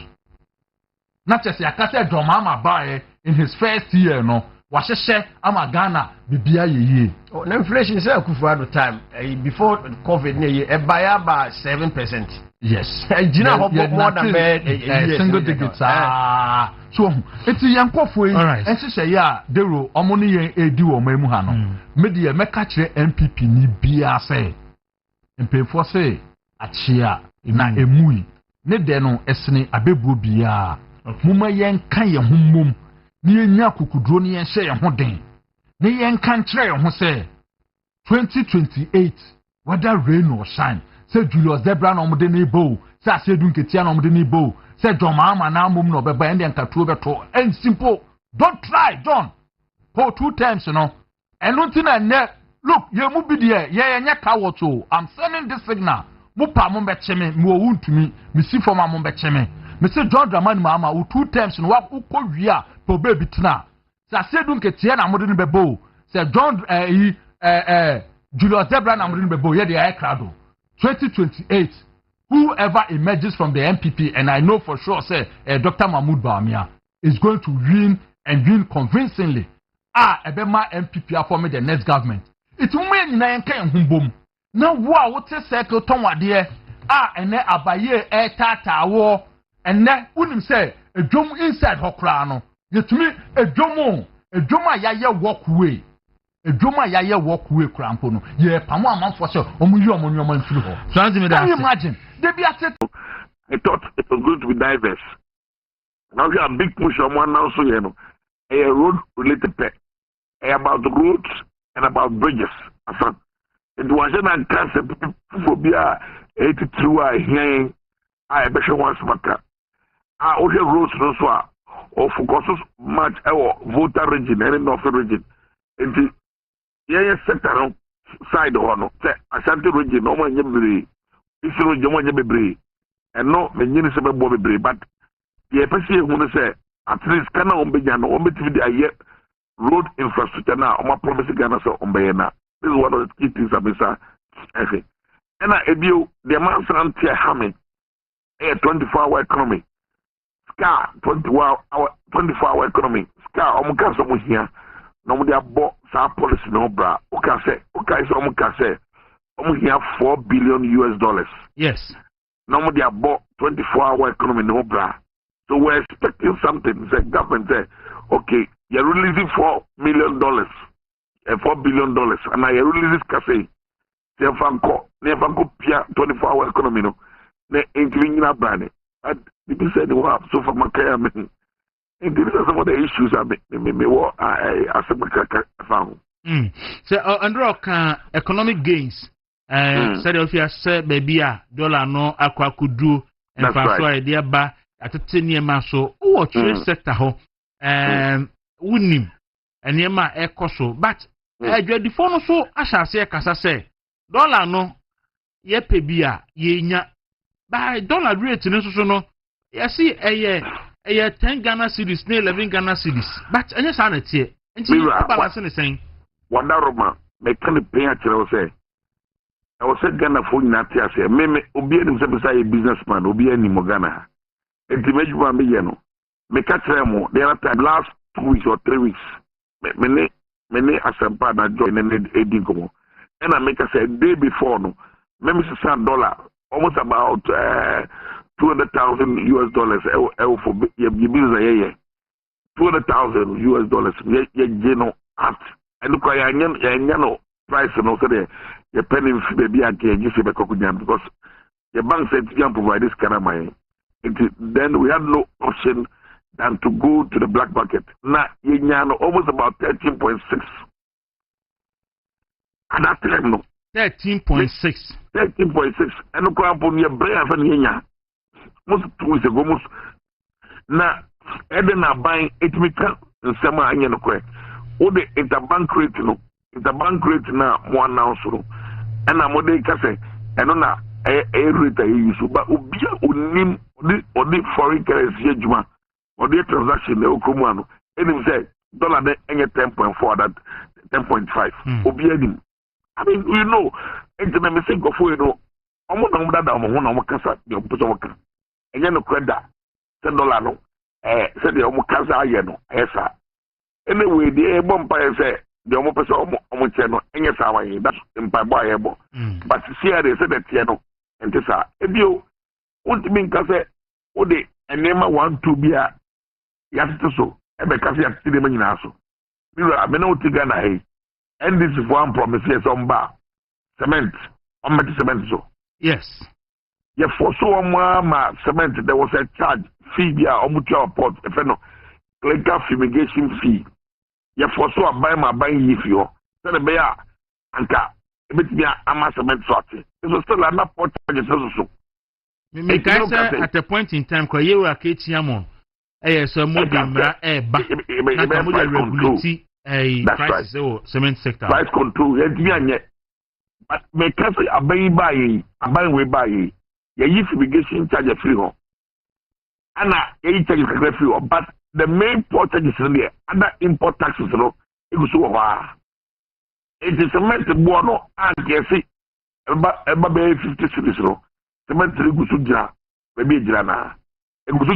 [SPEAKER 12] na chese akase domama ba in his first year no wahehye ama Ghana bibia yeye
[SPEAKER 13] na inflation say akufu at time before COVID na ye e buy about 7%.
[SPEAKER 12] Yes.
[SPEAKER 13] Gina more than
[SPEAKER 12] single digits. So it's yankofo yi ehye ya Dawuro omo ne yen edi wo mamu ha no media meka kire MPP ni bia say mpefo say achia na emui ne de no esene abebuo bia muma yen kan ye hommom ne yenya kukuduro ne yen hye ye ho den ne yen kan kire ye ho say 2028 whether rain or shine say Julius Debra no mde ne bo say asedu nketia no mde ne bo say John Mahama na mum no beba ende nkatuo beto and simple don't try John for 2 times no eno ti na ne look ye mu bi de ye nya kawoto I'm sending this signal mu pa mu be cheme mu owuntumi mi si form mu be cheme me say John Dramani Mahama u 2 times no wa ko wia po baby tina say asedu nketia na mde ne bebo say John Julius Debra na mde ne bebo ye de air crowd 2028, whoever emerges from the MPP, and I know for sure, say, Dr. Mahmoud Bawumia is going to win and win convincingly. Ebema MPP are forming the next government. It will mean na yenka humbum. Now, what circle tonwa there? And then abaye tata wo, and then unim say a drum inside Hokrano. Yet me a drama ya walk away. Ejoma ya walk away crampo no ye pamo amanfo se omuyi omonyomo mfiri ho so anti me that imagine they be at
[SPEAKER 7] I thought it was going to be diverse. Now we have big push on one now so you know a road related pay about the roads and about bridges. It was an concept for be 83 here I bet you once matter all the roads no so or focus much our voter region and north region and sector side one say Ashanti region no man bebre isi region man bebre and no me nyini se bebo bebre but ye pese hu no say at least kana on be nya no on be the road infrastructure na on promise Ghana so on be na this is one of the key things abisa okay and ebio the man san tie hame 24-hour economy ska 24-hour economy ska on ka so mo hia no mo dia bo sa policy no bra o ka say so mo ka say o here $4 billion.
[SPEAKER 12] Yes.
[SPEAKER 7] No mo dia bo 24-hour economy no bra. So we're expecting something. The government say, okay, you're releasing $4 billion, and I release this case. Never go pia 24-hour economy no. Ne including na brand. And people said they have so for my care. And these are some of the issues I found.
[SPEAKER 12] So, under economic gains, said if you say baby, dollar no Kwaku do, and for idea ba at a 10-year maso, or trade sector ho, winning, and yema ecoso. But I dread the phone so, I shall say, Cassa say, dollar no, ye pebia, ye nya, by dollar rate in so no, you see a year. 10 Ghana cedis, 11 Ghana cedis. But any sanity, and you are balancing the same.
[SPEAKER 7] One Roma, make kind of pay at you say. I was said Ghana for Natia say, Meme, Obian is a businessman, Obian in Mogana. And to make one million, make a tremo, there are last 2 weeks or 3 weeks. Many as a partner join and Edingo. And I make us a day before, no, maybe $600, almost about $200,000 US for your business. $200,000 US, you at and look, I know price and also the penny baby again, you see, because the bank said you can provide this kind of money. Then we had no option than to go to the black market. Now, you know, almost about 13.6. At that time, no.
[SPEAKER 1] 13.6.
[SPEAKER 7] 13.6. And look upon your brain and Yenya. Most 2 weeks ago, most. Now, Eden are buying 8 meter and summer and Yeno. All the interbank rate, no. Interbank rate now, one now, so. And I'm what they can say. And on a rate I use, but Ubia Unim or the foreign currency, Juma, or the transaction, the Okumano. And him say, dollar any 10.4, that 10.5. Ubia. I mean, you know, it's a mistake of you know, I'm not that I'm one of my casa, the Opozoka. And then the credit, $10, said the Omokasa, you know, Esa. Anyway, the Bompire say, the Omopeso, and yes, that's in Pababo. But see, they said that, you know, and this are, if you want to mean Cassa, would they, and name want to be a Yasto, and the Cassia Tidiminaso. You are Menoti and this is one promise, yes, on bar. Cement, on my cement, so.
[SPEAKER 1] Yes.
[SPEAKER 7] Yeah, for so much cement, there was a charge, fee, yeah, or mutual port, if I know, clinker fumigation fee. Yeah, for so I buy my buying if you, then a bear, and car, a bit me a cement sorting. It was still enough port charges also.
[SPEAKER 1] Make I say at a point in time, because you were Katiamon, so more than regularity.
[SPEAKER 7] That's
[SPEAKER 1] right. So cement sector.
[SPEAKER 7] Price control. But me can't say a buy way buy. You fumigation charge free home. And you charge free home. But the main port charges in there, other import taxes, no, it was so far. It is cement bono and you see about 50 cities, no. Cement Gusudra, maybe Jana. It was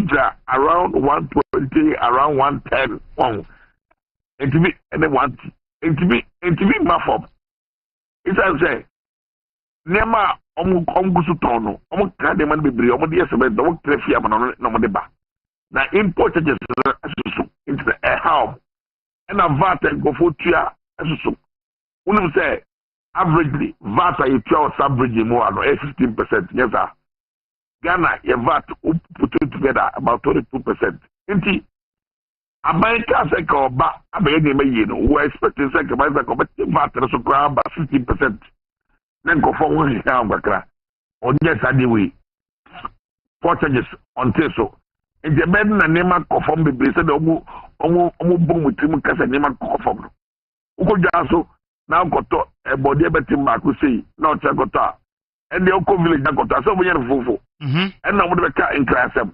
[SPEAKER 7] around 120, around 110. And to be and they want and to be muff up. It's as I say, Nema Gusutono, Candyman Bibri, Omodia Cement, don't traffic no deba. Now import charges into the how and a VAT and go for Tia as so. When say averagely VAT you tell average more than 15%. Yes, sir. Ghana, your VAT put it together about 22%. Indeed. America say ko ba abaye dey me yi no we expecting say ko ba ko VAT so kwa ba 15%. Then go for one here ambakra. Onye sade we. Four charges until so. And the men na nema conform be say the omo bom mutim kasa nema conform no. Uko jaso na goto e body betim ba ko say na o check goto. And the oko village na goto so mo yer fofo. And na mo de ka in classem.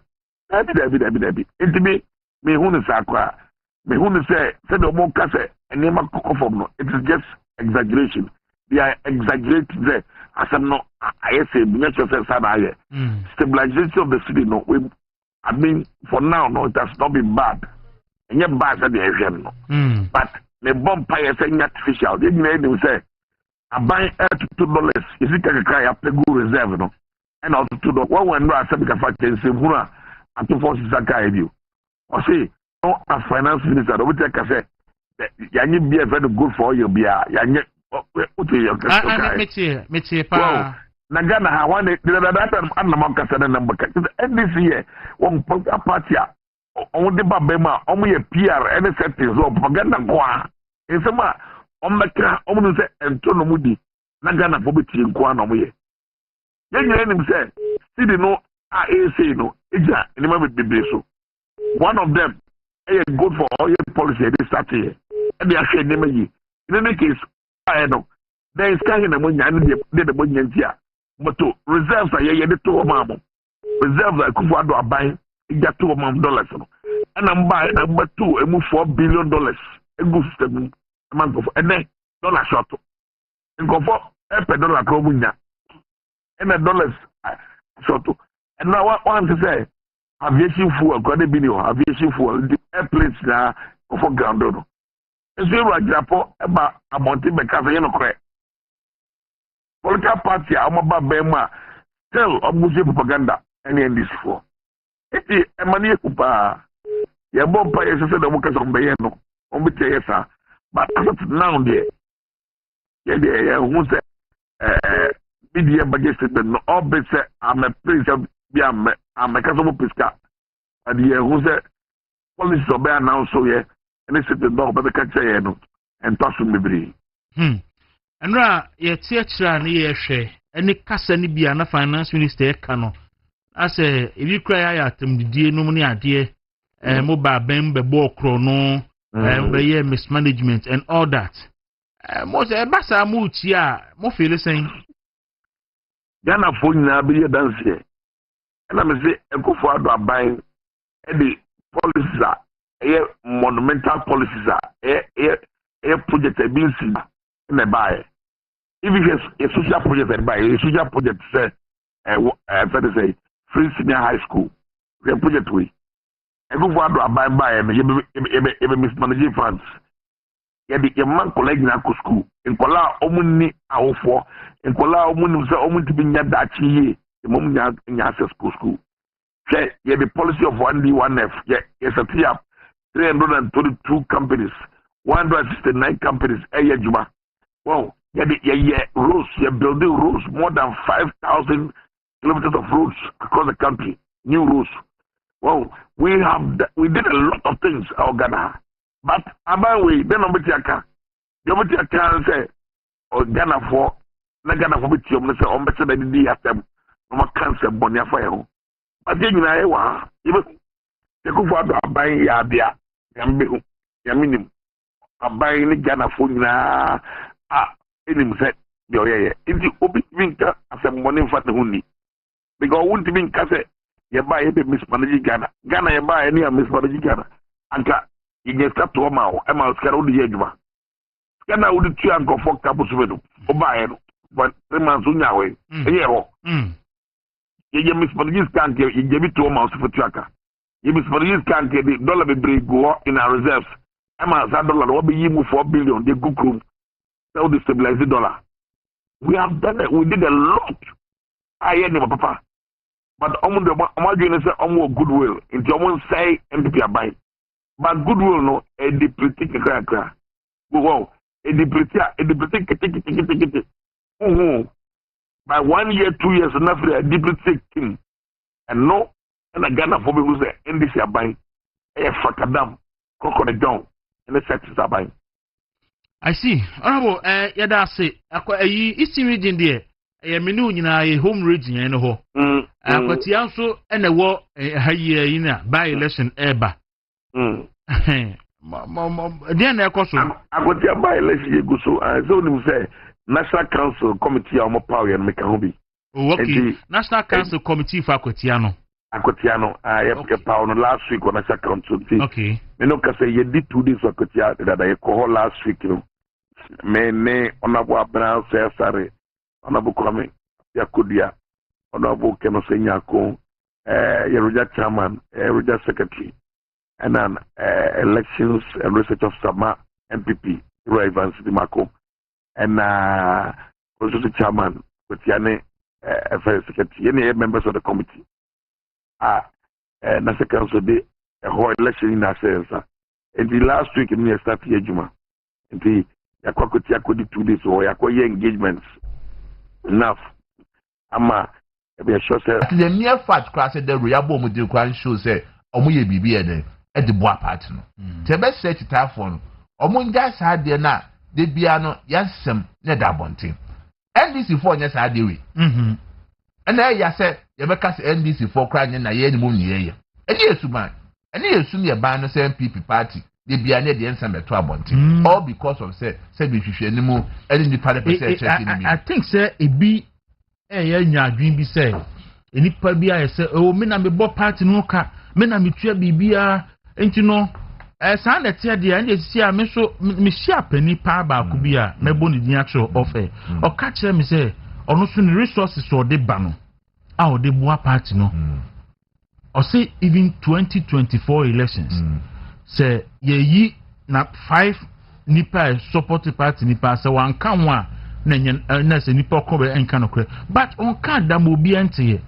[SPEAKER 7] Dabi. It me who is aqua, me who say the more cassette and name of no. It is just exaggeration. They are exaggerating there. As I'm not, I say, nature says, stabilization of the city. No, I mean, for now, no, it has not been bad. And yet, bad at the area, no. But the bomb pie is artificial. They say, I buy $2. Is it a cry up the good reserve, no? And also $2. One no, I said, I and to force Zaka you. Or say, no, as finance minister, I will take a say, you be very good for you, be a Nagana, I want it. I'm not number. And this year, one party, on the Babema, only a PR, and a settings of Pagana Gua. In some on the car, almost and Tono Moody, Nagana for between Guan away. Then you hear him say, see the no, I say no, it's a name of the one of them, good for all your policy, they start here. And they are saying, in any case, I know. There is kind of money and the money here. But to reserves are the two mamma. Reserves are Kufuado are buying, it got $2 million. And I'm buying number 2 and move $4 billion. A good system, a month of and then dollar short. And go for $1 Cromunia. and $1 so to and now what want to say aviation fuel got a video aviation fuel the airplanes now for ground no so you Japan about Monte Becasa you know correct political party amaba bema still obusi propaganda any in this for eti emani kupa ya bomba ya sasa da muka sombe yeno ombite yesa but as of now there ya who say media budget no obese am a prince bi am a kaso piska adi ya who say police obe announce so ye any city dog be ka che no en tosu mebiri
[SPEAKER 1] Enra ye tiachira na ye hwe eni kasa ni bia na finance minister ka no ase ebi kra ya atemdidie no mu ne ade mobile ben be bo kro no be ye mismanagement and all that mo se basa mu uchi a mo feel sen
[SPEAKER 7] Ghana fo nyina be ye dance na me se ekofo ado aban e the policies are monumental policies are project e bin si na buy if it's a social project and buy a social project say say free senior high school the project we e go for do buy and you mismanaging funds ya the man college na school in kola omunni awofo in kola omunni say omunti bi nya dachi ye mom nya access school say ya the policy of 1D1F ya set up 322 companies 169 companies juma. Wow, roads, you're building roads, more than 5,000 kilometers of roads across the country, new roads. Wow, we did a lot of things, our Ghana. But about we, then Obetiaka say, or Ghana for Bitium, say, on better than the atom, no cancer, Bonia Fire. But then you know, even the Kufa buying Yabia, Yaminim, buying Ghana for enim set yo ye inti obi winka asem money fat hunni because won't mean kase ye buy e be mismanage Ghana ye buy any mismanage Ghana anka ye start to ma o e ma skara odi ye adwuma Ghana odi tu anko for campus wedo o buy no but 3 months unya we ye ho ye mismanage kan ke ye bi to ma o so tu aka ye mismanage kan ke the dollar be break go in our reserves e ma $1 wo be yi mu 4 billion de gukrum so destabilize the dollar. We have done it. We did a lot. I hear them, Papa. But I'm going to say goodwill. Into I'm say MPP are buying. But goodwill no, a depreciate cracker. Wow, a depreciate. By 1 year, 2 years, enough for a depreciate king. And no, and a Ghana for people say, and this are buying. A fakadam, crocodile down, and the sexes are buying.
[SPEAKER 1] I see. Honorable, yada say, Eastern region there, menu nyina home region ene ho. Akwati anso ene wo haye ina by election eba. Dia na ekoso.
[SPEAKER 7] Akwati by election ye go so. So nim say National Council Committee am power and make hobi.
[SPEAKER 1] Okay. National Council Committee for Akwatiano.
[SPEAKER 7] Akwatiano, ye power no last week on National Council.
[SPEAKER 1] Okay.
[SPEAKER 7] Me no ka say ye did 2 days Akwatiano that I call last week. Me honorable Abraham Cesare, honorable Kwame Yakudia, honorable Keno Senyako, Yeruja Chairman, Yeruja Secretary, and then elections and research of Sama MPP, Roy Evans Dimako, and also Chairman, Kotiane, Affairs Secretary, any members of the committee. Nasa Council did a whole election in Asensa. And the last week in the start here, Juma, and the Kwaku 2 days or Yakoye engagements. Enough. Ama, be a short say.
[SPEAKER 12] The mere fact class the Riabo Mudu show say, Omuye Bibi at the Bois Pattern. Tebe said to Tafon, Omungas had the na, the Biano, Yansem, Nedabonting. NDC for yes, I do it. And I said, Yabacas NDC for crying in a year moon year. And yes, man, and yes, soon your banner same PP party. They be near the answer to Abonti. All because of say we should anymore any party percent.
[SPEAKER 1] I think say it be a dream be say any party say oh me na me bo party no ka me na me tua bibia enti no san na tia de and see a me so me share penny pa ba ku bia me bo ni din actual offer o ka kire me say ono so ne resources so de ba no a o de boa party no o say even 2024 elections say ye na 5 nipa support party nipa say wan kan ho a na say nipa ko be enka no kre but on kan da mo bi ente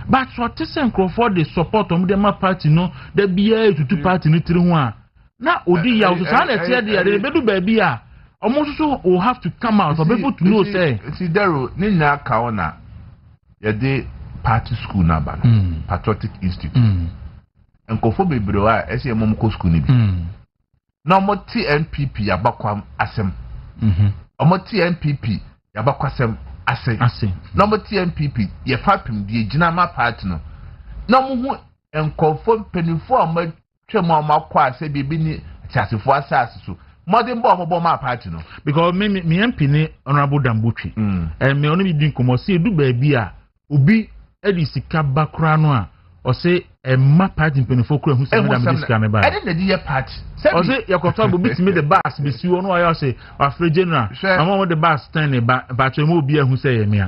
[SPEAKER 1] but so tesen for the support on the party no the bia to party ni tiri ho a na odi ya so sa na tie de bedu ba bi a almost so will have to come out for people to know say
[SPEAKER 12] see Daro ni na ka ona ye de party school na ba patriotic institute enkofo bebre a ese mom ko school ni bi na mo TNPP abakwam asem omo TNPP yabakwasem ase na mo TNPP ye fapim de gina ma party no na mo hu enkofo penifo a mo twem a makwa ase bibi ni tiasefo asase so modern bomb ma party no
[SPEAKER 1] because me MP ni honorable Dambutwi me onu bi din komo se du ba bi a obi edi sika bakra no a o se ma party penifo kura hu se me da me sika me ba
[SPEAKER 12] edi na di ye party
[SPEAKER 1] o se yakoto bo bitimi the bus be si onu ayo se afre general amon the bus stand ba twa mo obi ahu se ye me a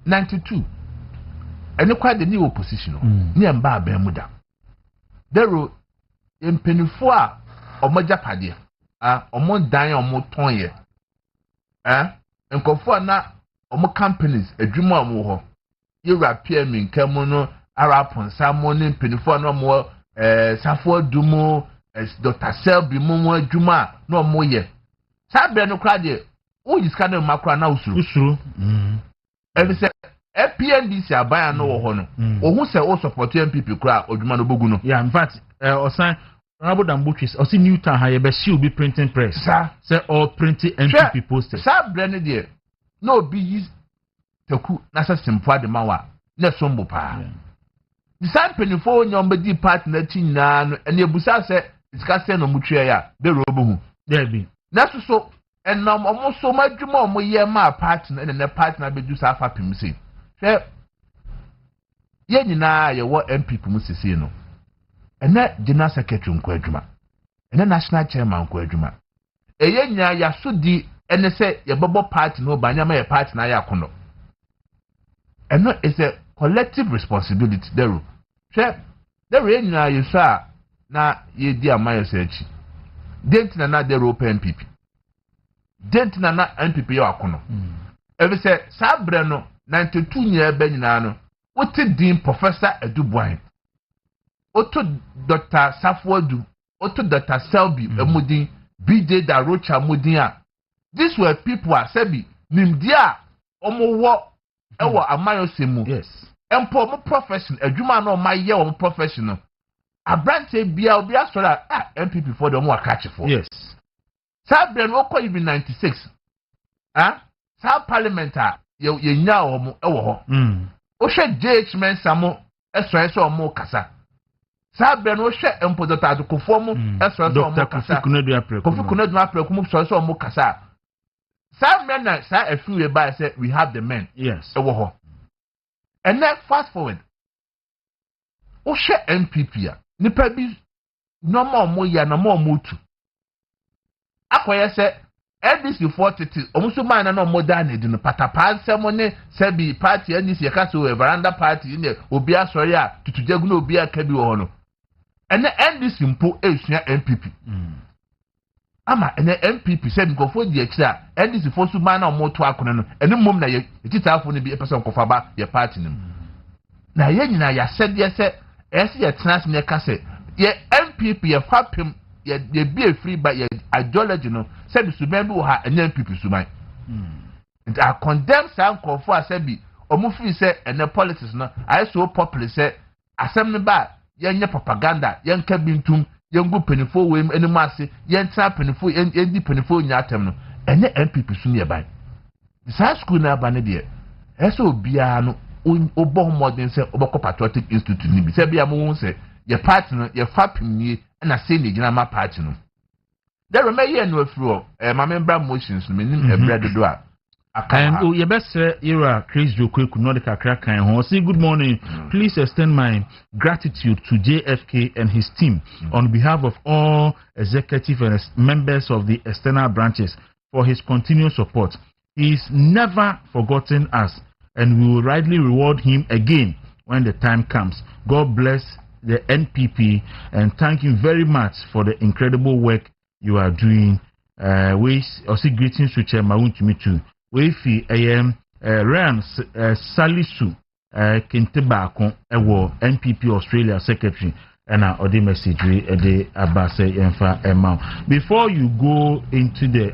[SPEAKER 12] 92 eni kwa de ni opposition ni em ba ba mu da Daro penifo a omo japade omo dan omo ton ye enkofo na omo companies adwuma omo ho European minkamo no araponsa mo ne penifo na omo safo dumo Dr. Selby mo adwuma na omo ye sabe no kra de o yiska na makra na usuru ebi se PNDC abaya no wo ho no ohun se o support MPP kra adwuma no bogu no
[SPEAKER 1] yeah in fact osan Honorable Dambutwi osi Newtown ha ye be she be printing press say all printing MPP posters
[SPEAKER 12] sa brand de no be use taku na sa simple de mawa na sombo pa the same penifo nyom be di part na ti nyina no ene ebusa se iska se no mutwe ya de robo hu
[SPEAKER 1] there be
[SPEAKER 12] na so enam omo so madwuma omo ye ma part na ene part na be du sa fa pim se hwe ye nyina ye wo MPP mu sisi no ene general secretary nko adwuma ene national chairman nko adwuma eye nya ya so di ene se ye bobo party no banya ma ye party na ya kono eno is a collective responsibility Daro ye nya ye so a na ye di amayo se achi dent na Daro open MPP dent na MPP ye akono ebe se sabre no 92 nya be nyina no wote din professor Edubuan Oto Dr. Safuodu, Oto Dr. Selby, Mudin, BJ Darocha Mudin. These were people who said, Nimdia, Omo wo, Ewa Amayo Semu.
[SPEAKER 1] Yes.
[SPEAKER 12] Empo mo profession, a Juma no my year on professional. A branch a Bia so that MPP for the more catch for.
[SPEAKER 1] Yes.
[SPEAKER 12] Sabren Oko even 96. South Parliamentar, ye nya omo ewo ho. Oshe JH men samo, eso omo kasa. Sabe no hwe empodota adukofo mu eso omo kasa Kofi Kunadu apreko mu so omo kasa sabe na sa afiwe ba say we have the men
[SPEAKER 1] yes
[SPEAKER 12] ewo ho and then fast forward o hwe MPP a nipa bi no ma omo ya na ma omo tu akoye se NDC 40 omo so man na omo da na di no patapa nsemo ne sabi party NDC ya kaso veranda party ne obi asori a tutujagu na obi aka bi wo ho no ene NDC mpo esua MPP ama ene MPP se nkofo di akira NDC fo su man na omo to akono no ene mom na ye titafo ne bi epese nkofa ba ye party nim na ye nyina ya sede se ese ye trans ne kase ye MPP ye fapem ye bi efiri ba ye ideology no se bi su ben bi wo ha ene MPP su man and I condemn some nkofo asabi omo free se ene politics no I so popular se asem ne ba yenye propaganda yenka bintum yengu penifo wem enimu ase yentra penifo endi penifo nyatem no ene MPP su ne ban the school na ba ne de eso obia no obo modern se oboko patriotic institute ni bi se bia mo se ye party no ye fapim nie na se ne gina ma party no there remain no afro ma member motions no menim ebra dodo a
[SPEAKER 1] and your best era Chris Kwaku no the kakra kan ho say good morning please extend my gratitude to JFK and his team on behalf of all executive and members of the external branches for his continued support He's never forgotten us, and we will rightly reward him again when the time comes. God bless the NPP, and thank you very much for the incredible work you are doing. We also greetings to Chairman Mawuntumi too. We feel Ryan Salisu Kintebako Ewo NPP Australia Secretary and our other message the Abase Enfa Emma. Before you go into the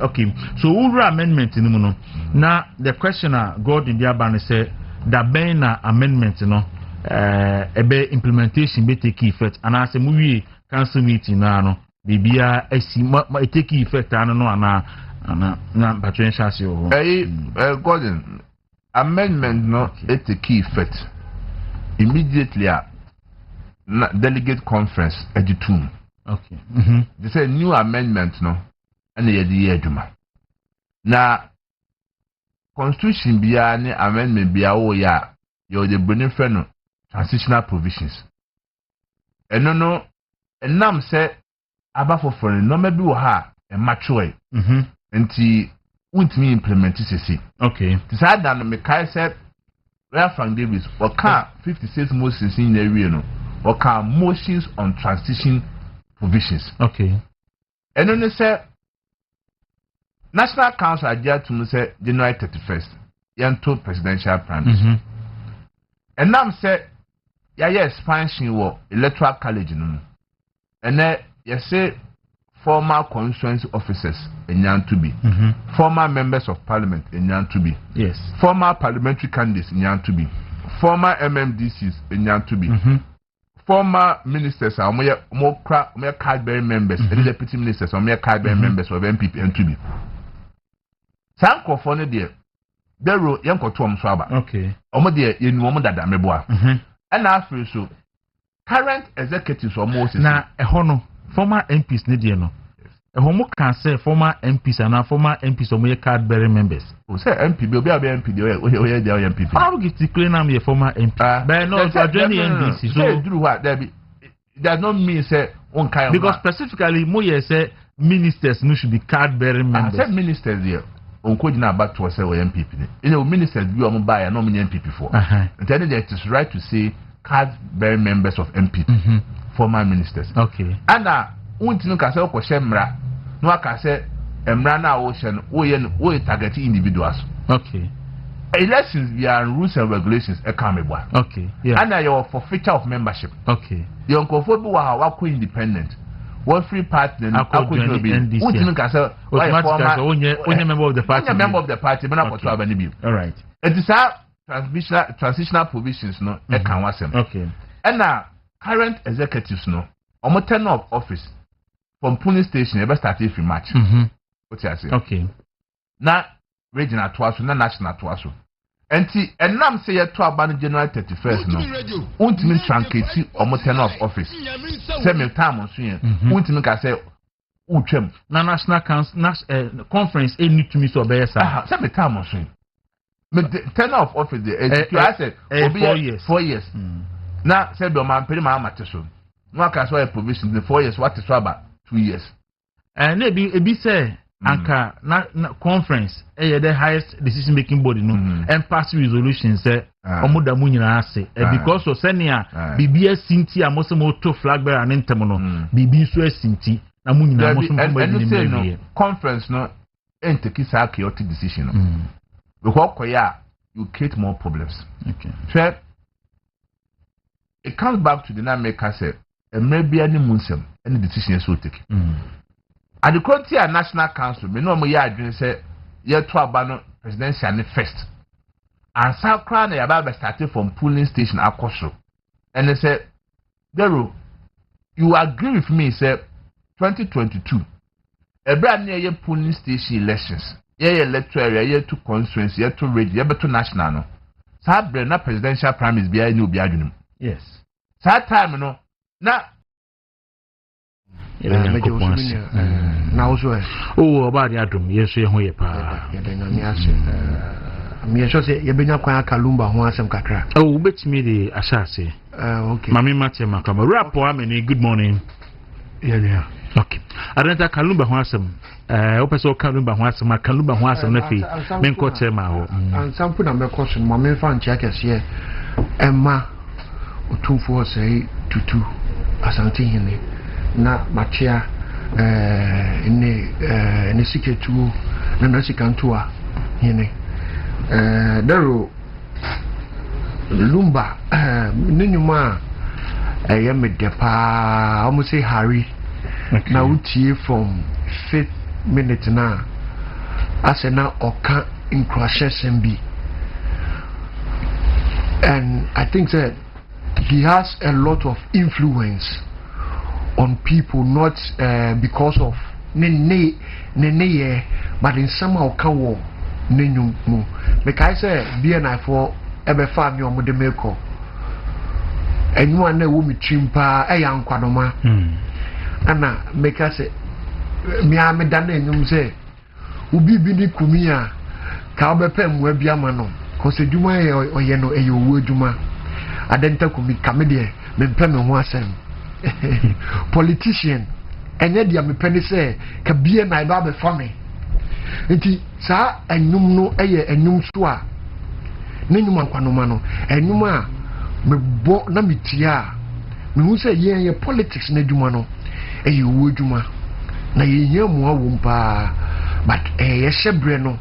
[SPEAKER 1] so Ura amendment in the now the questioner God in the Abane said that Bena amendment ebe implementation be take effect and as a movie council meeting now bibia take effect na potential
[SPEAKER 14] Gordon amendment no it take effect immediately delegate conference editum they say new amendment no and the eduma na constitution bia ni amendment bia wo ya you the benefit no transitional provisions no enam say aba for no maybe wo ha e mature nti untimi implement sisi this had done me kai said where from Davis or can 56 motions in the area no or can motions on transition provisions and then say National Council adhere to say January 31st yanto presidential primaries and now say expansion wo electoral college no and then you say former constituency officers enyan to be former members of parliament enyan to be former parliamentary candidates enyan to be former MMDCs enyan to be former ministers are more card bearing members and deputy ministers or more card bearing members of MPP and to be some conform there Dawuro yanko to swaba omo de yenu omo dada meboa and after so current executives or Moses
[SPEAKER 1] na ehono former MPs ne de no ehomo can say former MPs and former MPs or more card bearing members
[SPEAKER 14] o say MP be MP de o de MPP
[SPEAKER 1] how get to claim am former MP but no to join the NDC
[SPEAKER 14] so do what there be that not mean say on kind
[SPEAKER 1] because specifically mo say ministers no should be card bearing members
[SPEAKER 14] I said ministers here Onkojina back to us MPP. You know, ministers do on buy and nominate MPP for. And then it is right to say card bearing members of MPP, former ministers. And now, Untino can say Okoshemra, no I can say Emrana Ocean, we target individuals. Elections via rules and regulations a camera. And now you're for feature of membership. The Onkofobu are independent. One free partner, I could be
[SPEAKER 1] only member of the party.
[SPEAKER 14] Member of the party, but not for any.
[SPEAKER 1] All right.
[SPEAKER 14] It is our transitional provisions, no, and now current executives, no, or tenure of office from polling station, ever started in March. What I say? Now, regional twice, not national twice. And now say to about January 31st, no. Won't mean truncate or more tenure of office. Same time on swing. Won't mean I say, Uchem.
[SPEAKER 1] Na national conference, a need to miss or bear.
[SPEAKER 14] Same time on swing. But the tenure of office, I said, 4 years. 4 years. Now, said the man, pretty much so. No, I saw a provision in 4 years. What is about 2 years?
[SPEAKER 1] And maybe a bit say. Anka na conference the highest decision making body no and pass resolution say omoda mu nyina ase because of senia bibia sinti amosomo to flag bearer and ntem no bibi so asinti na mu nyina amosomo
[SPEAKER 14] no conference no enteki sa chaotic decision no because koya you create more problems so it comes back to the dynamic say maybe any munsem any decision so take at the country and National Council, we know we are doing say year 12 banner presidential first. And South Crown about started from polling station Akoso. And they said, Dawuro, you agree with me, say 2022. A brand new polling station elections. Year electoral area, year to constituency, year to radio, year to national. No. So na presidential primaries be new be adunum.
[SPEAKER 1] Yes.
[SPEAKER 14] So that time no. Now
[SPEAKER 13] now so
[SPEAKER 1] about the atom yes we ho ye pa
[SPEAKER 13] me so say ye benya kwan akalumba ho asem kakra
[SPEAKER 1] betimi de ashase
[SPEAKER 13] okay
[SPEAKER 1] mami mate makama rapo ameni good morning
[SPEAKER 13] yeah
[SPEAKER 1] okay adenta kalumba ho asem opeso kanumba ho asema kanumba ho asema na fi menko chema ho
[SPEAKER 15] ansampu na mekoso ma menfa ntia kese emma otumfo sei tutu asante hene na machia ne siketu na sikantua hene daro lumba ninyuma medepa almost say Harry na utie from 5th minute na asena oka incrushes be, and I think that he has a lot of influence on people, not because of nene but in somehow kawo nenyu mu make I say BNI for ebe family omo de meko enyu na wo mitrimpa eya nkwadoma ana make I say mi ameda na enyum say ubi bi ni kumi a ka obepem wa bia ma no cause edwuma oye no eyo wo edwuma adenta kumi kamede me mpem ho asem politician enye dia me pene say ka bia na ba be family nti sa enyum no eye enyum so a nenyum akwanoma no enyum a me bo na mitia me hu say ye politics na edwuma no eye wo edwuma na ye mu awompa but ye shebre no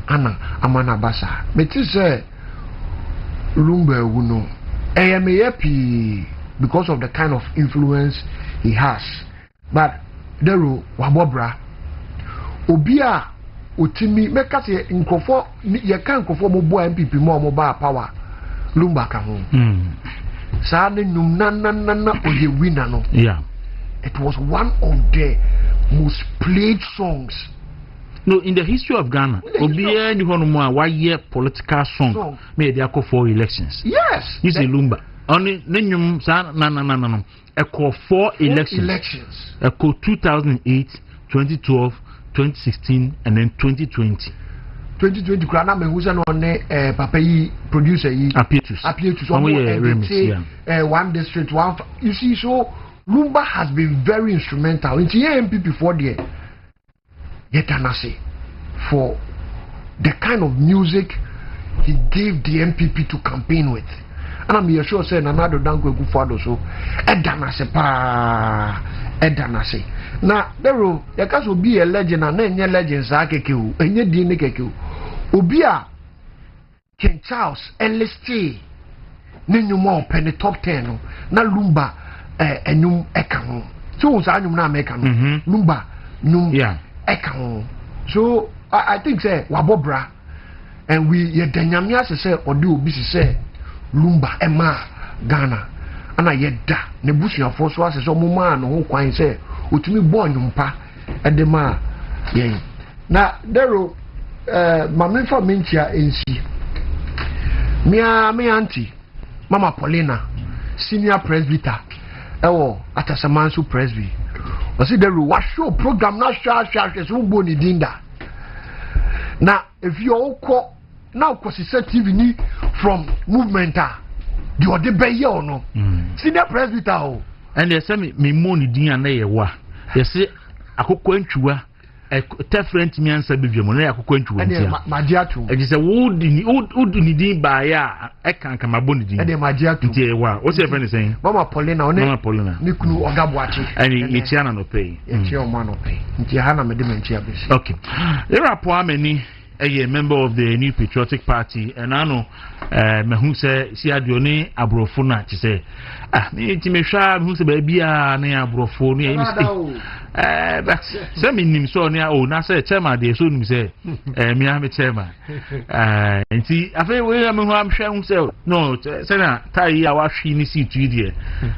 [SPEAKER 15] ana amana basa meti say lumba wu no eye me happy because of the kind of influence he has, but dero wabobra obia otimi meka se nkofo ye kan nkofo mo bo MPP mo ba power lumba ka ho sa ne num na oye winner no.
[SPEAKER 1] Yeah,
[SPEAKER 15] it was one of the most played songs.
[SPEAKER 1] No, in the history of Ghana, obia ni hono mo a why political song made there for elections.
[SPEAKER 15] Yes,
[SPEAKER 1] you say lumba only nenum sa na a call for elections. A call 2008, 2012, 2016 and then 2020.
[SPEAKER 15] 2020 krana me huza no ne papa yi producer yi Apietus one district one. You see, so Lumba has been very instrumental in the MPP for the Yetanase for the kind of music he gave the MPP to campaign with. And I'm sure saying another dango gufado so Edanase pa Edanase. Now there will be a legend and then legends akeku and ye dine keku. Obia King Charles enlisted Nenyumo penny top 10 na Lumba enyum ekano. So anyum na mekano. Lumba num ekano. So I think say wabobra and we ye denyamia say odi obi say Lumba ema Ghana ana yeda ne busuafo so ase so moma no ho kwan say otumi bo nyumpa edema yen na dero mama fa mentia ensi me auntie Mama Paulina senior presbyter ewo atasamansu presby osi dero wa show program na sha so bo ni dinda na if you all now Kwasisa TV ni from movement the ode be here or no senior presbyter o
[SPEAKER 1] and they say me money din na ye wa they say akokọ ntwua different me answer be dwemo na akokọ ntwua ntia
[SPEAKER 15] magiatu
[SPEAKER 1] e say would ni din ba ya e kan kan mabo ni din
[SPEAKER 15] e magiatu
[SPEAKER 1] ntia wa o say friend saying
[SPEAKER 15] Mama Paulina one
[SPEAKER 1] Mama Paulina
[SPEAKER 15] ni kunu ogabwachi
[SPEAKER 1] and e tia na no pay
[SPEAKER 15] e tia o ma no pay ntia ha na me de mentia be
[SPEAKER 1] okay there are poor many a member of the New Patriotic Party and I know me say si adioni abrofo na ti say me ti me hwa me say ba bia na abrofo ni but say me nim so na o na say chairman dey so nim say me am chairman nti afa we am ho am hwa say no say na tai ya wa hwi ni seat yi dey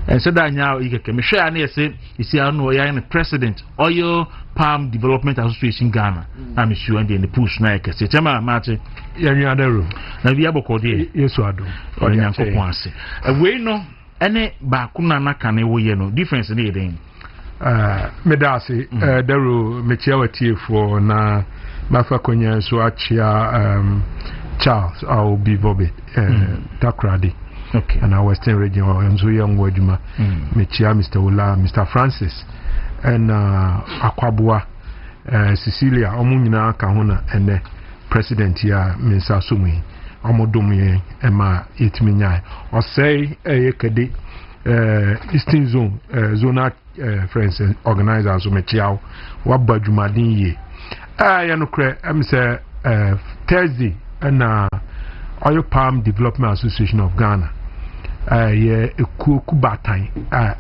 [SPEAKER 1] and say da nya ikeke me hwa na say isi anu ya na president Oil Palm Development Association Ghana I'm sure and the push na ekese chama mate
[SPEAKER 16] yanyu adaro
[SPEAKER 1] na bia bokode
[SPEAKER 16] yesu ado
[SPEAKER 1] onyankopon ase we no ene ba kuna na kan wo ye no difference na yeden
[SPEAKER 16] medasi daro mechia watiefo na mafa konya so achia Charles au Bivobe Takradi
[SPEAKER 1] okay
[SPEAKER 16] and our Western region amzo young waduma mechia Mr. Ola Mr. Francis and Akwabua Cecilia omunyina ka ho na ene president ya Mensa Sumi omodom ema yetiminya o say yekede Eastern Zone zonal friends organizers mechiaw wabadwumadin ye ya no kre am say Thursday na Oil Palm Development Association of Ghana ye ekuoku batan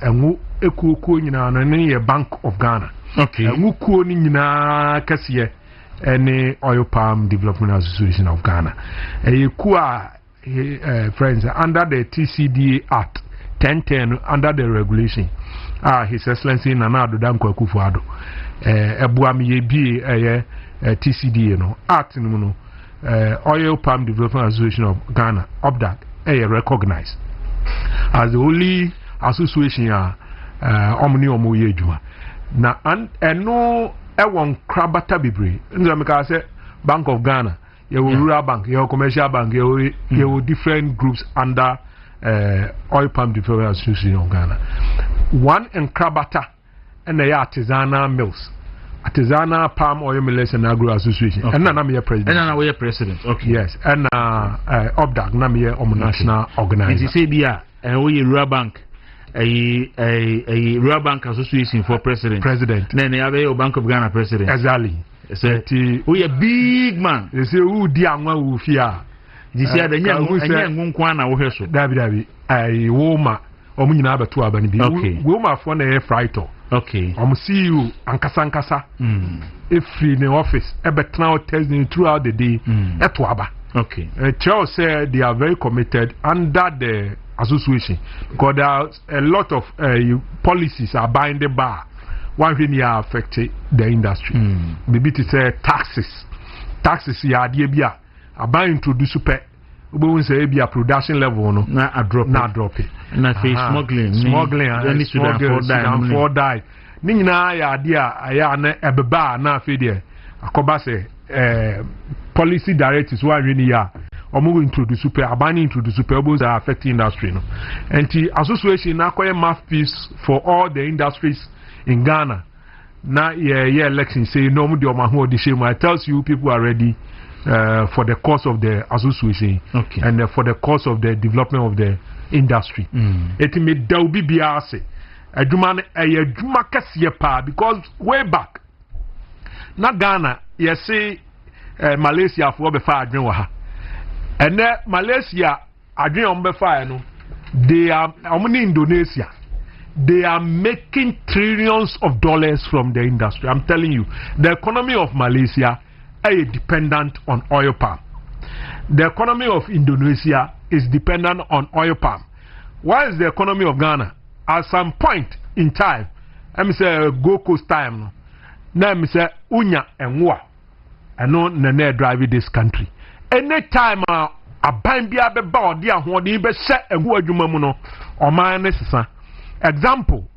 [SPEAKER 16] enwo ekuoku nyina no ne ye Bank of Ghana okay enwo kuo ni nyina kase any Oil Palm Development Association of Ghana friends under the TCDA Act 1010 under the regulation His Excellency Nana Addo Dankwa Akufo-Addo ebuam ye bi TCDA no act no no Oil Palm Development Association of Ghana OPDAG recognized as the only association omni omoye adwuma na eno ewon krabata bibre nzo meka say Bank of Ghana rural bank commercial bank different groups under Oil Palm Development Association of Ghana. One in Krabata and the artisanal mills, artisanal palm oil millers and agro association. Okay. And now I'm your president.
[SPEAKER 1] And now we're president. Okay.
[SPEAKER 16] Yes. And OPDAG now I'm your national organizer.
[SPEAKER 1] It is we rural bank. A rural bank association for president. Then have a Bank of Ghana president.
[SPEAKER 16] Exactly.
[SPEAKER 1] We a big man.
[SPEAKER 16] They say who diamwa who fear.
[SPEAKER 1] This year the young Kwana Woheso.
[SPEAKER 16] David, I woma omunyina abatu abani bi. Woma for na frighto.
[SPEAKER 1] Okay.
[SPEAKER 16] See you ankasankasa. If in the office, ebetna testing throughout the day. Etwaba.
[SPEAKER 1] Okay.
[SPEAKER 16] Charles said they are very committed under the association because there are a lot of policies are binding bar. One thing here affected the industry. Maybe to say taxes ya dia about introduce super we say be a production level no
[SPEAKER 1] na drop
[SPEAKER 16] it
[SPEAKER 1] na face smuggling
[SPEAKER 16] for die ni nyina ya dia aya na ebeba na afi de akoba say policy directives one really ya omo introduce super abani introduce super both are affecting industry no and the association na koye mouthpiece for all the industries in Ghana na election say no mo de o ma ho de shame. I tells you people are ready for the cause of the association and for the cause of the development of the industry. It may be biase. Adwuma kasiye pa because way back na Ghana you say Malaysia for be fa adwen wa ha. And Malaysia adwen on be fa no they are Indonesia. They are making trillions of dollars from the industry. I'm telling you, the economy of Malaysia is dependent on oil palm. The economy of Indonesia is dependent on oil palm. Why is the economy of Ghana? At some point in time, let me say Gold Coast time, let me say Unya and Wa, and no Nene driving this country. Anytime a bambia be bound, dear, what you be set and who are you mamuno or my necessary. Example,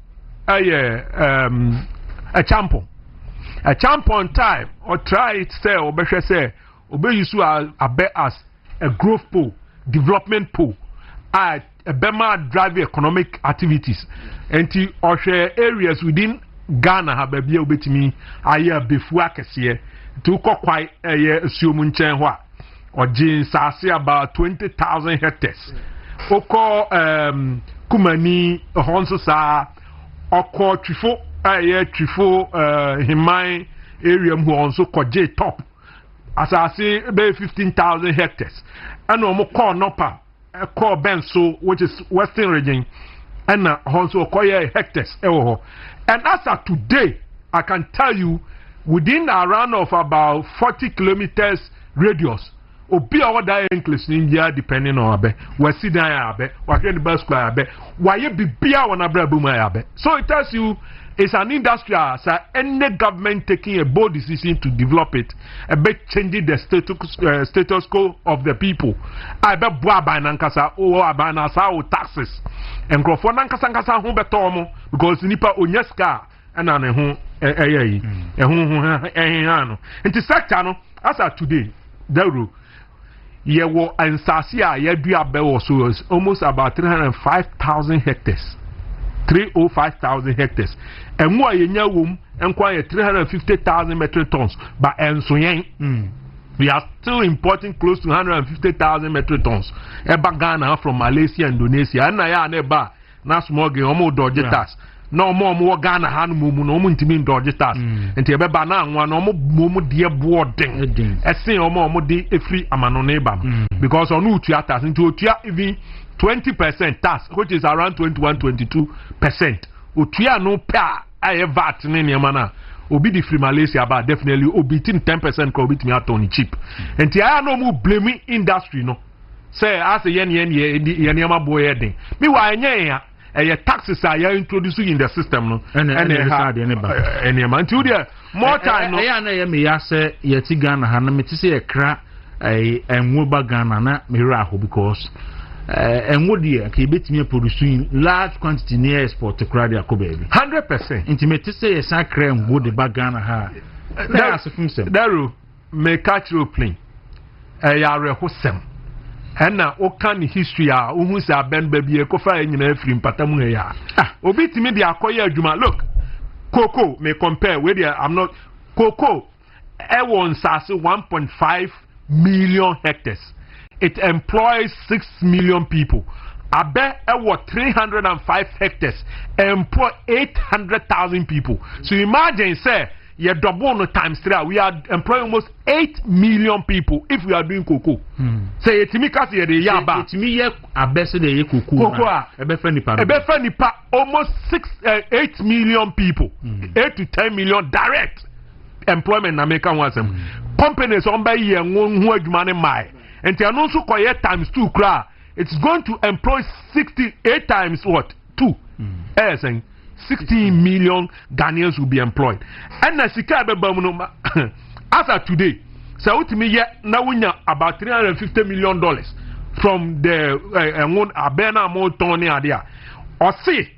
[SPEAKER 16] a champion. A champion time or try it say or better say obey you a bet as a growth pool, development pool, a bema drive economic activities and to or share areas within Ghana have a be able to me a year before here to quite a year assuming chenwa or jeans say about 20,000 hectares. Oko Kumani Honso sa oko trifo trifo himai area who also koje top as I say about 15,000 hectares and no call nopa call benso which is western region and also koye hectares and as of today I can tell you within a run of about 40 kilometers radius obi a wada increase in India depending on abe wasi dan abe wahwe the bus square abe waye bibia wona brabu ma abe. So it tells you it's an industry as any government taking a bold decision to develop it a bit changing the status quo of the people abe bua ba nankasa o aba na sa o taxes enkrofo nankasa nkasa ho beto mo because nipa onyeska na ne ho eyi no into sector no as of today Dawuro yewo ansasi a yadua be so almost about 305,000 hectares 305,000 hectares. And more yenya wom enquire 350,000 metric tons. But we are still importing close to 150,000 metric tons. Eba Ghana from Malaysia, Indonesia. And na neba na small game omo dodgetas. No more Ghana han mumu no mu ntimi dodgetas. Enti eba na anwa no mo de boarding. Ese omo de free amano neba. Because onu utua tax into utua even 20% tax, which is around 21-22%. Utua no pa aye VAT ne niamana. Obi di free Malaysia but definitely obi 10% ko obi timi atoni cheap. Enti aya no mu blame industry no. Say as yen niama boy heading. Me wa enye ya taxes are introduced in the system no. And until there more time no.
[SPEAKER 1] Aya na me ya say yeti Ghana ha na me ti say e kra enwoba Ghana na me raho because enwodi ka ebetimi producing large quantity near export to crowd akobaby
[SPEAKER 16] 100%
[SPEAKER 1] intimate say yes akra enwodi ba Ghana ha that's from sem
[SPEAKER 16] daru me catch plane ya rehosem na o kan history a ohun say aben ba bi e ko fa enyina afiri mpatamu ya obetimi de akoye adwuma look cocoa me compare with I'm not cocoa e won sase 1.5 million hectares. It employs 6 million people. Abe ewo 305 hectares employ 800,000 people. So imagine say you double no times 3. We are employing almost 8 million people if we are doing cocoa. Say etimi kasi ye de yaba.
[SPEAKER 1] Etimi ye abe se de ye cocoa.
[SPEAKER 16] Cocoa
[SPEAKER 1] ebe fe nipa.
[SPEAKER 16] Ebe fe nipa almost 8 million people. 8 to 10 million direct employment na make one sem. Companies on by ye who adwuma ne mai. And also times 2 cra, it's going to employ 68 times what? 2. 16 million Ghanaians will be employed. And as of today, so to me now we have about $350 million from the Abena Montoni idea. Or say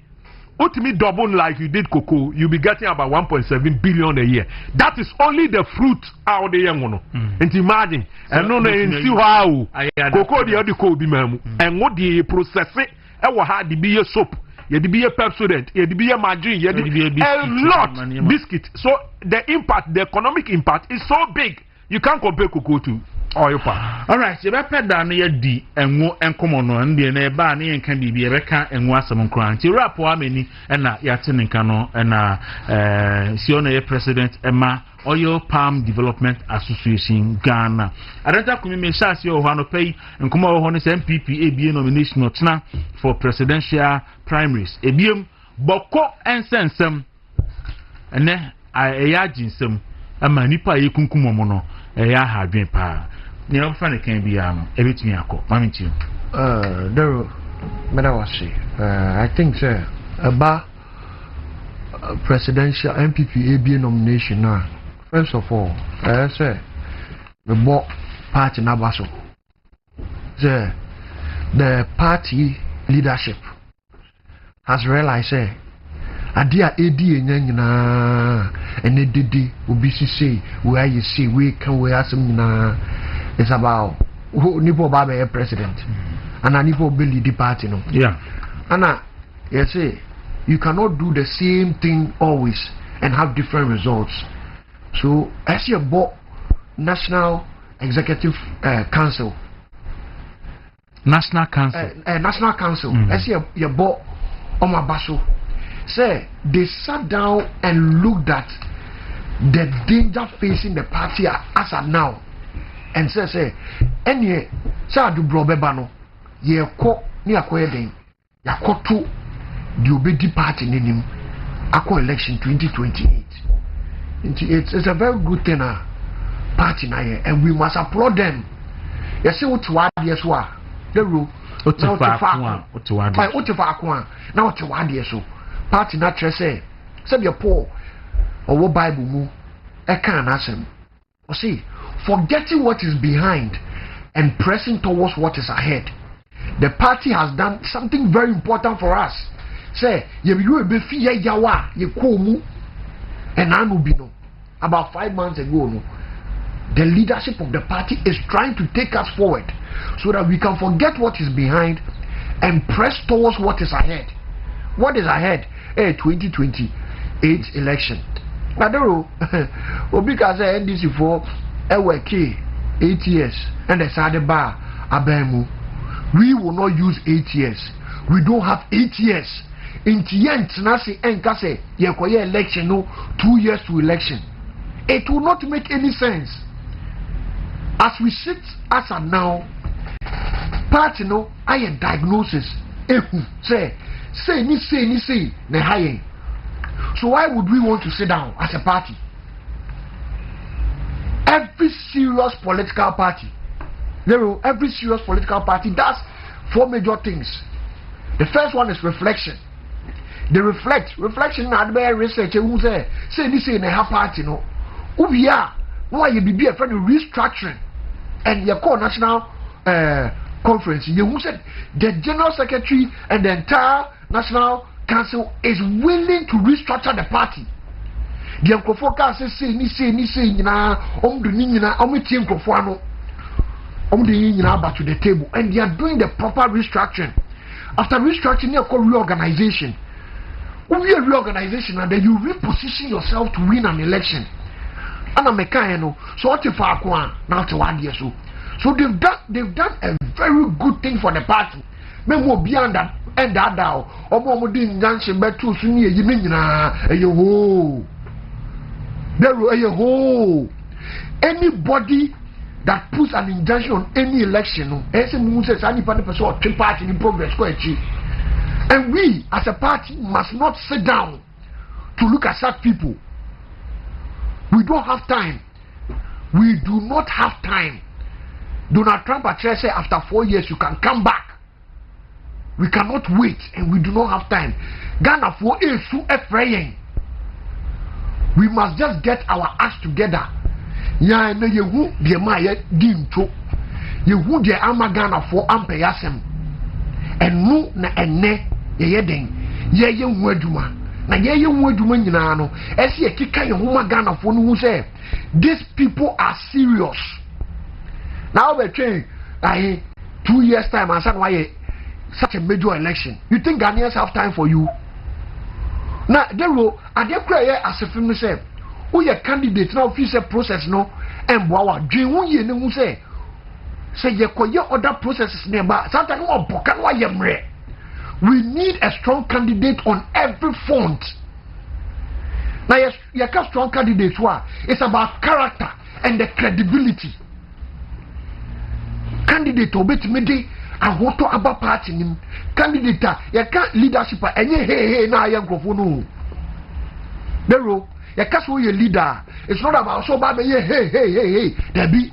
[SPEAKER 16] ultimately double like you did cocoa, you'll be getting about 1.7 billion a year. That is only the fruit out there. And imagine, and no see how cocoa the other could be and what the process it, and what had the be a soap, you be a Pepsodent, you be a margarine, you be a lot biscuit. So the impact, the economic impact is so big, you can't compare cocoa to oil palm.
[SPEAKER 1] All right, you better than ye di enwo enkomo no ndi na eba na ye kan bibi ebeka enwo asem nkran ti rap wa meni na ya tene nka no na si ona ye president Emma Oil Palm Development Association Ghana adanta kumi me sha si o ho no pay nkomo ho no MPP ebie nomination no tena for presidential primaries ebiem boko ensensem ene eya jinsem ama nipa ye kunkumo no eya ha adwen pa. You know, funny can be everything I call. Mammy, too.
[SPEAKER 15] I think, sir, about presidential MPP ABA nomination now. First of all, sir, the bought party Nabaso. Sir, the party leadership has realized, sir, Adia AD and ADD will be say where you see we can wear some. It's about who Nipo Baba president and a Nipo Billy the party no.
[SPEAKER 1] Yeah.
[SPEAKER 15] And you say you cannot do the same thing always and have different results. So as you bought National Executive Council.
[SPEAKER 1] National Council.
[SPEAKER 15] National Council. As you bought Omabaso. Say they sat down and looked at the danger facing the party as of now. And say any do brobebano ye ko ni akoyeden ya koto the obedi party nim akọ election 2028. It's a very good thing party na here and we must applaud them. You see what yes wa the rule otifa akwa na otiwa de so party na tre say the Paul or Bible mu e kan asem o see forgetting what is behind and pressing towards what is ahead. The party has done something very important for us. Say, you be fear yawa, you komu, and anubino. About 5 months ago, no, the leadership of the party is trying to take us forward so that we can forget what is behind and press towards what is ahead. what is ahead? 2028 election. Dawuro, Obika say NDC for work 8 years and the Sade Bar Abemu. We will not use 8 years. We don't have 8 years. In Tient Nasi Enkase, Yakoye election, no 2 years to election. It will not make any sense. As we sit as of now, party no, I a diagnosis. Say, ne high. So why would we want to sit down as a party? Every serious political party, every serious political party does 4 major things. The first one is reflection. They reflection na be research who say ne ha party no. Ubia, why you be a friend of restructuring and your core national conference. You said the general secretary and the entire national council is willing to restructure the party. The Uncle say ni na do ni na team Kofuano the back to the table and they are doing the proper restructuring. After restructuring, you call reorganization. When you reorganization and then you reposition yourself to win an election. And I'm a so what if I now to 1 year so they've done a very good thing for the party. Men will beyond that and that now or more doing dancing but too soon you mean anybody that puts an injunction on any election, says any person or party in progress. And we as a party must not sit down to look at such people. We don't have time. We do not have time. Donald Trump say after 4 years you can come back. We cannot wait and we do not have time. Ghana for a fraying. We must just get our acts together. Ya na yehu de ma ye dinto. Yehu de ama Ghana for ampeyasem. Enu na enne ye den. Ye hu adwuma. Na ye hu adwuma nyina no. Ese ye kika ye hu ma Ghana for no hu say these people are serious. Now we train 2 years time and say why such a major election. You think Ghanaians have time for you? Now they will at the prayer as a film say who your candidate now feel say process no and boa dream who ye no say ye koye other processes nearby sometimes no bokan wa yemre. We need a strong candidate on every front. Now you can strong candidates it's about character and the credibility. Candidate obet me and what about party nim candidate you can't leadership and hey na young no. Dero you can't so your leader. It's not about so bad hey there be.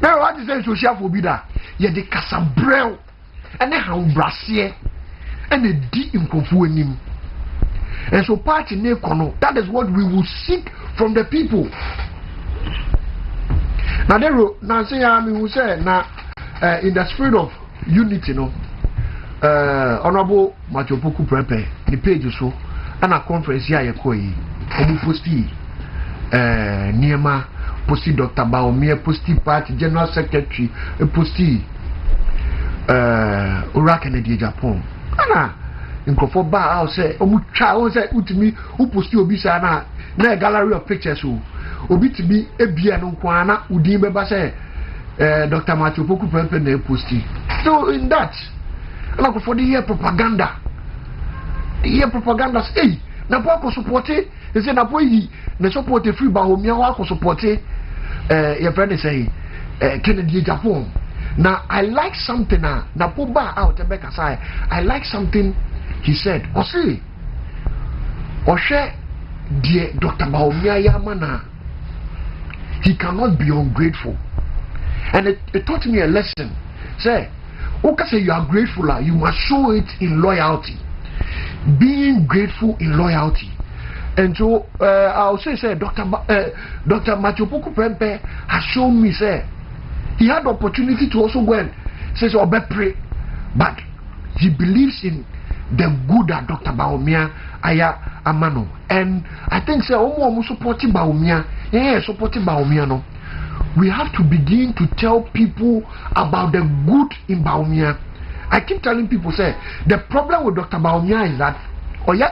[SPEAKER 15] Now what is the social phobia? You the casabrel and then how brasier and the deep in nim. And so party ne kono that is what we will seek from the people. Now Dero now say I mean who say now in the spirit of unity, no, Honorable Machopoku Prepe, the page so, and a conference here, Yakoi, Omu Posti, Niema, Posti Dr. Baumia, Posti Party General Secretary, Posti, Urakan de Japan. Anna, in Kofoba, I'll say, Omu Chow, say, Utimi, who Posti Obisana, na gallery of pictures, who Obitibi, Ebian, Kwana, Udimbe Basse. Dr. Matthew Poku Pepe ne posti. So in that, like for the year propaganda, hey, na po support it. They say na po yi na support free ba homia wa support it. Your friend say Kennedy Japan. Now I like something na po ba out Rebecca say. I like something he said. O say, o share dear Dr. Baumia Yamana. He cannot be ungrateful. And it taught me a lesson. Say, okay, you are grateful, you must show it in loyalty. Being grateful in loyalty. And so I'll say Dr. Machopoku Prempe has shown me, say, he had the opportunity to also go and say, so pray. But he believes in the good that Dr. Baumia Aya Amano. And I think say supporting Baumia, supporting Baumia no. We have to begin to tell people about the good in Baumia I keep telling people, say, the problem with Dr. Baumia is that,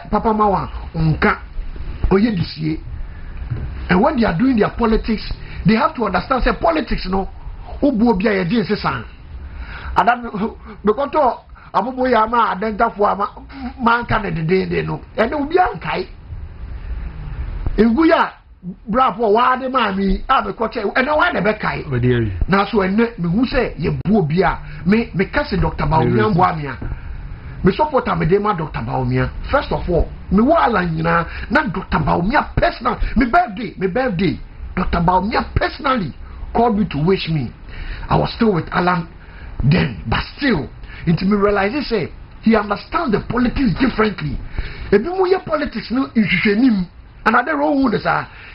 [SPEAKER 15] Papa Mawa, Unka, this year. And when they are doing their politics, they have to understand, say, politics, no, Ububia, San. And that, because Abuboyama, identify man can the no, and it will be unkai. If we are bravo, why the mammy, I'm a coach, and no one ever kai. Now, so me who say, ye bobia, me cousin Dr. Baumia, Wamia. Me support a medema Dr. Baumia. First of all, me wala na Dr. Baumia personal. Me birthday. Dr. Baumia personally called me to wish me. I was still with Alan then, but still, until me realize say he understands the politics differently. If you hear politics no issue and other role is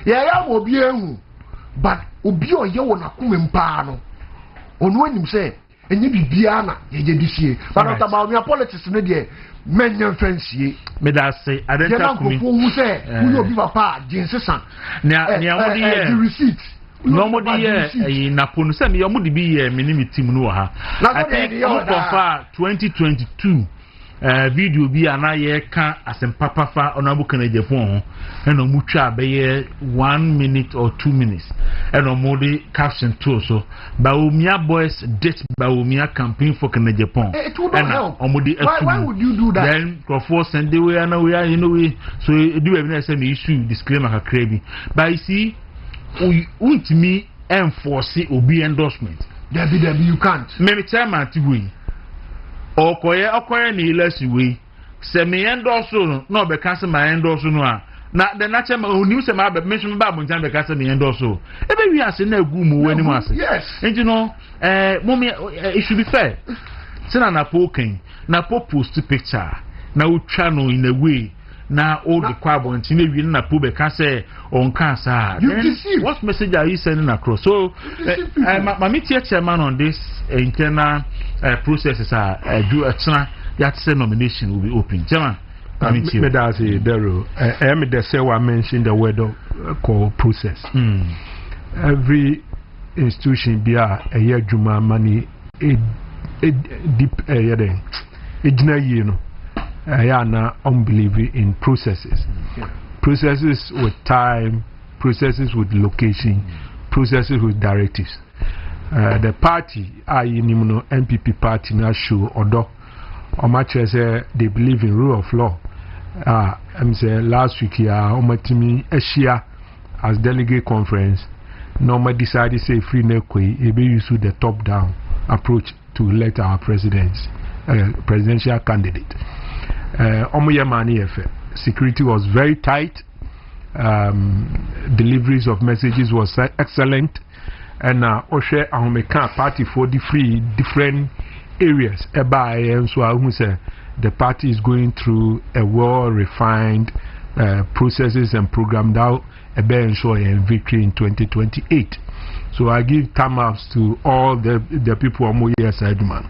[SPEAKER 15] yeah obi ehu, but obi o ye wona kumempa no. Ono anim say enye bibia na ye this year. But not about me politics no dey men fancy.
[SPEAKER 1] Me da say adenta kumi.
[SPEAKER 15] Who say who obi papa jinsesan.
[SPEAKER 1] Na wodi
[SPEAKER 15] the receipt.
[SPEAKER 1] Nobody in Naponu say me omo di bi me team no ha. I think for 2022 video bi ana ye ka asem papa fa onabu kanaje fon ho e no mu twa be 1 minute or 2 minutes e no mo de caption to so Bawumia boys date Bawumia campaign for kanaje pon
[SPEAKER 15] why would you do that?
[SPEAKER 1] Then for send the way and we are we so do evidence say me issue disclaimer ka crazy but you see me enforce obi endorsement
[SPEAKER 15] there you can't
[SPEAKER 1] me chairman tiwi okoye ni ilesi we se me endorse no be can say my endorse no a na the nature ma oni se ma be mention ba bon tan be can say me endorse e be wi ase na agu mu wani mu ase
[SPEAKER 15] yes
[SPEAKER 1] and you know it should be fair say na poking na post picture na utwa no in a way na all the kwabon tin wi na po be can say on cancer what message are you sending across so my media chairman on this internal processes are do a that say nomination will be open chairman
[SPEAKER 16] me da say Dawuro me dey say I mentioned the word called process every institution be a year juma money deep you know I am not unbelieving in processes. Processes with time, processes with location, processes with directives. The party, NPP party, now show although they believe in rule of law. I'm saying last week here, as delegate conference, Norma decided say free nekwe, maybe use the top down approach to elect our presidential candidate. Security was very tight. Deliveries of messages was excellent, and Oshe Ahomeka party for the different areas. So I say the party is going through a well-refined processes and programmed out a ensure a victory in 2028. So I give thumbs to all the people on my side, man.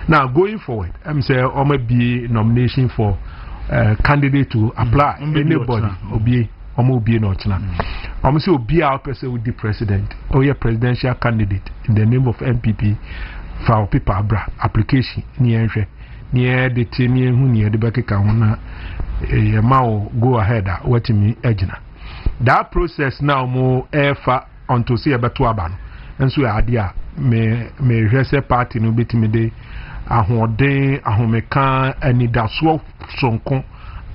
[SPEAKER 16] Now going forward, I'm saying be nomination for candidate to apply. Anybody obi not now. I'm saying be our person with the president or your presidential candidate in the name of MPP for our people application near the team near the back account. Go ahead. What me ejina. That process now more effort unto say about aban and so idea me rese party no betimi de ahoden ahomeka ani daso sonko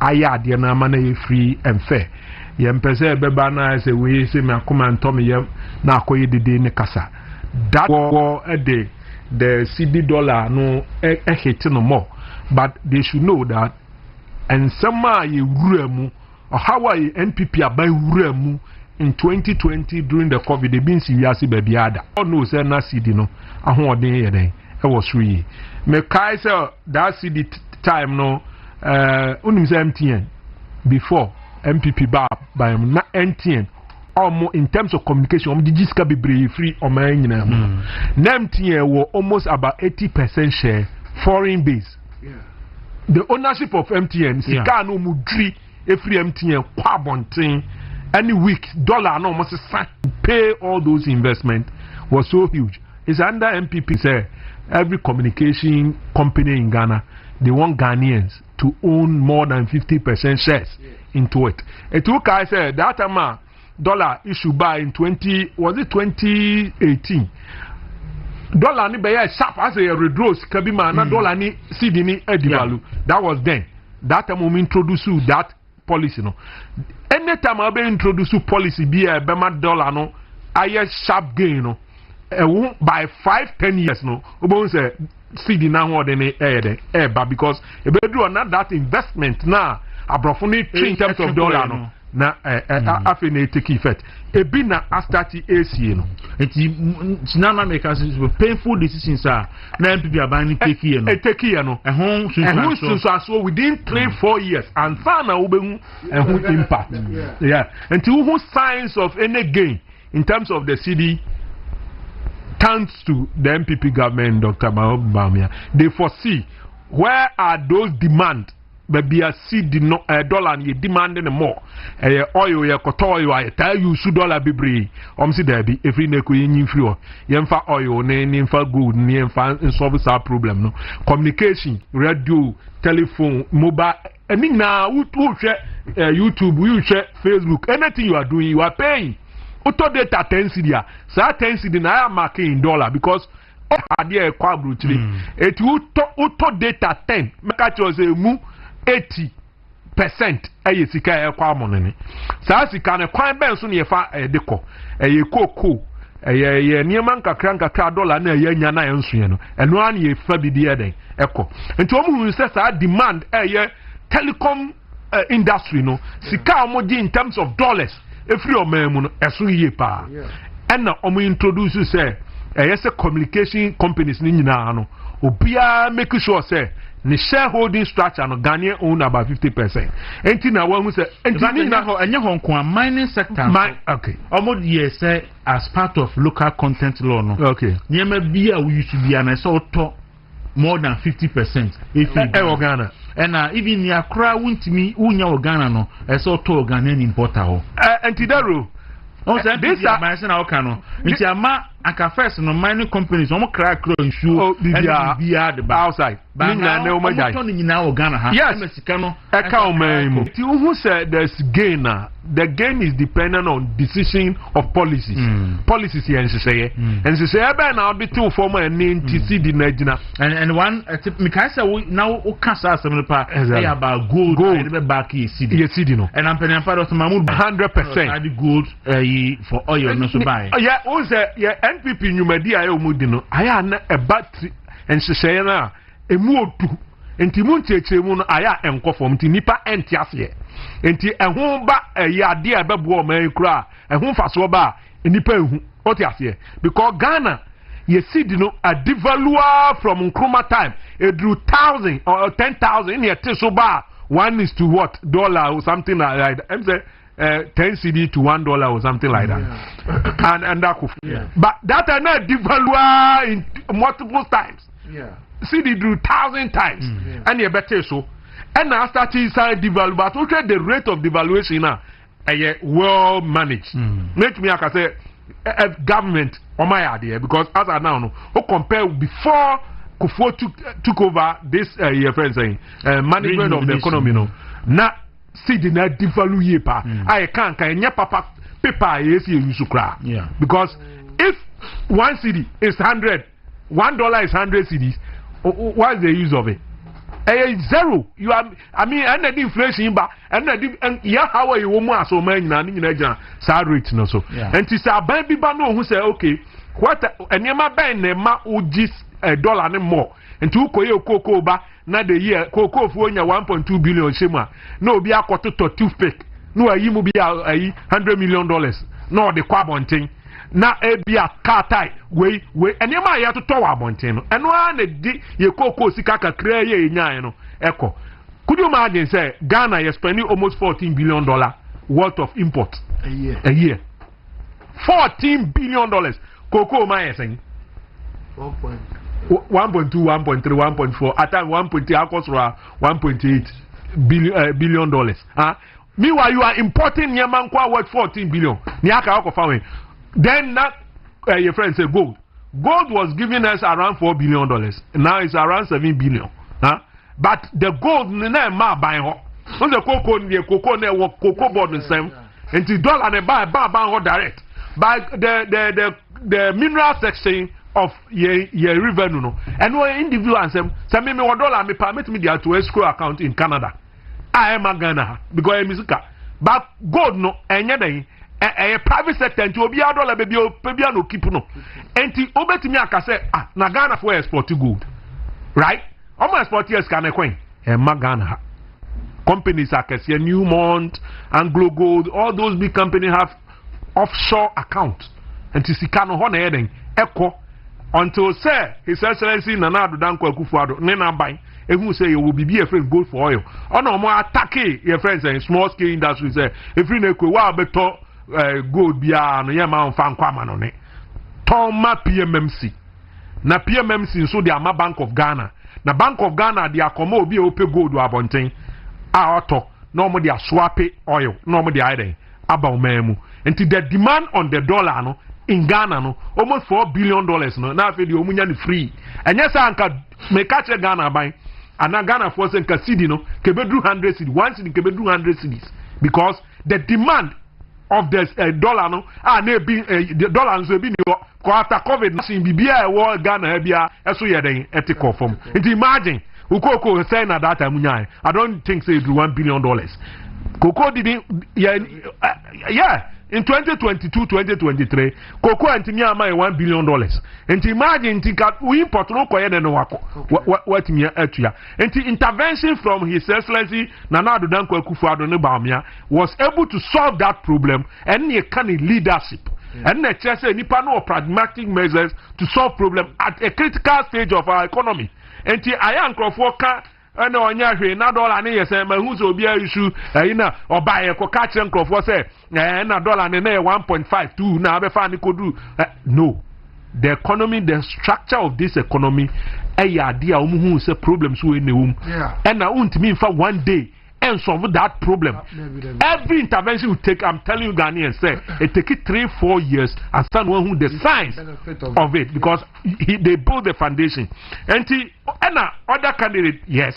[SPEAKER 16] aya ade na ama na free and fair ye mpese beba na say we say me akoma ntom ye na akoye dede ne kasa that war the CD dollar no hit no more but they should know that and some ye wuramu or how are NPP abai wuramu in 2020 during the COVID, they been serious baby ada. God knows na CD no. Ahon odin ye den. It was free. Me kai say that CD time no. Unim say MTN before MPP by na MTN. Almost in terms of communication, digital be free on my nyina mu. Na MTN were almost about 80% share foreign base. Yeah. The ownership of MTN, sika no mu dri every MTN kwabontin. Any week, dollar no almost pay all those investment was so huge. It's under MPP say every communication company in Ghana, they want Ghanaians to own more than 50% shares into it. It took, I said, that time dollar issue by in 2018. Dollar ni be sharp as a redrose kabima na dollar ni CD ni value. That was then. That time we introduce that policy no. Anytime we introduce policy be a bema dollar no, I sharp gain no. By 5-10 years no, we say CD na more than but because if we do not that investment now, abrofuni in terms of dollar no. Na after na take effect ebi na astati ACA no
[SPEAKER 1] enti sinama make us painful decisions are na MPP abani take here no
[SPEAKER 16] take here no so within 3-4 years and na obehu impact until who signs of any gain in terms of the CD thanks to the MPP government Dr. Bawku they foresee where are those demand but be a seed dollar and you demanding more. Oil, ya kotoyo, I tell you, $2 be brave. See there be every neku in free. Yemfa oil, name good, name solve our problem. No communication, radio, telephone, mobile. I mean now, YouTube, you share Facebook, anything you are doing, you are paying. Auto data 10 CD. So 10 CD na marking in dollar because. Idea quadruple. It auto data 10. Make sure say mu 80% aye sika e kwa monene saa sika ne kwan ben so ne yefa edeko eye koko eye niema nkakra dollar na eye nya na enso no eno an ye fa bidi eden eko nti omu hu se saa demand eye telecom industry no sika omoji in terms of dollars every omemu no eso ye pa and na omu introduce say eye se communication companies ni nyina no obia make sure say the shareholding structure no Ghanaian own about 50%. Enti na one say enti na ho enye ho nko mining sector.
[SPEAKER 1] Okay. Almost yes say as part of local content law no. Okay. Nyema bia we used to be an so to more than 50% if Ghana. And even near Accra wuntimi unya Ghana no so to Ghanaian importer ho.
[SPEAKER 16] Enti daro.
[SPEAKER 1] This are my son Okano. Nti ama aka first no mining companies omo crack issue and be
[SPEAKER 16] outside. Yes. Who said there's gain? The gain is dependent on decision of policies. Policies here and say now be two former and TC the Najina. And one Mikasa now Okasa about gold back is CD. And I'm penny part of Mahmoud 100% gold for oil no so buy. Yeah, also NPP Numedia Mudino. I am a battery and Shayana. Emuotu enti munchechemu no aya enkofom ti nipa entiase enti ehun ba yade abebo o man kura ehun faso ba nipa ehun otiase because Ghana ye seed no a devalue from Nkrumah time e drew 1,000 or 10,000 in your so ba one is to what dollar or something like that I'm say 10 CD to $1 or something like that and that but that are not devalue in multiple times CD drew 1,000 times, and you better so. And now starting inside devalue, but okay, the rate of devaluation now, well managed. Make me like I say, government on my idea because as I now know, compare before Kufuor took over this your friend saying management of the economy, no, now CD na devalue pa. I can't papa paper yes you cry because if one CD is $100, $1 is 100 CDs. What is the use of it? Zero. You are. I mean, and the inflation, but and yeah, how are you? Woman, so many rate no so. And to say, baby, no who say okay, what? And you might buy ma ujis $1 and more. And to koyo cocoa ba na the year cocoa for 1.2 billion shema. No, be a quarter to toothpick. No, you will be $100 million. No, the carbon thing. Na ebia katai we and you might have to tow abontin and one ye koko sika kakra ye nyan no eko could you imagine say Ghana is spending almost $14 billion worth of import a year $14 billion cocoa my saying 1.2 1.3 1.4 at time 1.8 1.8 billion meanwhile you are importing Yamankwa worth $14 billion niaka oko fawe. Then that your friend say gold. gold was giving us around $4 billion. Now it's around $7 billion. Huh? But the gold na ma buy ho. On the cocoa network cocoa board the same. And the dollar and buy direct. By the mineral section of your revenue no. And when individual and some me $1 me permit me to escrow account in Canada. I am a Ghana because I'm musica. But gold no enye a private sector nti obi $1 baby no keep no. Enti obetimi aka say na Ghana for export gold. Right? Omo export yes can ekwen. E ma Ghana. Companies like Newmont, Anglo Gold, all those big companies have offshore accounts. And to see Kano Honor Echo until say His Excellency Nana Danko Kufuado, Nena Bang, and who say you will be a friend gold for oil. Oh no more attack your friends and small scale industries. If you know better gold beyond Yama Fan Kwaman on it. Toma PMMC. Na PMMC so the Ama Bank of Ghana. Na Bank of Ghana the Akomo be open gold wabonting. Auto normally a swappy oil, normally I about memu. And the demand on the dollar no in Ghana no almost $4 billion no now for the omunya free. And yes, anka me catch a Ghana buy and na Ghana for sen cedi no kebedu 100 cedis, one cedi kebedu 100 cedis because the demand of the dollar no the dollar so be no after COVID nothing bibia e wo Ghana bia eso ye den etiko form. It imagine Ukoko saying at that time, I don't think say $1 billion. Coco didn't, yeah, in 2022-2023, Coco and Tinyama $1 billion. And imagine, we import no coin and what me at ya. And the intervention from His Excellency Nana Danko Kufuado Nebamia was able to solve that problem and a kind of leadership. And the church said, Nipa no pragmatic measures to solve problem at a critical stage of our economy. And I am Crawford and on your not all I need say, who's will be a issue, or buy a catch and Crawford say, and $1 and 1.52 now, be fine could do. No, the economy, the structure of this economy, a idea who say problems in the womb, and I won't mean for one day. And solve that problem. Every intervention we take, I'm telling you, Ghanaians, say it take it 3-4 years and stand one who the science of it because they build the foundation. And other candidate, yes,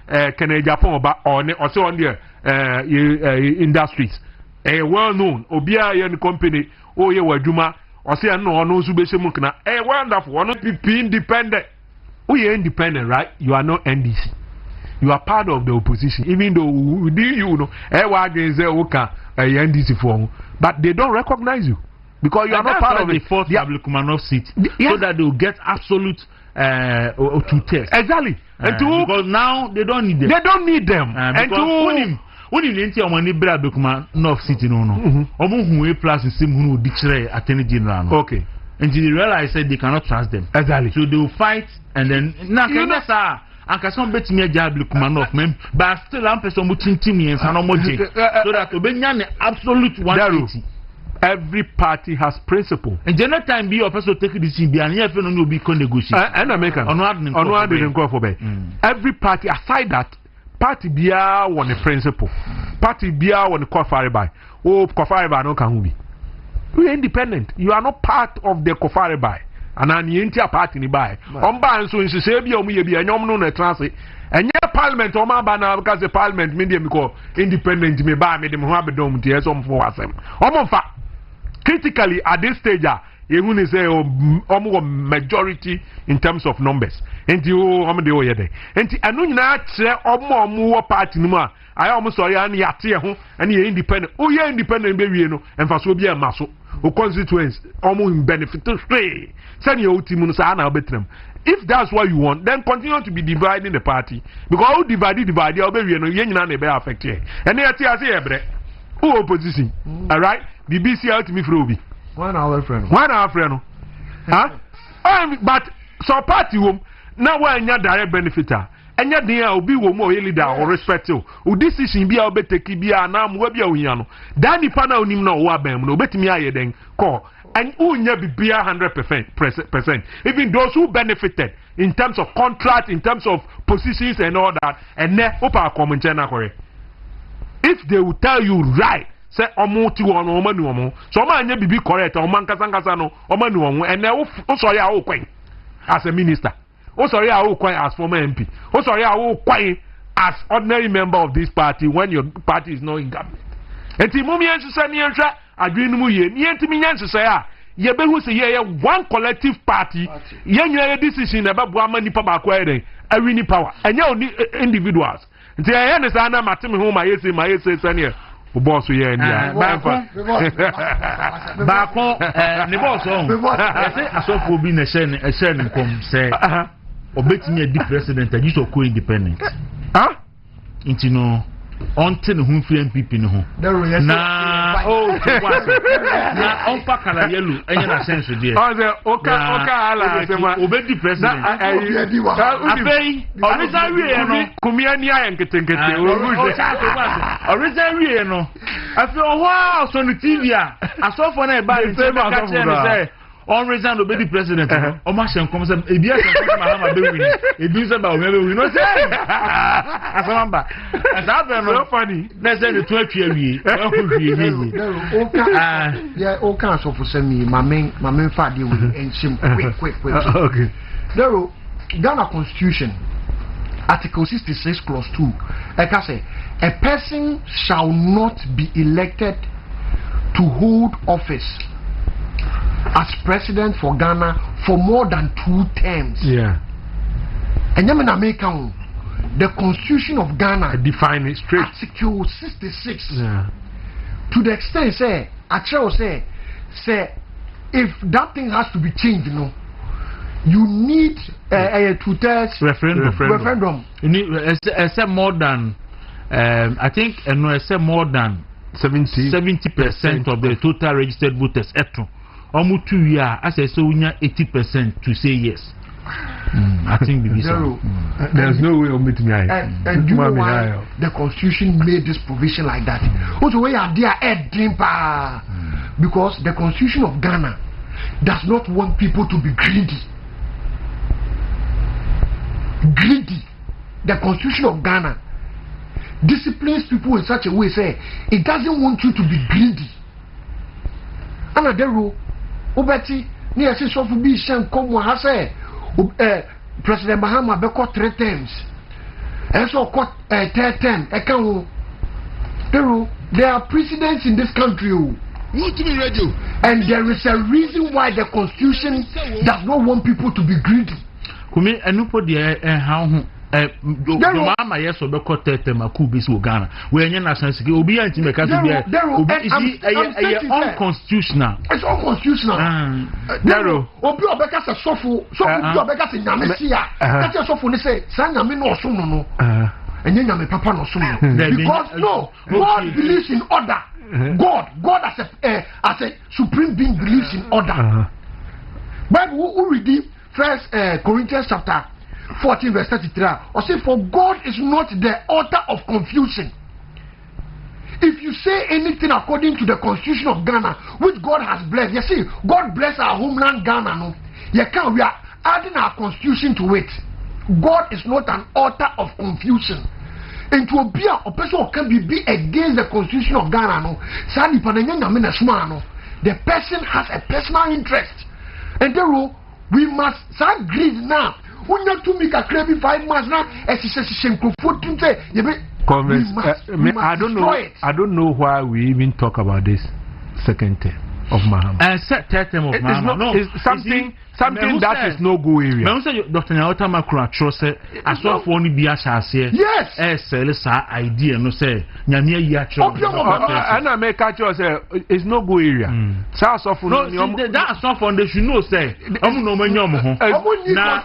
[SPEAKER 16] can Japan or also on the industries, a well known Obia company, oh yeah, Wajuma, or say no Subeshe Mukna, a wonderful one, be independent. We are independent, right? You are not NDC. You are part of the opposition, even though you know, but they don't recognize you because you are not part of the fourth Kumanov seat, so that they will get absolute to test. Exactly, because now they don't need them. They don't need them. And to when you enter money, Brad Kumanov seat, no, who plus the same who declare attorney general. Okay, and they realize that they cannot trust them. Exactly, so they will fight, and then now and can some bet me a job Kumanov, but still I'm person mutin Timmy and Sanomoji, so that Obenyan absolute 180. Every party has principle. And general time be your person take this in and here will be negotiation. And American on didn't go for be. Every party aside that party bia one a principle. Party bia one Kofari by. Oh Kofari by no can be. We are independent. You are not part of the Kofari by. And an entire party ni buy. On so in Sabia, we be a nominal transit. And your parliament, or my banner, because the parliament medium call independent me buy me the Mohammed Dome to some for us. Critically at this stage, you want to say majority in terms of numbers. And you and I know not more party no more. I almost saw you and you're independent. Oh, you're independent, baby, you know, and for so be a muscle. O constituency almost benefit free. Send your team if that's what you want, then continue to be dividing the party. Because all divide, you'll be affected. And then I say, who opposition? Alright? The BC out to me for Obi. 1 hour friend. 1 hour friend. Huh? But so party home, now we're not direct benefiter. And yet, there will be more leader or respect you. Who decision be a better Kibia, now, Webia Uyano. Danny Pana Unim no Wabam, no bet me I then call. And who never be 100%. Even those who benefited in terms of contract, in terms of positions and all that, and then Opa comment. If they will tell you right, say omo ti won omo ni omo so omo anya bibi correct omo nkasa no omo ni omo ene wo sorry a wo kwen as a minister wo sorry a wo kwen as former MP wo sorry a wo kwen as ordinary member of this party when your party is not in government enti mummy ensese ni enhwa adwenu mu ye ni enti mi nyansese a ye behu se ye one collective party ye nyere decision na babu ama nipa ba kwa eden awi ni power enya oni individuals nti ye ne sa na mateme ho ma yese sane o boss ye ni a
[SPEAKER 1] ba ko ne boss on say asofo bi na share ne kom say obetimi edi president a just ko independent nti no until who free MPP no ho na na on pa kala yellow enye na sense there
[SPEAKER 16] oka ala sema
[SPEAKER 1] obedi president
[SPEAKER 16] afei original wie no kumia ni ayen ketenkete
[SPEAKER 1] original wie no afei oho so no TV a asofo na e ba say on reason obedi president o ma shen kom say ebi a shen kom ma be win ebi say ba o me be win no say asamba asaba no
[SPEAKER 16] funny
[SPEAKER 1] na say the two atwa wie o ho wie
[SPEAKER 15] yeah o kan so for say me my main fa dey with enchim quick
[SPEAKER 16] okay
[SPEAKER 15] there Ghana Constitution Article 66 clause 2 I can say a person shall not be elected to hold office as president for Ghana for more than 2 terms.
[SPEAKER 16] Yeah.
[SPEAKER 15] And then the Constitution of Ghana
[SPEAKER 16] define it straight.
[SPEAKER 15] Article 66.
[SPEAKER 16] Yeah.
[SPEAKER 15] To the extent say, say if that thing has to be changed, you need a 2/3 referendum.
[SPEAKER 1] You need more than I think more than 70% of the total registered voters. Almost 2 years, as I say, we need 80% to say yes. I think
[SPEAKER 16] there's no way of meeting me.
[SPEAKER 15] And you know why the Constitution made this provision like that? Also, we are there because the Constitution of Ghana does not want people to be greedy. The Constitution of Ghana disciplines people in such a way, say it doesn't want you to be greedy. And at the rule. Ubeti ni esi sofu bi shen komo ha say President Mahama be ko 3 terms and so ko 3rd term e kan wo there are precedents in this country and there is a reason why the Constitution does not want people to be greedy
[SPEAKER 1] kumi enupo de how Mama yes or beko tete makubi so Ghana we enye national security obi anti meka so bia obi unconstitutional
[SPEAKER 15] it's unconstitutional
[SPEAKER 1] dero
[SPEAKER 15] obi obeka se sofu obi obeka se nyame sia ka se sofu ni say san nyame no osom no enye nyame papa no osom no because no God believes in order God as a supreme being believes in order Bible who read First Corinthians chapter 14 verse 33 or say for God is not the author of confusion. If you say anything according to the Constitution of Ghana which God has blessed, you see God bless our homeland Ghana no we are adding our constitution to it. God is not an author of confusion. And to be a person who can be against the Constitution of Ghana no the person has a personal interest and therefore we must start greed now. We need to make a crazy 5 months now.
[SPEAKER 16] I don't know why we even talk about this second term of Mahama.
[SPEAKER 1] Third term of Mahama.
[SPEAKER 16] It's something that is no go area.
[SPEAKER 1] I say Dr. Nyawata Makura trust as well for only be here.
[SPEAKER 15] Yes.
[SPEAKER 1] Sa idea no say nyame ya trust.
[SPEAKER 16] And I make catch say it's no go area. South of
[SPEAKER 1] that stuff on they should know say no manyom ho. Na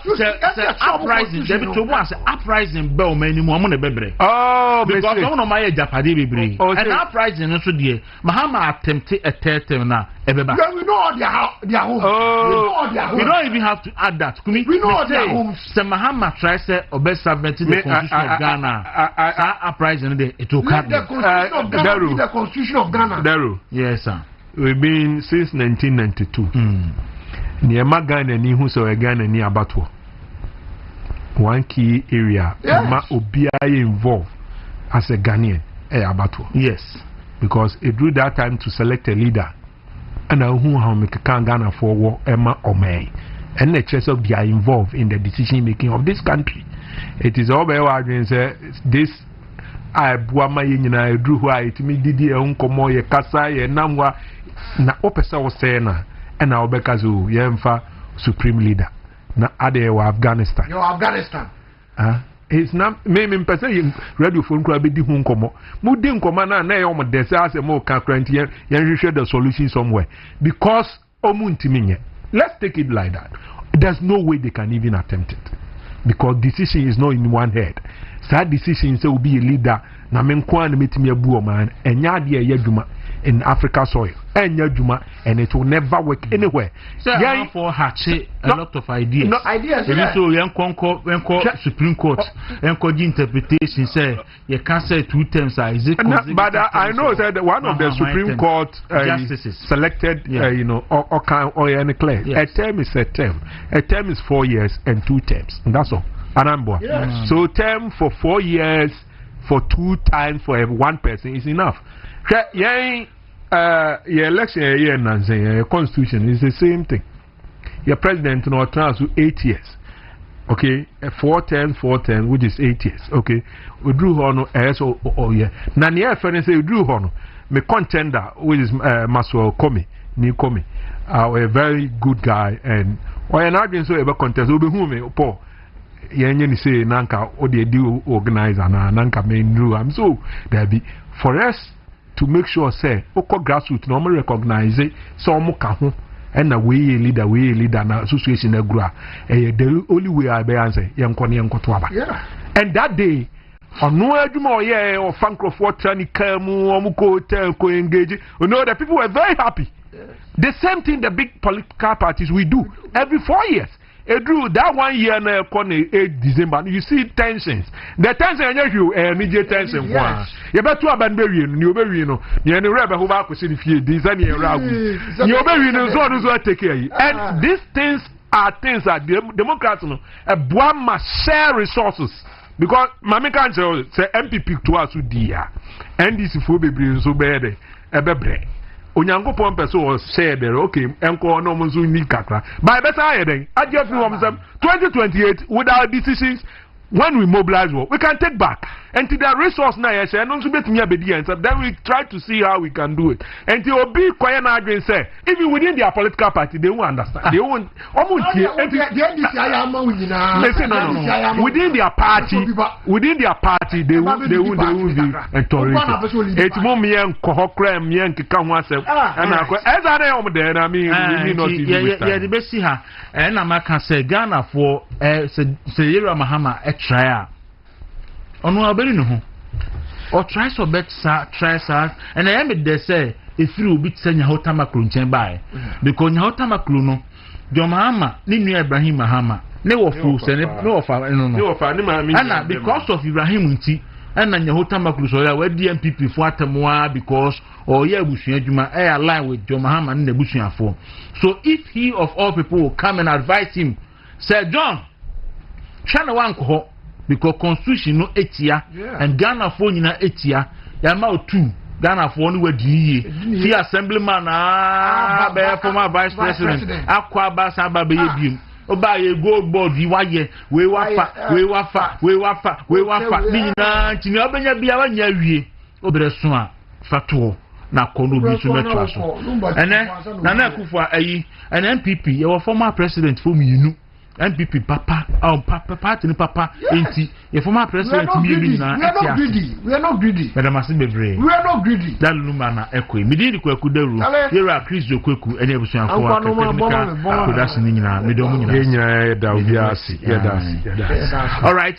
[SPEAKER 1] uprising they be to one say uprising be o many mo na bebre.
[SPEAKER 16] Oh,
[SPEAKER 1] because no my japade bebre. And uprising no so there Mahama attempted a third term na ebeba.
[SPEAKER 15] We know all their homes. We know all their homes.
[SPEAKER 1] We don't even have to add that. We
[SPEAKER 15] know their homes.
[SPEAKER 1] Say Mahama tries to obey submitting the Constitution of Ghana. Uprising it will cut.
[SPEAKER 15] The Constitution of Ghana.
[SPEAKER 16] Daru.
[SPEAKER 1] Yes, sir.
[SPEAKER 16] We've been since 1992. Near Ghana ni who saw a Ghana ni abattoir. One key area. Ma Obia involved as a Ghanaian abattoir.
[SPEAKER 1] Yes.
[SPEAKER 16] because it drew that time to select a leader. And who how make Ghana for war Emma or May. And the chess of they are involved in the decision making of this country. It is all by this I Buama Yina drew who I to me Didi Uncomo ye Kasa ye Namwa na opesa was saying and our Bekazu Yemfa Supreme Leader. Na Ade wa Afghanistan.
[SPEAKER 15] Yo, Afghanistan.
[SPEAKER 16] It's not maybe in person radio phone club di hunkomo. Mudin komana na yo mo desa se mo ka kranti yen share the solution somewhere because omuntiminye. Let's take it like that. There's no way they can even attempt it because decision is not in one head. That decision say will be a leader na menkwa na metimi abu o man enya de yaduma in Africa soil juma and it will never work anywhere.
[SPEAKER 1] So for Hache a lot of ideas.
[SPEAKER 15] No ideas.
[SPEAKER 1] So Supreme Court interpretation say you can't say 2 terms is it.
[SPEAKER 16] But I know that one of the Supreme Court justices selected or any clear. A term is a term. A term is 4 years and 2 terms. And that's all. Yes. So term for 4 years for 2 times for one person is enough. Your election year and your constitution is the same thing. Your president no transfer 8 years. Okay, 4 terms, which is 8 years. Okay, we drew hono oh yeah. Nania friend say we drew hono. Me contender which is Maswell Komi, a very good guy and or an audience so ever contest. We be who me Paul. Yenye say nanka or they do organize and nanka main drew. I'm so there be for us to make sure say oko grassroots normally recognize it so muka ho and we leader na association na grow the only way I be answer yenko to aba. And that day ono aduma oye or Frankfurt trani kamu omuko ko engage the people were very happy. The same thing the big political parties we do every 4 years. Drew that 1 year na 8 December you see tensions. The tension you immediate tension one. You better abandon you be no. You any rebel who ba kwesi fie design you ragu. You be no so take care. And these things are things that Democrats no must share resources because mama can say MPP to us dia. NDC for be so bad e Onyankopon person was said there okay enko no monzu ni kakra by better ayeden aje fi wom sam 2028 without decisions when we mobilize we can take back and to the resource na yes and no betumi abedi and then we try to see how we can do it and to obi kwaya na adwen say even within their political party they won't understand they won't within their party they won't be tolerated it mom yen kohokra yen keka ho asem and eza na yom there na me we not even
[SPEAKER 1] the best ha na maka say Ghana for say Yera Mahama try ono abeli no ho or try so better try sir and I am there say if you bit senya hotamakru nchen bai because hotamakru no Jomahama ni nu Ibrahim Mahama ne wo fu se ne wo fa no because of Ibrahim nti and na hotamakru so ya we DMPP for atemwa because or ye abusu adwuma e align with Jomahama ne abusuafo. So if he of all people will come and advise him say John China one ko because constitution no etia and Ghana for nyina etia ya ma 2 Ghana for no wadi the assemblyman be former vice president akwa ba sa ba be biem oba ye gold board we wafa nyina ntini obenya bia wanya wie obere so a fato na kono bi so metwa so ene na akufo ayi an MPP your former president for me MPP papa party ni papa enti your former president mi na
[SPEAKER 15] we are not greedy
[SPEAKER 1] madam Asibebre
[SPEAKER 15] we are not greedy
[SPEAKER 1] that luma na ekwe midiri Kwaku Dawuro Yera Chris Kwaku eni ebusuan for technical production ni nyina me do mu nyina
[SPEAKER 16] da obi asi all
[SPEAKER 1] right